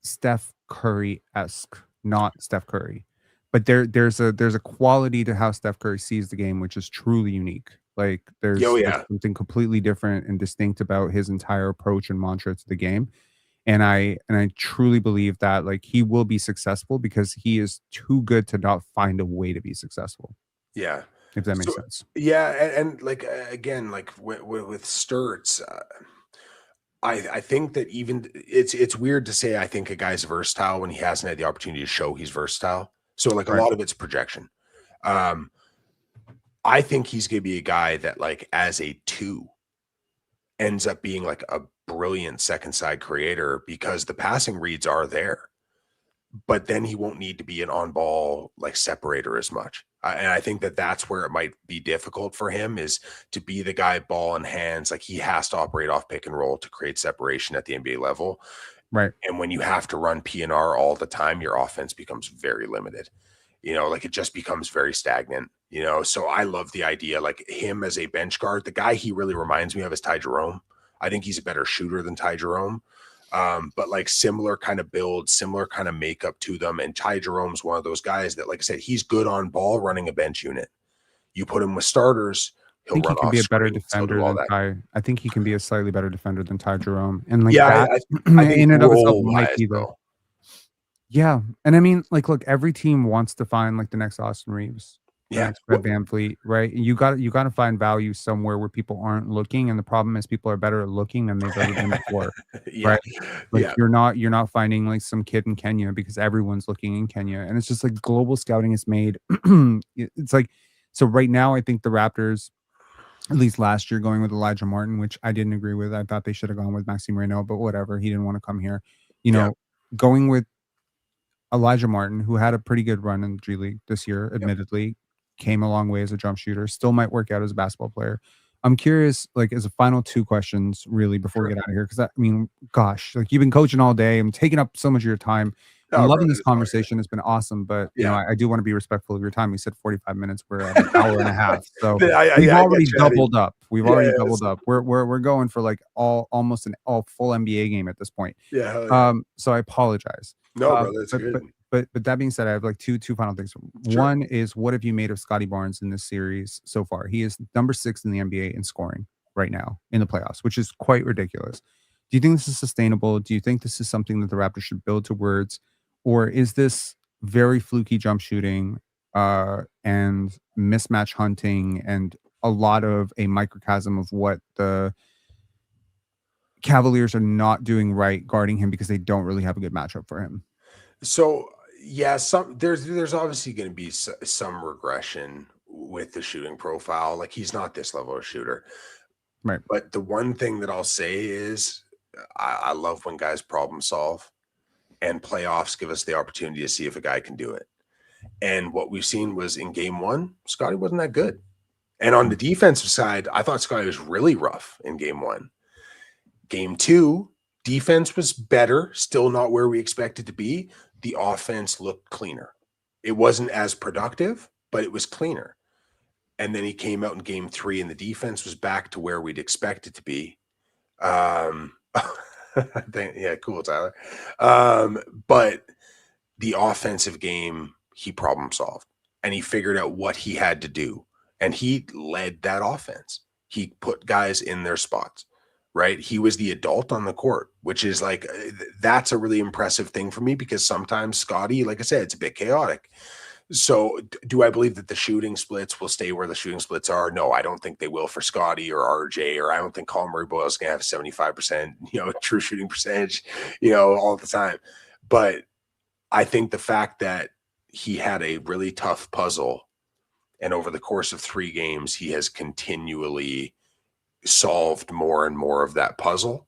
Steph Curry-esque, not Steph Curry, but there's a quality to how Steph Curry sees the game which is truly unique. Like there's something completely different and distinct about his entire approach and mantra to the game. And I truly believe that like he will be successful because he is too good to not find a way to be successful. Yeah. If that makes sense. Yeah. And like, again, like with Sturts, I think that even it's weird to say I think a guy's versatile when he hasn't had the opportunity to show he's versatile. So like a lot of it's projection. I think he's going to be a guy that, like, as a 2, ends up being like a brilliant second side creator because the passing reads are there. But then he won't need to be an on-ball, like, separator as much. And I think that that's where it might be difficult for him, is to be the guy ball in hands. Like, he has to operate off pick and roll to create separation at the NBA level. Right. And when you have to run PNR all the time, your offense becomes very limited. Like, it just becomes very stagnant, So I love the idea, like, him as a bench guard. The guy he really reminds me of is Ty Jerome. I think he's a better shooter than Ty Jerome. But like similar kind of build, similar kind of makeup to them. And Ty Jerome's one of those guys that, like I said, he's good on ball running a bench unit. You put him with starters, I think he can be a better defender than Ty. I think he can be a slightly better defender than Ty Jerome. And like that, I think in and of itself might wise, be the. Yeah. And I mean, like, look, every team wants to find like the next Austin Reeves. Yeah. Fred VanVleet, right? You got to find value somewhere where people aren't looking. And the problem is people are better at looking than they've ever been before. Yeah. Right. Like you're not finding like some kid in Kenya because everyone's looking in Kenya. And it's just like global scouting is made. It's like, so right now, I think the Raptors, at least last year, going with Elijah Martin, which I didn't agree with. I thought they should have gone with Maxime Reynaud, but whatever. He didn't want to come here. Going with Elijah Martin, who had a pretty good run in the G League this year, admittedly, came a long way as a jump shooter, still might work out as a basketball player. I'm curious, like, as a final 2 questions, really, before we get out of here, because I mean, gosh, like, you've been coaching all day. I'm taking up so much of your time. I'm loving this conversation. It's been awesome, but I do want to be respectful of your time. We said 45 minutes. We're at an hour and a half, so we've already doubled up. We've already doubled up. We're going for like almost an full NBA game at this point. So I apologize. No, bro, that's good. But that being said, I have like two final things. Sure. One is, what have you made of Scotty Barnes in this series so far? He is number 6 in the NBA in scoring right now in the playoffs, which is quite ridiculous. Do you think this is sustainable? Do you think this is something that the Raptors should build towards? Or is this very fluky jump shooting and mismatch hunting and a lot of a microcosm of what the Cavaliers are not doing right guarding him because they don't really have a good matchup for him? So yeah, there's obviously going to be some regression with the shooting profile. Like, he's not this level of shooter, right? But the one thing that I'll say is I love when guys problem solve, and playoffs give us the opportunity to see if a guy can do it. And what we've seen was in game 1, Scotty wasn't that good. And on the defensive side, I thought Scotty was really rough in game 1. Game 2, defense was better, still not where we expected to be. The offense looked cleaner. It wasn't as productive, but it was cleaner. And then he came out in game 3, and the defense was back to where we'd expect it to be. I think, yeah, cool, Tyler. But the offensive game, he problem solved, and he figured out what he had to do, and he led that offense. He put guys in their spots. Right. He was the adult on the court, which is like, that's a really impressive thing for me, because sometimes Scotty, like I said, it's a bit chaotic. So do I believe that the shooting splits will stay where the shooting splits are? No, I don't think they will for Scotty or RJ, or I don't think Colin Murray-Boyle is going to have 75%, true shooting percentage, all the time. But I think the fact that he had a really tough puzzle, and over the course of 3 games, he has continually solved more and more of that puzzle,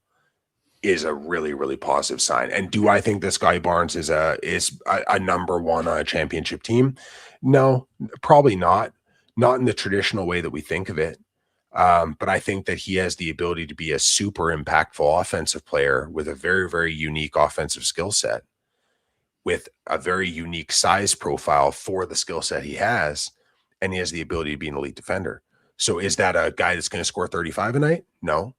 is a really, really positive sign. And do I think that Scotty Barnes is a number 1 on a championship team? No, probably not. Not in the traditional way that we think of it. But I think that he has the ability to be a super impactful offensive player with a very, very unique offensive skill set, with a very unique size profile for the skill set he has. And he has the ability to be an elite defender. So is that a guy that's going to score 35 a night? No.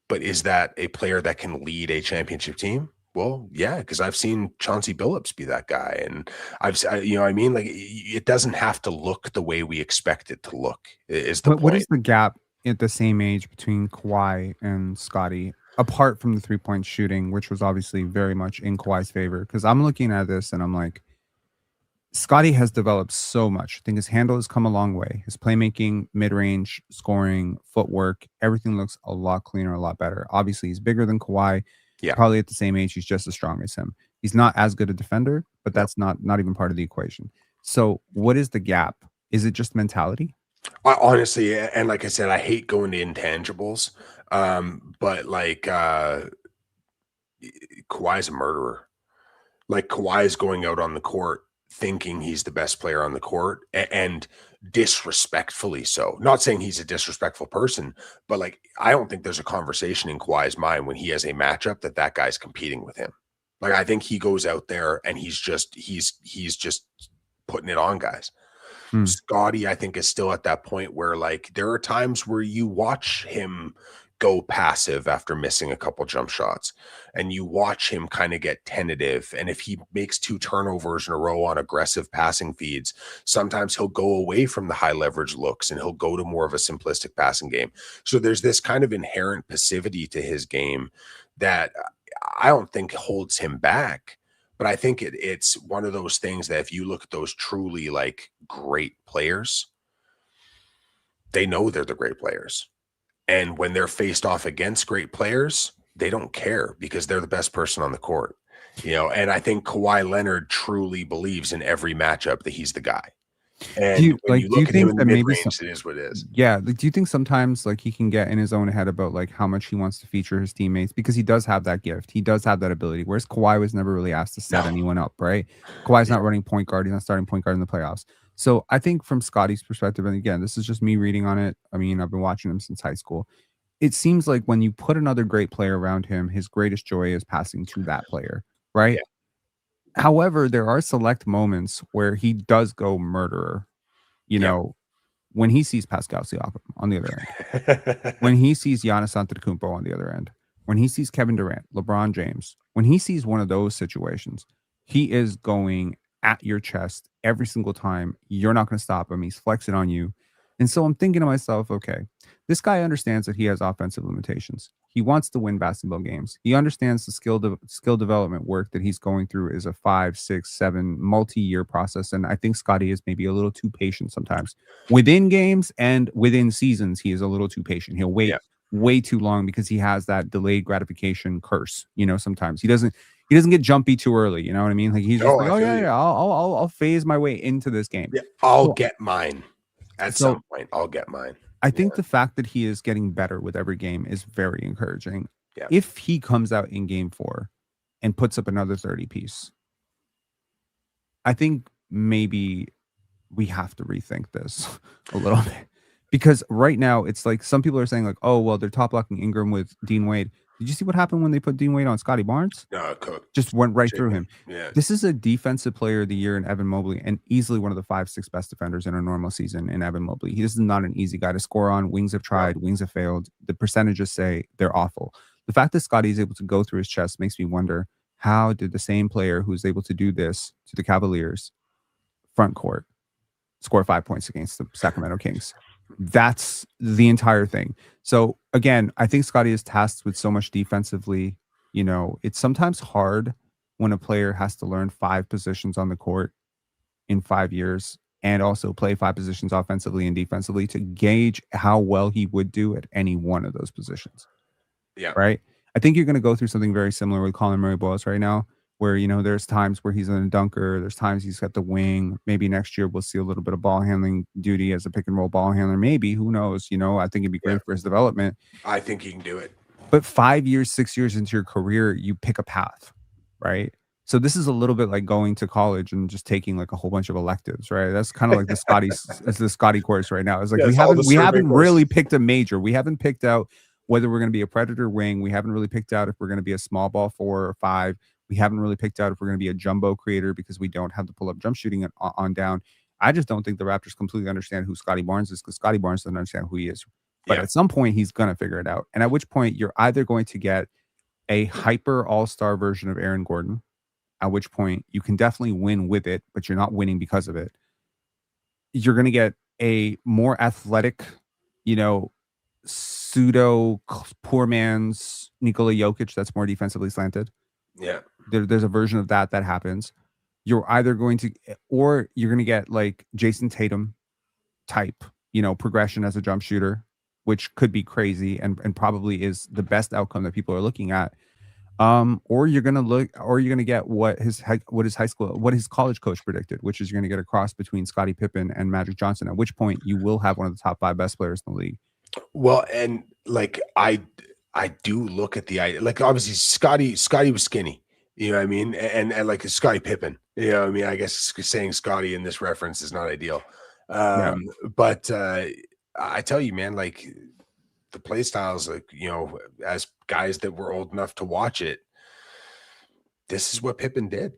But is that a player that can lead a championship team? Well, yeah, because I've seen Chauncey Billups be that guy. And like, it doesn't have to look the way we expect it to look, is the point. What is the gap at the same age between Kawhi and Scotty, apart from the 3-point shooting, which was obviously very much in Kawhi's favor? Because I'm looking at this and I'm like, Scotty has developed so much. I think his handle has come a long way. His playmaking, mid-range, scoring, footwork, everything looks a lot cleaner, a lot better. Obviously, he's bigger than Kawhi. Yeah. Probably at the same age, he's just as strong as him. He's not as good a defender, but that's not even part of the equation. So what is the gap Is it just mentality? Honestly, and like I said, I hate going to intangibles. But like Kawhi's a murderer. Like Kawhi is going out on the court thinking he's the best player on the court and disrespectfully so. Not saying he's a disrespectful person, but like I don't think there's a conversation in Kawhi's mind when he has a matchup that guy's competing with him. Like I think he goes out there and he's just putting it on guys. Scotty, I think, is still at that point where like there are times where you watch him go passive after missing a couple jump shots and you watch him kind of get tentative. And if he makes 2 turnovers in a row on aggressive passing feeds, sometimes he'll go away from the high leverage looks and he'll go to more of a simplistic passing game. So there's this kind of inherent passivity to his game that I don't think holds him back. But I think it's one of those things that if you look at those truly like great players, they know they're the great players. And when they're faced off against great players, they don't care because they're the best person on the court. And I think Kawhi Leonard truly believes in every matchup that he's the guy. And when you look at him in the mid-range, it is what it is. Yeah. Like, do you think sometimes like he can get in his own head about like how much he wants to feature his teammates because he does have that gift. He does have that ability. Whereas Kawhi was never really asked to set anyone up, right? Kawhi's not running point guard. He's not starting point guard in the playoffs. So I think from Scotty's perspective, and again, this is just me reading on it. I mean, I've been watching him since high school. It seems like when you put another great player around him, his greatest joy is passing to that player, right? Yeah. However, there are select moments where he does go murderer. When he sees Pascal Siakam on the other end, when he sees Giannis Antetokounmpo on the other end, when he sees Kevin Durant, LeBron James, when he sees one of those situations, he is going at your chest every single time. You're not going to stop him. He's flexing on you. And so I'm thinking to myself, okay, this guy understands that he has offensive limitations. He wants to win basketball games. He understands the skill development work that he's going through is a 5, 6, 7 multi-year process. And I think Scotty is maybe a little too patient sometimes. Within games and within seasons, he is a little too patient. He'll wait way too long because he has that delayed gratification curse. Sometimes he doesn't get jumpy too early. You know what I mean? Like he's just I'll phase my way into this game. Yeah, I'll get mine. At some point, I'll get mine. I think the fact that he is getting better with every game is very encouraging. Yeah. If he comes out in game 4 and puts up another 30 piece, I think maybe we have to rethink this a little bit. Because right now, it's like some people are saying like, oh, well, they're top blocking Ingram with Dean Wade. Did you see what happened when they put Dean Wade on Scotty Barnes? No, cooked. Just went right through him. Yeah. This is a defensive player of the year in Evan Mobley and easily one of the 5-6 best defenders in a normal season in Evan Mobley. This is not an easy guy to score on. Wings have tried, wings have failed. The percentages say they're awful. The fact that Scotty is able to go through his chest makes me wonder, how did the same player who's able to do this to the Cavaliers front court score 5 points against the Sacramento Kings? That's the entire thing. So again, I think Scotty is tasked with so much defensively. It's sometimes hard when a player has to learn 5 positions on the court in 5 years and also play 5 positions offensively and defensively to gauge how well he would do at any one of those positions. Yeah. Right. I think you're going to go through something very similar with Colin Murray-Boyles right now, where, there's times where he's in a dunker. There's times he's got the wing. Maybe next year we'll see a little bit of ball handling duty as a pick and roll ball handler. Maybe, who knows? I think it'd be great for his development. I think he can do it. But 5 years, 6 years into your career, you pick a path, right? So this is a little bit like going to college and just taking like a whole bunch of electives, right? That's kind of like the Scotty course right now. It's like we haven't really picked a major. We haven't picked out whether we're going to be a predator wing. We haven't really picked out if we're going to be a small ball 4 or 5. We haven't really picked out if we're going to be a jumbo creator because we don't have the pull-up jump shooting on down. I just don't think the Raptors completely understand who Scotty Barnes is because Scotty Barnes doesn't understand who he is. But at some point, he's going to figure it out. And at which point, you're either going to get a hyper all-star version of Aaron Gordon, at which point you can definitely win with it, but you're not winning because of it. You're going to get a more athletic, pseudo poor man's Nikola Jokic that's more defensively slanted. Yeah. There's a version of that happens. You're either going to, or you're going to get like Jason Tatum type, progression as a jump shooter, which could be crazy and probably is the best outcome that people are looking at. Or you're gonna get what his college coach predicted, which is you're gonna get a cross between Scottie Pippen and Magic Johnson. At which point you will have one of the top 5 best players in the league. Well, and like I do look at the idea, like obviously Scotty was skinny, you know what I mean, and like Scottie Pippen, you know what I mean. I guess saying Scotty in this reference is not ideal, Yeah, but I tell you, man, like the play styles, like, you know, as guys that were old enough to watch it, this is what Pippen did.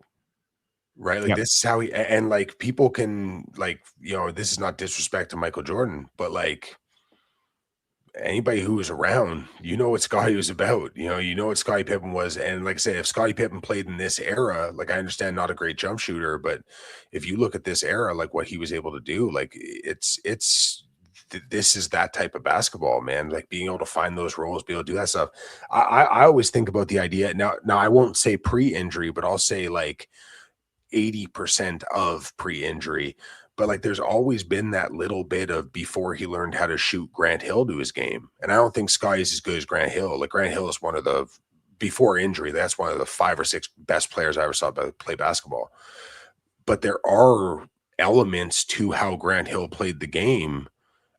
Right. Like yeah, this is how and like people can, like, you know, this is not disrespect to Michael Jordan, but like anybody who was around, you know what Scotty was about. You know what Scottie Pippen was. And like I say, if Scottie Pippen played in this era, like I understand not a great jump shooter, but if you look at this era, like what he was able to do, like this is that type of basketball, man. Like being able to find those roles, be able to do that stuff. I always think about the idea now. I won't say pre-injury, but I'll say like 80% of pre-injury, but like there's always been that little bit of before he learned how to shoot Grant Hill to his game. And I don't think Sky is as good as Grant Hill. Like Grant Hill is one of the, before injury, that's one of the 5 or 6 best players I ever saw play basketball. But there are elements to how Grant Hill played the game,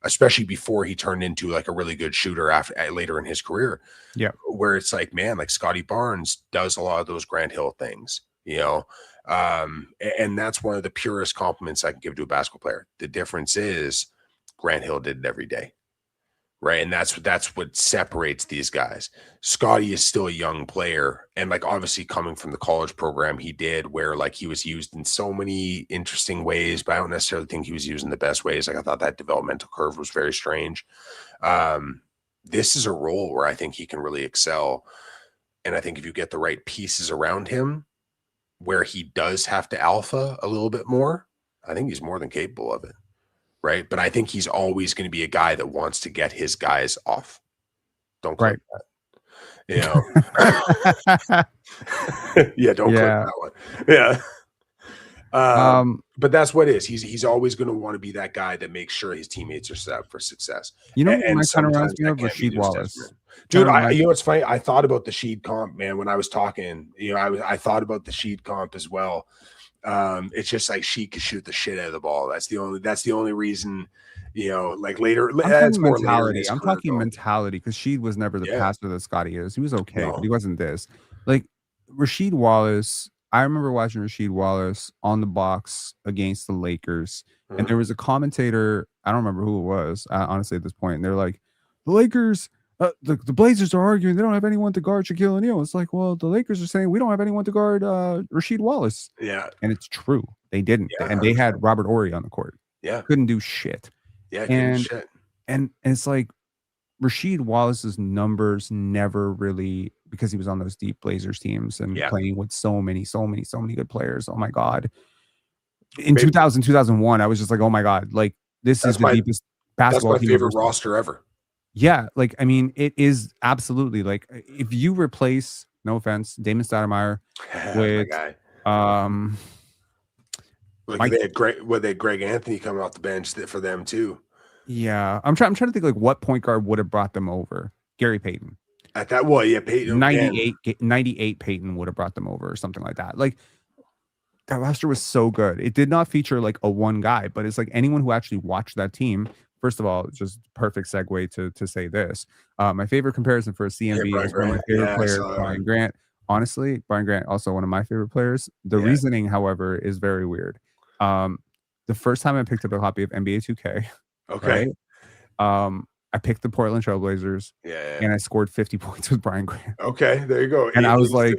especially before he turned into like a really good shooter after later in his career. yeah. Where it's like, man, like Scotty Barnes does a lot of those Grant Hill things, you know. And that's one of the purest compliments I can give to a basketball player. The difference is Grant Hill did it every day, right? And that's what separates these guys. Scotty is still a young player, and like obviously coming from the college program he did, where like he was used in so many interesting ways, but I don't necessarily think he was used in the best ways. Like I thought that developmental curve was very strange. This is a role where I think he can really excel, and I think if you get the right pieces around him, where he does have to alpha a little bit more, I think he's more than capable of it. Right. But I think he's always going to be a guy that wants to get his guys off. Don't click Right. that. You know? Yeah. Don't click Yeah. that one. Yeah. But that's what it is. He's always going to want to be that guy that makes sure his teammates are set up for success. You know who And Mike kind of sometimes reminds me that of? can't be Rasheed to his Wallace. testament. Dude, Kinda you know what's funny? I thought about the Sheed comp, man, when I was talking. You know, I thought about the Sheed comp as well. It's just like Sheed could shoot the shit out of the ball. That's the only reason, you know, like later. I'm That's talking more later in mentality. his I'm career, talking though. mentality because Sheed was never the Yeah. passer that Scotty is. He was okay, but he No. wasn't this. Like Rasheed Wallace, I remember watching Rasheed Wallace on the box against the Lakers, and there was a commentator, I don't remember who it was, honestly, at this point, and they're like, the Lakers, the Blazers are arguing they don't have anyone to guard Shaquille O'Neal. It's like, well, the Lakers are saying we don't have anyone to guard Rasheed Wallace. Yeah. And it's true. They didn't. Yeah, And they 100%. had Robert Horry on the court. Yeah. Couldn't do shit. Yeah. Couldn't And shit. and it's like Rasheed Wallace's numbers never really, because he was on those deep Blazers teams and playing with so many good players. Oh my God. In 2000, 2001, I was just like, oh my God, like this is the deepest basketball team. That's my favorite ever. roster ever. Yeah. Like, I mean, it is absolutely like if you replace, no offense, Damon Stoudemire with, like they had Greg Anthony coming off the bench for them too. Yeah, I'm trying to think like what point guard would have brought them over. Gary Payton. At that, well, yeah, Payton. 98 Payton would have brought them over or something like that. Like that roster was so good. It did not feature like a one guy, but it's like anyone who actually watched that team. First of all, just perfect segue to say this. My favorite comparison for a CMB is one of my favorite players, Brian Grant. Honestly, Brian Grant also one of my favorite players. The reasoning, however, is very weird. The first time I picked up a copy of NBA 2K. Okay. Right? I picked the Portland Trailblazers, and I scored 50 points with Brian Grant. Okay, there you go. And I was like,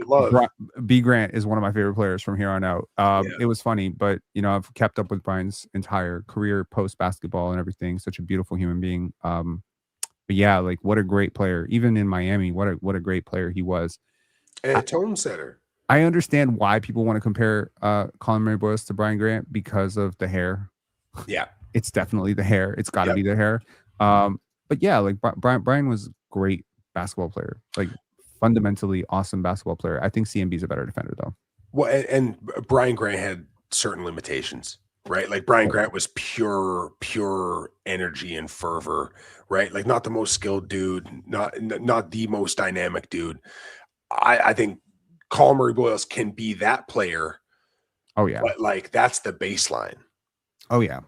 B Grant is one of my favorite players from here on out. It was funny, but you know, I've kept up with Brian's entire career post basketball and everything. Such a beautiful human being. But yeah, like what a great player. Even in Miami, what a great player he was. And a tone setter. I understand why people want to compare Colin Murray-Boyles to Brian Grant because of the hair. Yeah. It's definitely the hair. It's got to be the hair. But yeah, like Brian was a great basketball player, like fundamentally awesome basketball player. I think CMB is a better defender though. Well, and Brian Grant had certain limitations, right? Like Brian Grant was pure energy and fervor, right? Like not the most skilled dude, not the most dynamic dude. I think Colin Murray-Boyles can be that player. Oh yeah. But like that's the baseline. Oh yeah.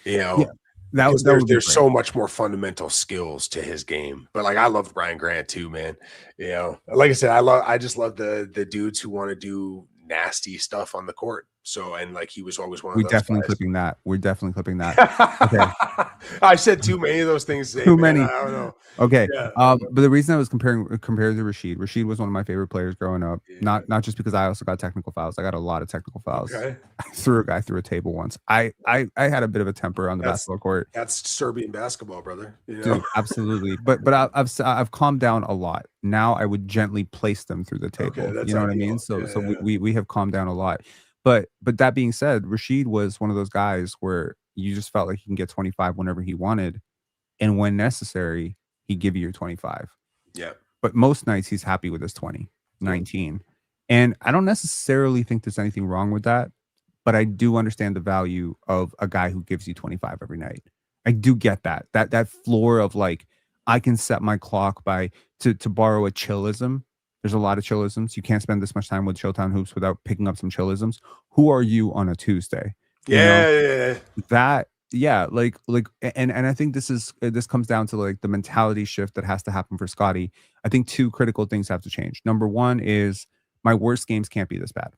You know, yeah. because that there's so much more fundamental skills to his game. But like I love Brian Grant too, man. You know, like I said, I just love the dudes who want to do nasty stuff on the court. So and like he was always one of those definitely guys. clipping that. We're definitely clipping that. Okay. I've said too many of those things today, Too man. many. I don't know. Okay. Yeah. But the reason I was compared to Rashid was one of my favorite players growing up. Yeah. Not just because I also got technical fouls. I got a lot of technical fouls. Okay. I threw a guy through a table once. I had a bit of a temper on the basketball court. That's Serbian basketball, brother. You know? Dude, absolutely. But I've calmed down a lot. Now I would gently place them through the table. Okay, that's you know what I ideal. mean? So Yeah. we have calmed down a lot. But that being said, Rashid was one of those guys where you just felt like he can get 25 whenever he wanted. And when necessary, he'd give you your 25. Yeah. But most nights he's happy with his 20, 19. And I don't necessarily think there's anything wrong with that. But I do understand the value of a guy who gives you 25 every night. I do get that floor of like, I can set my clock by to borrow a chillism. There's a lot of chillisms. You can't spend this much time with Showtime Hoops without picking up some chillisms. Who are you on a Tuesday? Yeah. That, yeah, like, and I think this comes down to like the mentality shift that has to happen for Scotty. I think two critical things have to change. Number one is my worst games can't be this bad.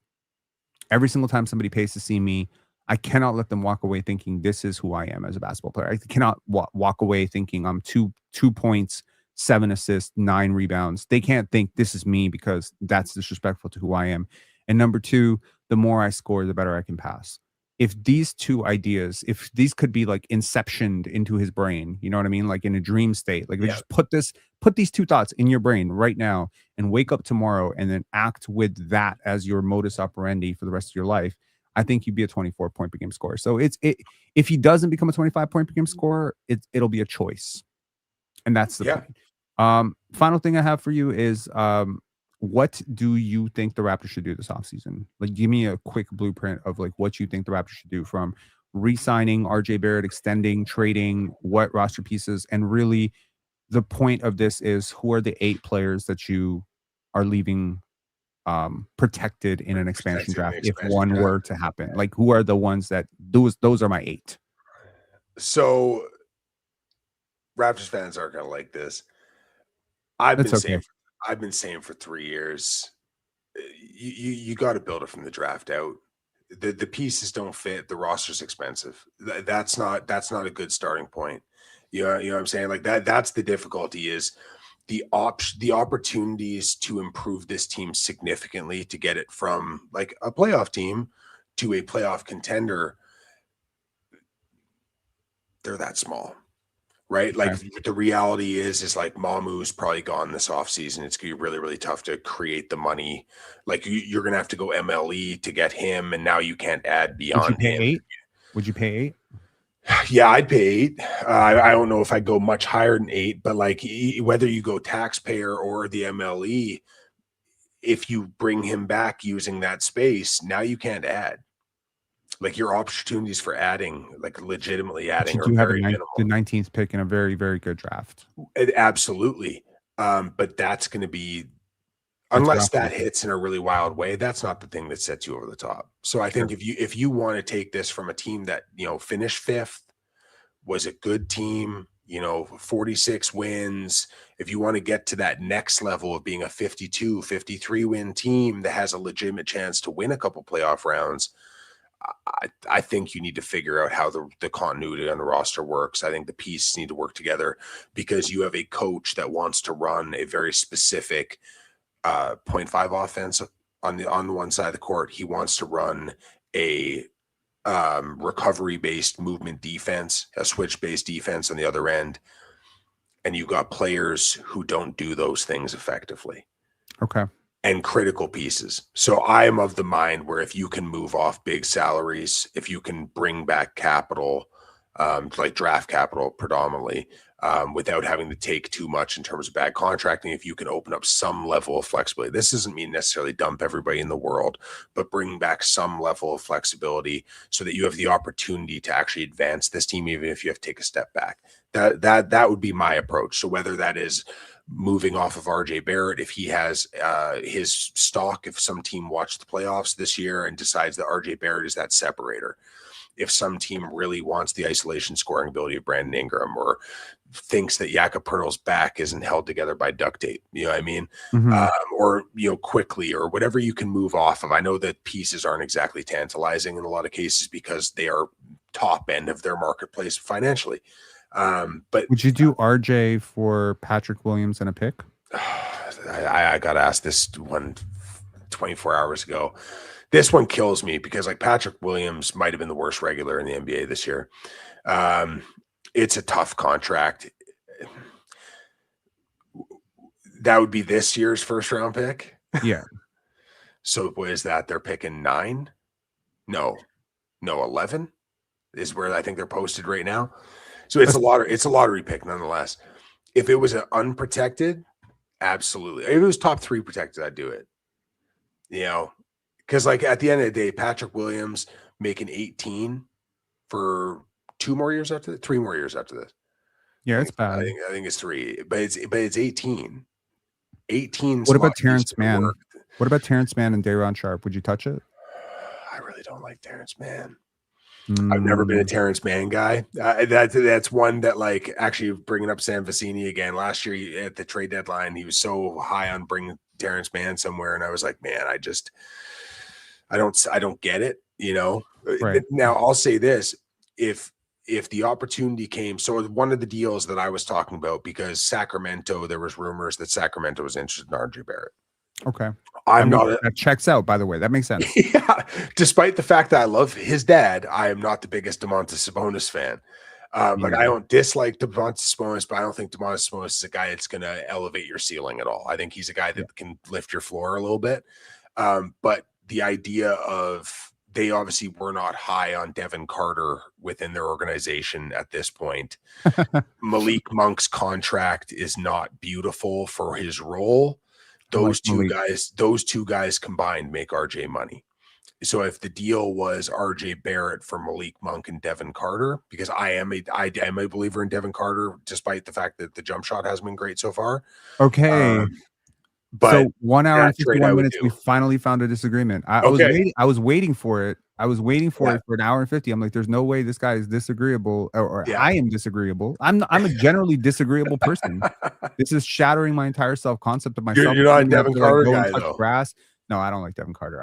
Every single time somebody pays to see me, I cannot let them walk away thinking this is who I am as a basketball player. I cannot walk away thinking I'm two points, 7 assists, 9 rebounds. They can't think this is me because that's disrespectful to who I am. And number two, the more I score, the better I can pass. If these two ideas, if these could be like inceptioned into his brain, you know what I mean? Like in a dream state, like just put these two thoughts in your brain right now and wake up tomorrow and then act with that as your modus operandi for the rest of your life. I think you'd be a 24-point per game scorer. So if he doesn't become a 25-point per game scorer, it'll be a choice. And that's the point. Final thing I have for you is what do you think the Raptors should do this offseason? Like, give me a quick blueprint of like what you think the Raptors should do, from re-signing RJ Barrett, extending, trading, what roster pieces, and really the point of this is who are the 8 players that you are leaving protected in an expansion draft if one were to happen? Like, who are the ones that those are my 8? So Raptors fans aren't gonna like this. I've been saying for 3 years, you got to build it from the draft out. The pieces don't fit. The roster's expensive. That's not a good starting point. You know what I'm saying? Like that's the difficulty is the opportunities to improve this team significantly to get it from like a playoff team to a playoff contender. They're that small. Right. Like the reality is like Mamu's probably gone this offseason. It's going to be really, really tough to create the money. Like you're going to have to go MLE to get him. And now you can't add beyond him. Would you pay 8? Yeah, I'd pay 8. I don't know if I'd go much higher than 8, but like whether you go taxpayer or the MLE, if you bring him back using that space, now you can't add. Like your opportunities for adding, like legitimately adding, are very minimal. The 19th pick in a very, very good draft. Absolutely. But that's going to be, unless that hits in a really wild way, that's not the thing that sets you over the top. So I think if you want to take this from a team that, finished 5th, was a good team, 46 wins, if you want to get to that next level of being a 52, 53 win team that has a legitimate chance to win a couple playoff rounds, I think you need to figure out how the continuity on the roster works. I think the pieces need to work together because you have a coach that wants to run a very specific 0.5 offense on the one side of the court. He wants to run a recovery-based movement defense, a switch-based defense on the other end. And you got players who don't do those things effectively. Okay. And critical pieces. So I am of the mind where if you can move off big salaries, if you can bring back capital, like draft capital predominantly, without having to take too much in terms of bad contracting, if you can open up some level of flexibility. This doesn't mean necessarily dump everybody in the world, but bring back some level of flexibility so that you have the opportunity to actually advance this team, even if you have to take a step back. That would be my approach. So whether that is moving off of RJ Barrett if he has his stock, if some team watched the playoffs this year and decides that RJ Barrett is that separator. If some team really wants the isolation scoring ability of Brandon Ingram, or thinks that Jakob Poeltl's back isn't held together by duct tape, you know what I mean? Or, Quickley, or whatever you can move off of. I know that pieces aren't exactly tantalizing in a lot of cases because they are top end of their marketplace financially. But would you do RJ for Patrick Williams and a pick? I got asked this one 24 hours ago. This one kills me because like Patrick Williams might have been the worst regular in the NBA this year. It's a tough contract. That would be this year's first round pick. Yeah. So what is that? They're picking 9? No, 11 is where I think they're posted right now. So it's a lottery pick nonetheless. If it was an unprotected, absolutely. If it was top 3 protected, I'd do it. Because like at the end of the day, Patrick Williams making 18 for 2 more years after that, 3 more years after this. Yeah, it's bad. I think it's 3, but it's 18. 18. What about Terrence Mann? What about Terrence Mann and Day'Ron Sharpe? Would you touch it? I really don't like Terrence Mann. I've never been a Terrence Mann guy. That's one that, like, actually bringing up Sam Vecini again. Last year at the trade deadline, he was so high on bringing Terrence Mann somewhere, and I was like, man, I don't get it. Right. Now I'll say this: if the opportunity came, so one of the deals that I was talking about, because Sacramento, there was rumors that Sacramento was interested in RJ Barrett. Okay. That checks out, by the way. That makes sense. Yeah. Despite the fact that I love his dad, I am not the biggest Domantas Sabonis fan. Like, I don't dislike Domantas Sabonis, but I don't think Domantas Sabonis is a guy that's going to elevate your ceiling at all. I think he's a guy that can lift your floor a little bit. But the idea of, they obviously were not high on Devin Carter within their organization at this point. Malik Monk's contract is not beautiful for his role. Those two guys combined make RJ money. So if the deal was RJ Barrett for Malik Monk and Devin Carter, because I am a believer in Devin Carter, despite the fact that the jump shot hasn't been great so far. Okay. But so 1 hour and 51 minutes, we finally found a disagreement. I was waiting for it. I was waiting for it for an hour and 50. I'm like, there's no way this guy is disagreeable, or I am disagreeable. I'm a generally disagreeable person. This is shattering my entire self-concept of myself. You're not a Devin Carter guy, though. Grass. No, I don't like Devin Carter.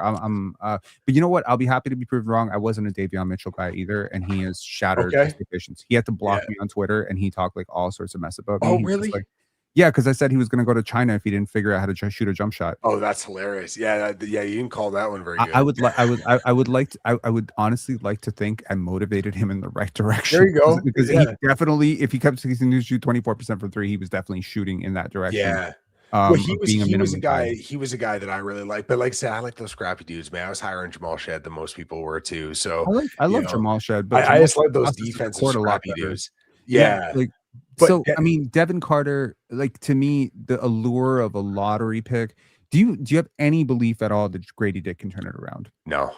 But you know what? I'll be happy to be proved wrong. I wasn't a Davion Mitchell guy either, and he has shattered expectations. He had to block me on Twitter, and he talked like all sorts of mess about me. Oh, really? Yeah, because I said he was going to go to China if he didn't figure out how to shoot a jump shot. Oh, that's hilarious. Yeah, you didn't call that one very good. I would honestly like to think I motivated him in the right direction. There you go. Because he definitely, if he kept continuing to shoot 24% from 3, he was definitely shooting in that direction. Yeah. Well, he was a guy that I really liked. But like I said, I like those scrappy dudes, man. I was higher on Jamal Shed than most people were too. So I love Jamal Shed, but I just love those defensive scrappy dudes. Yeah. So, I mean, Devin Carter, like, to me, the allure of a lottery pick. Do you have any belief at all that Grady Dick can turn it around? No,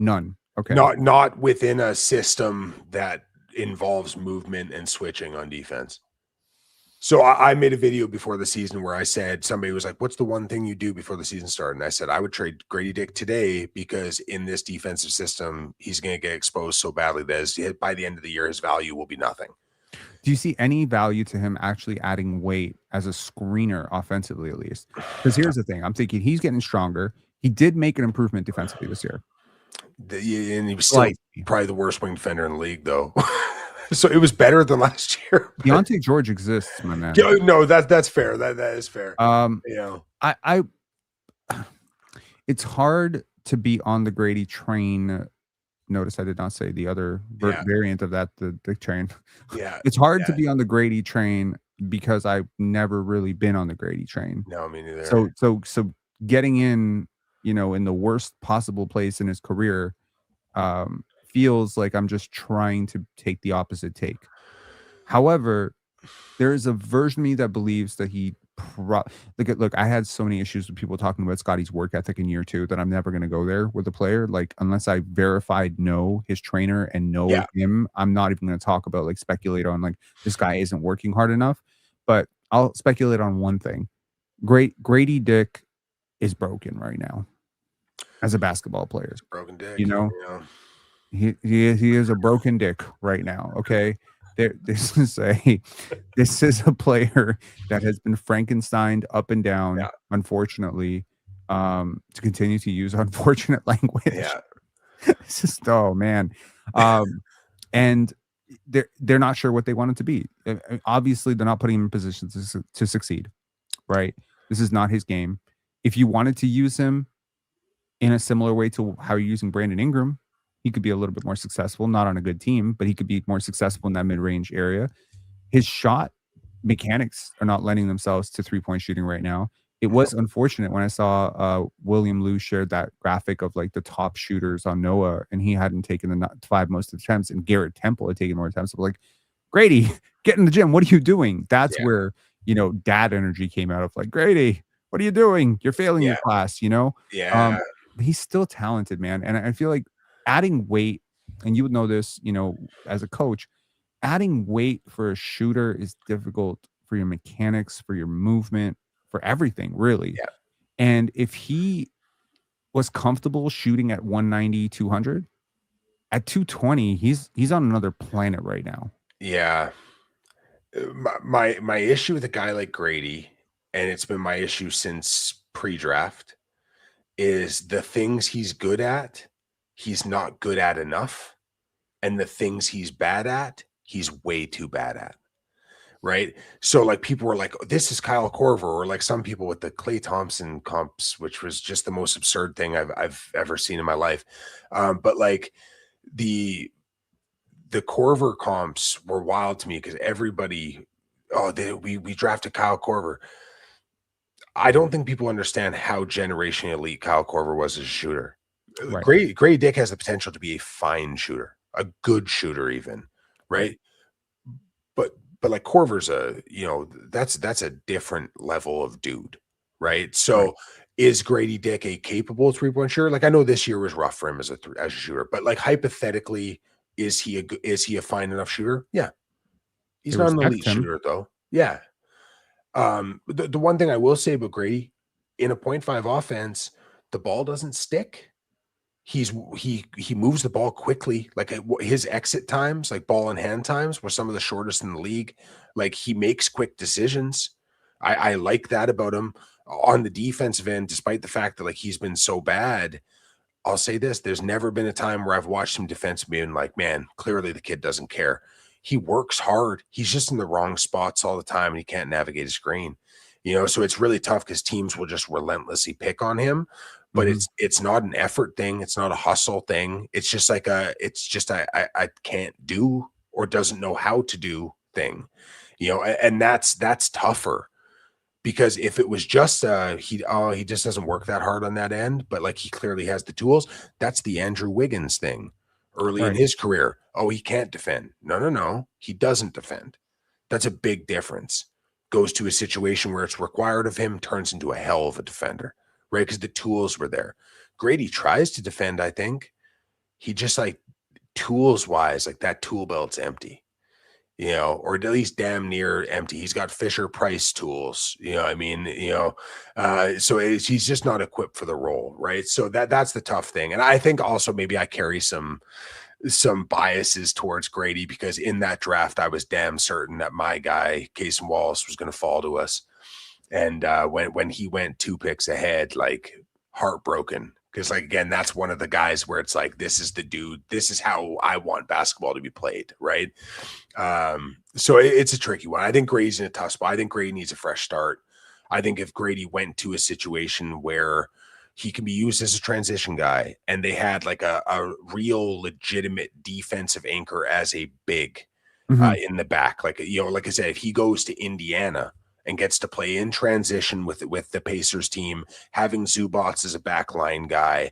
none. Okay, not within a system that involves movement and switching on defense. So I made a video before the season where I said, somebody was like, "What's the one thing you do before the season started?" And I said, I would trade Grady Dick today, because in this defensive system, he's going to get exposed so badly that by the end of the year, his value will be nothing. Do you see any value to him actually adding weight as a screener offensively, at least? Because here's the thing. I'm thinking he's getting stronger. He did make an improvement defensively this year. And he was still probably the worst wing defender in the league, though. So it was better than last year. Deontay George exists, my man. No, that's fair. That is fair. I it's hard to be on the Grady train. Notice I did not say the other variant of that, the Dick train. Yeah. It's hard to be on the Grady train because I've never really been on the Grady train. No, me neither. So getting in, in the worst possible place in his career, feels like I'm just trying to take the opposite take. However, there is a version of me that believes that he look, I had so many issues with people talking about Scotty's work ethic in year 2 that I'm never going to go there with a player. Like, unless I know his trainer and know him, I'm not even going to talk about, like, speculate on, like, this guy isn't working hard enough. But I'll speculate on one thing. Grady Dick is broken right now as a basketball player. It's a broken dick. You know, You know? he is a broken dick right now. Okay. This is a player that has been Frankensteined up and down, Yeah. unfortunately, to continue to use unfortunate language. Yeah. It's just, oh man. And they're not sure what they want it to be. Obviously, they're not putting him in position to succeed, right? This is not his game. If you wanted to use him in a similar way to how you're using Brandon Ingram, he could be a little bit more successful, not on a good team, but he could be more successful in that mid-range area. His shot mechanics are not lending themselves to three-point shooting right now. It was unfortunate when I saw William Liu shared that graphic of like the top shooters on Noah, and he hadn't taken the 5 most attempts, and Garrett Temple had taken more attempts. I'm like, Grady, get in the gym. What are you doing? That's where, dad energy came out of like, Grady, what are you doing? You're failing your class, Yeah. He's still talented, man. And I feel like adding weight, and you would know this, as a coach, adding weight for a shooter is difficult for your mechanics, for your movement, for everything, really. Yeah. And if he was comfortable shooting at 190, 200, at 220, he's on another planet right now. Yeah. My issue with a guy like Grady, and it's been my issue since pre-draft, is the things he's good at, he's not good at enough. And the things he's bad at, he's way too bad at. Right. So like people were like, oh, this is Kyle Korver, or like some people with the Klay Thompson comps, which was just the most absurd thing I've ever seen in my life. But like the Korver comps were wild to me because everybody, we drafted Kyle Korver. I don't think people understand how generationally elite Kyle Korver was as a shooter. Right. Grady Dick has the potential to be a fine shooter, a good shooter even, right? But like Korver's that's a different level of dude, right? So is Grady Dick a capable 3-point shooter? Like I know this year was rough for him as a shooter, but like hypothetically, is he a fine enough shooter? Yeah. He's not an elite shooter though. Yeah. The one thing I will say about Grady, in a 0.5 offense, the ball doesn't stick. He moves the ball quickly. Like his exit times, like ball in hand times, were some of the shortest in the league. Like he makes quick decisions. I like that about him. On the defensive end, despite the fact that like he's been so bad, I'll say this: there's never been a time where I've watched him defensively and like, man, clearly the kid doesn't care. He works hard. He's just in the wrong spots all the time, and he can't navigate a screen. So it's really tough because teams will just relentlessly pick on him. But it's not an effort thing. It's not a hustle thing. It's just like I can't do or doesn't know how to do thing, and that's tougher because if it was just he just doesn't work that hard on that end, but like he clearly has the tools. That's the Andrew Wiggins thing early in his career. Oh, he can't defend. No. He doesn't defend. That's a big difference. Goes to a situation where it's required of him, turns into a hell of a defender. Right, because the tools were there. Grady tries to defend, I think. He just like tools-wise, like that tool belt's empty, or at least damn near empty. He's got Fisher-Price tools, I mean, so he's just not equipped for the role, right? So that's the tough thing. And I think also maybe I carry some biases towards Grady because in that draft, I was damn certain that my guy, Cason Wallace, was going to fall to us. And when he went 2 picks ahead, like heartbroken, because like again, that's one of the guys where it's like, this is the dude. This is how I want basketball to be played, right? So it's a tricky one. I think Grady's in a tough spot. I think Grady needs a fresh start. I think if Grady went to a situation where he can be used as a transition guy, and they had like a real legitimate defensive anchor as a big in the back, like like I said, if he goes to Indiana and gets to play in transition with the Pacers team, having Zubats as a backline guy,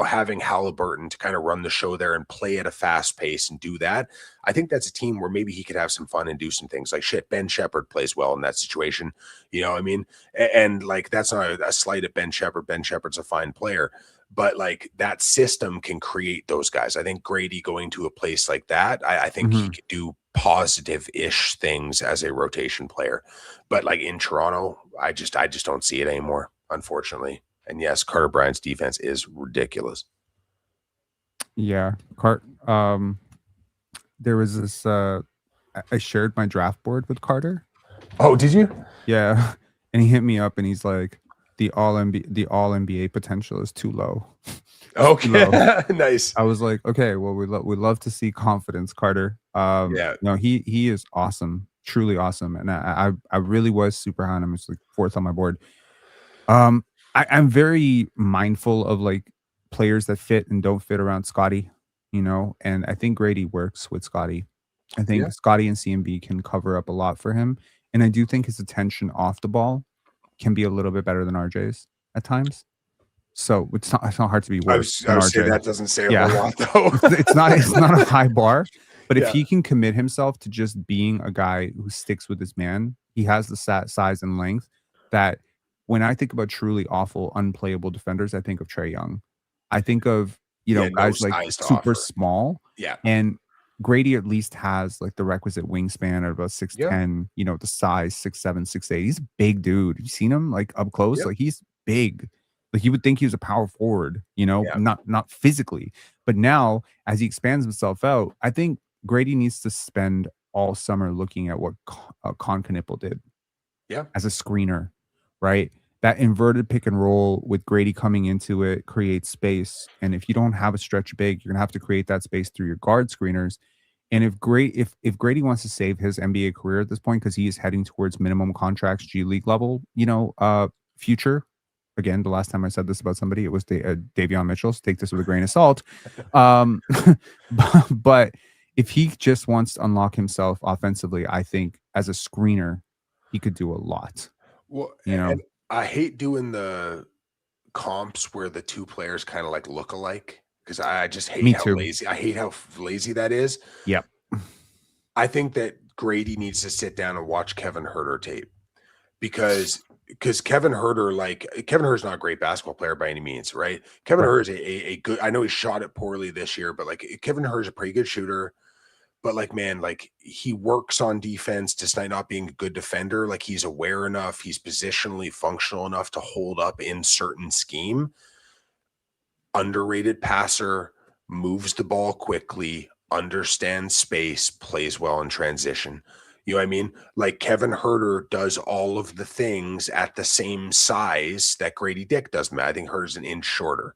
having Halliburton to kind of run the show there and play at a fast pace and do that. I think that's a team where maybe he could have some fun and do some things like shit. Ben Shepherd plays well in that situation. I mean, and like, that's not a slight at Ben Shepherd. Ben Shepherd's a fine player, but like that system can create those guys. I think Grady going to a place like that, I think he could do positive-ish things as a rotation player. But like in Toronto, I just don't see it anymore, unfortunately. And yes, Carter Bryant's defense is ridiculous. Yeah. There was this I shared my draft board with Carter. Oh, did you? Yeah. And he hit me up and he's like, the all NBA potential is too low. Okay. Too low. Nice. I was like, okay, well, we'd love to see confidence, Carter. Yeah. No, he is awesome, truly awesome. And I really was super high on him. It's like fourth on my board. I'm very mindful of like players that fit and don't fit around Scotty, and I think Grady works with Scotty. I think Yeah. Scotty and CMB can cover up a lot for him. And I do think his attention off the ball can be a little bit better than RJ's at times. So it's not hard to be worse I than would say RJ. that doesn't say a Yeah. whole lot, though. It's not a high bar, but if Yeah. he can commit himself to just being a guy who sticks with his man, he has the size and length that when I think about truly awful, unplayable defenders, I think of Trae Young. I think of, Yeah, no guys like size to super offer. small. Yeah. And Grady at least has like the requisite wingspan at about 6'10", the size 6'7", 6'8". He's a big dude. You seen him like up close? Yep. Like he's big. Like you would think he was a power forward, not physically. But now as he expands himself out, I think Grady needs to spend all summer looking at what Con Knipple did. Yeah. As a screener, right? That inverted pick and roll with Grady coming into it creates space. And if you don't have a stretch big, you're gonna have to create that space through your guard screeners. And if Grady wants to save his NBA career at this point, because he is heading towards minimum contracts, G League level, future. Again, the last time I said this about somebody, it was Davion Mitchell. So take this with a grain of salt. But if he just wants to unlock himself offensively, I think as a screener, he could do a lot. Well, and I hate doing the comps where the two players kind of like look alike because I just hate lazy. I hate how lazy that is. Yep. I think that Grady needs to sit down and watch Kevin Huerter tape because Kevin Huerter's not a great basketball player by any means, right? Kevin Huerter is a good. I know he shot it poorly this year, but like Kevin Huerter is a pretty good shooter. But like, man, like he works on defense despite not being a good defender. Like he's aware enough, he's positionally functional enough to hold up in certain scheme. Underrated passer, moves the ball quickly, understands space, plays well in transition. You know what I mean? Like Kevin Huerter does all of the things at the same size that Grady Dick does. I think Huerter's an inch shorter,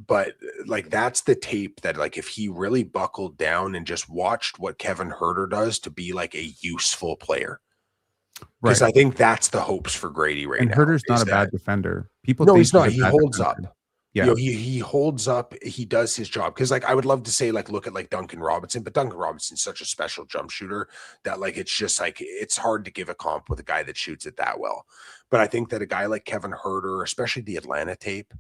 but like that's the tape that like if he really buckled down and just watched what Kevin Huerter does to be like a useful player. Because I think that's the hopes for Grady now. And Huerter's not a bad defender. People no, think he's not. He holds up. Yeah, he holds up. He does his job. Because like I would love to say like look at like Duncan Robinson, but Duncan Robinson's such a special jump shooter that like it's just like it's hard to give a comp with a guy that shoots it that well. But I think that a guy like Kevin Huerter, especially the Atlanta tape,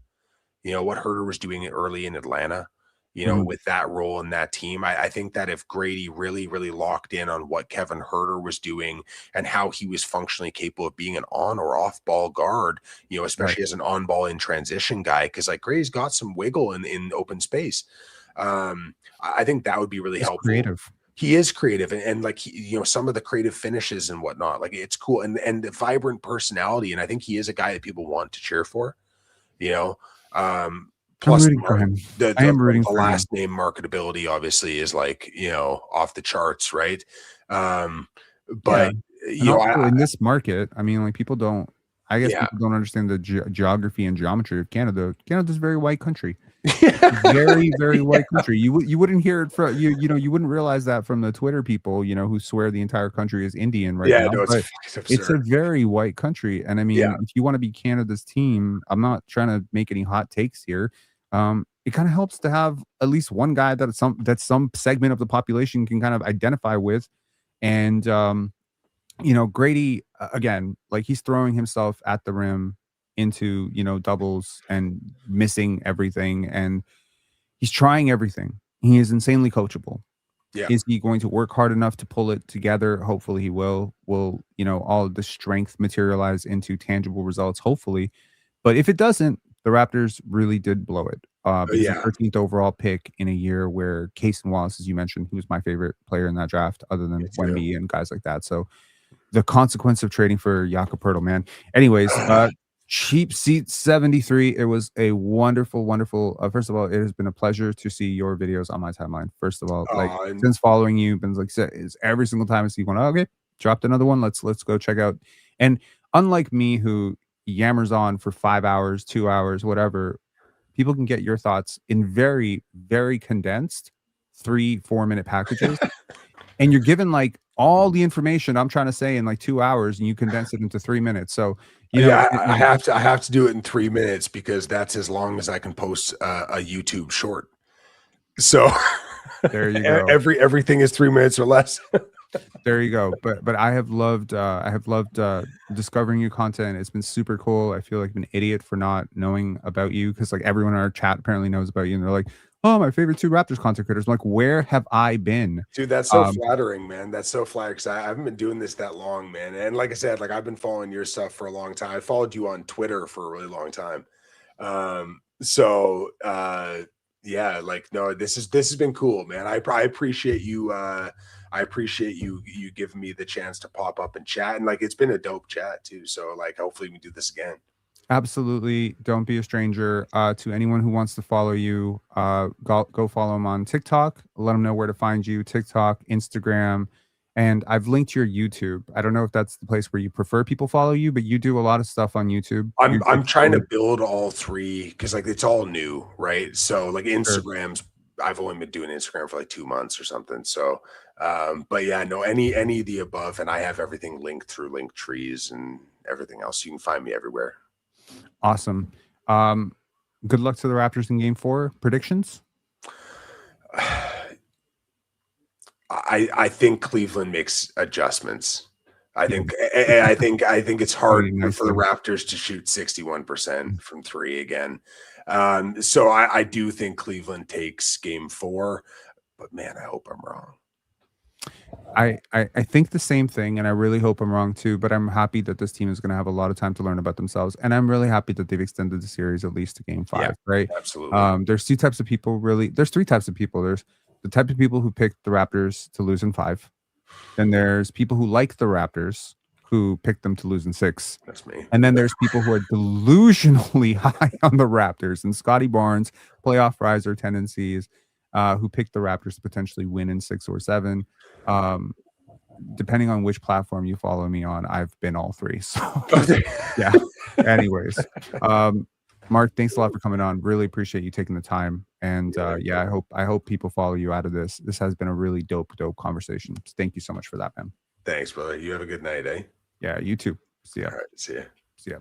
what Huerter was doing early in Atlanta, with that role in that team. I think that if Grady really, really locked in on what Kevin Huerter was doing and how he was functionally capable of being an on or off ball guard, especially as an on ball in transition guy, because like Grady's got some wiggle in open space. I think that would be really helpful. Creative. He is creative and like, some of the creative finishes and whatnot, like it's cool and the vibrant personality. And I think he is a guy that people want to cheer for, plus I'm rooting for him. I am rooting for the last name marketability obviously is like, off the charts. Right. But in this market, I mean, like people don't, I guess people don't understand the geography and geometry of Canada. Canada's a very white country. Very, very white country. You wouldn't hear it from you wouldn't realize that from the Twitter people, who swear the entire country is Indian right now. No, it's a very white country. And I mean, if you want to be Canada's team, I'm not trying to make any hot takes here. It kind of helps to have at least one guy that some segment of the population can kind of identify with. And Grady, again, like he's throwing himself at the rim into doubles and missing everything, and he's trying everything. He is insanely coachable. Is he going to work hard enough to pull it together? Hopefully he will all of the strength materialize into tangible results, hopefully. But if it doesn't, the Raptors really did blow it. Because the Yeah, 13th overall pick in a year where Casey Wallace, as you mentioned, he was my favorite player in that draft, other me than too. Wemby and guys like that. So the consequence of trading for Jakob Poeltl, man. Anyways, CheapSeats73. It was a wonderful, wonderful. First of all, it has been a pleasure to see your videos on my timeline. First of all, like And since following you, been like is every single time I see one. Okay, dropped another one. Let's go check out. And unlike me, who yammers on for 5 hours, 2 hours, whatever, people can get your thoughts in very, very condensed 3-4 minute packages, and you're given like all the information I'm trying to say in like 2 hours, and you condense it into 3 minutes. So you know, yeah, I have to do it in 3 minutes because that's as long as I can post a YouTube short. So there you go. everything is 3 minutes or less. There you go. But I have loved discovering your content. It's been super cool. I feel like an idiot for not knowing about you, because like everyone in our chat apparently knows about you, and they're like, oh, my favorite two Raptors content creators. I'm like, where have I been? Dude, that's so flattering, man. That's so flattering because I haven't been doing this that long, man. And like I said, like I've been following your stuff for a long time. I followed you on Twitter for a really long time. Yeah, like no, this has been cool, man. I appreciate you. I appreciate you giving me the chance to pop up and chat, and like it's been a dope chat too. So like hopefully we can do this again. Absolutely. Don't be a stranger. To anyone who wants to follow you, go follow them on TikTok. Let them know where to find you. TikTok, Instagram, and I've linked your YouTube. I don't know if that's the place where you prefer people follow you, but you do a lot of stuff on YouTube. I'm trying to build all three because like it's all new, right? So like Sure. Instagram's I've only been doing Instagram for like 2 months or something. So but yeah, no, any of the above, and I have everything linked through link trees and everything else. You can find me everywhere. Awesome. Good luck to the Raptors in Game 4. Predictions? I think Cleveland makes adjustments. I think it's hard for the Raptors to shoot 61% from three again. So I do think Cleveland takes Game 4, but man, I hope I'm wrong. I think the same thing, and I really hope I'm wrong too, but I'm happy that this team is going to have a lot of time to learn about themselves, and I'm really happy that they've extended the series at least to Game 5, Yeah, right? absolutely. There's two types of people, really. There's three types of people. There's the type of people who picked the Raptors to lose in 5. Then there's people who like the Raptors who picked them to lose in 6. That's me. And then there's people who are delusionally high on the Raptors, and Scotty Barnes, playoff riser tendencies, who picked the Raptors to potentially win in 6 or 7. Depending on which platform you follow me on, I've been all three. So yeah. Anyways, Mark, thanks a lot for coming on. Really appreciate you taking the time. And yeah, I hope people follow you out of this. This has been a really dope conversation. Thank you so much for that, man. Thanks, brother. You have a good night, eh? Yeah, you too. See ya. All right, see ya. See ya.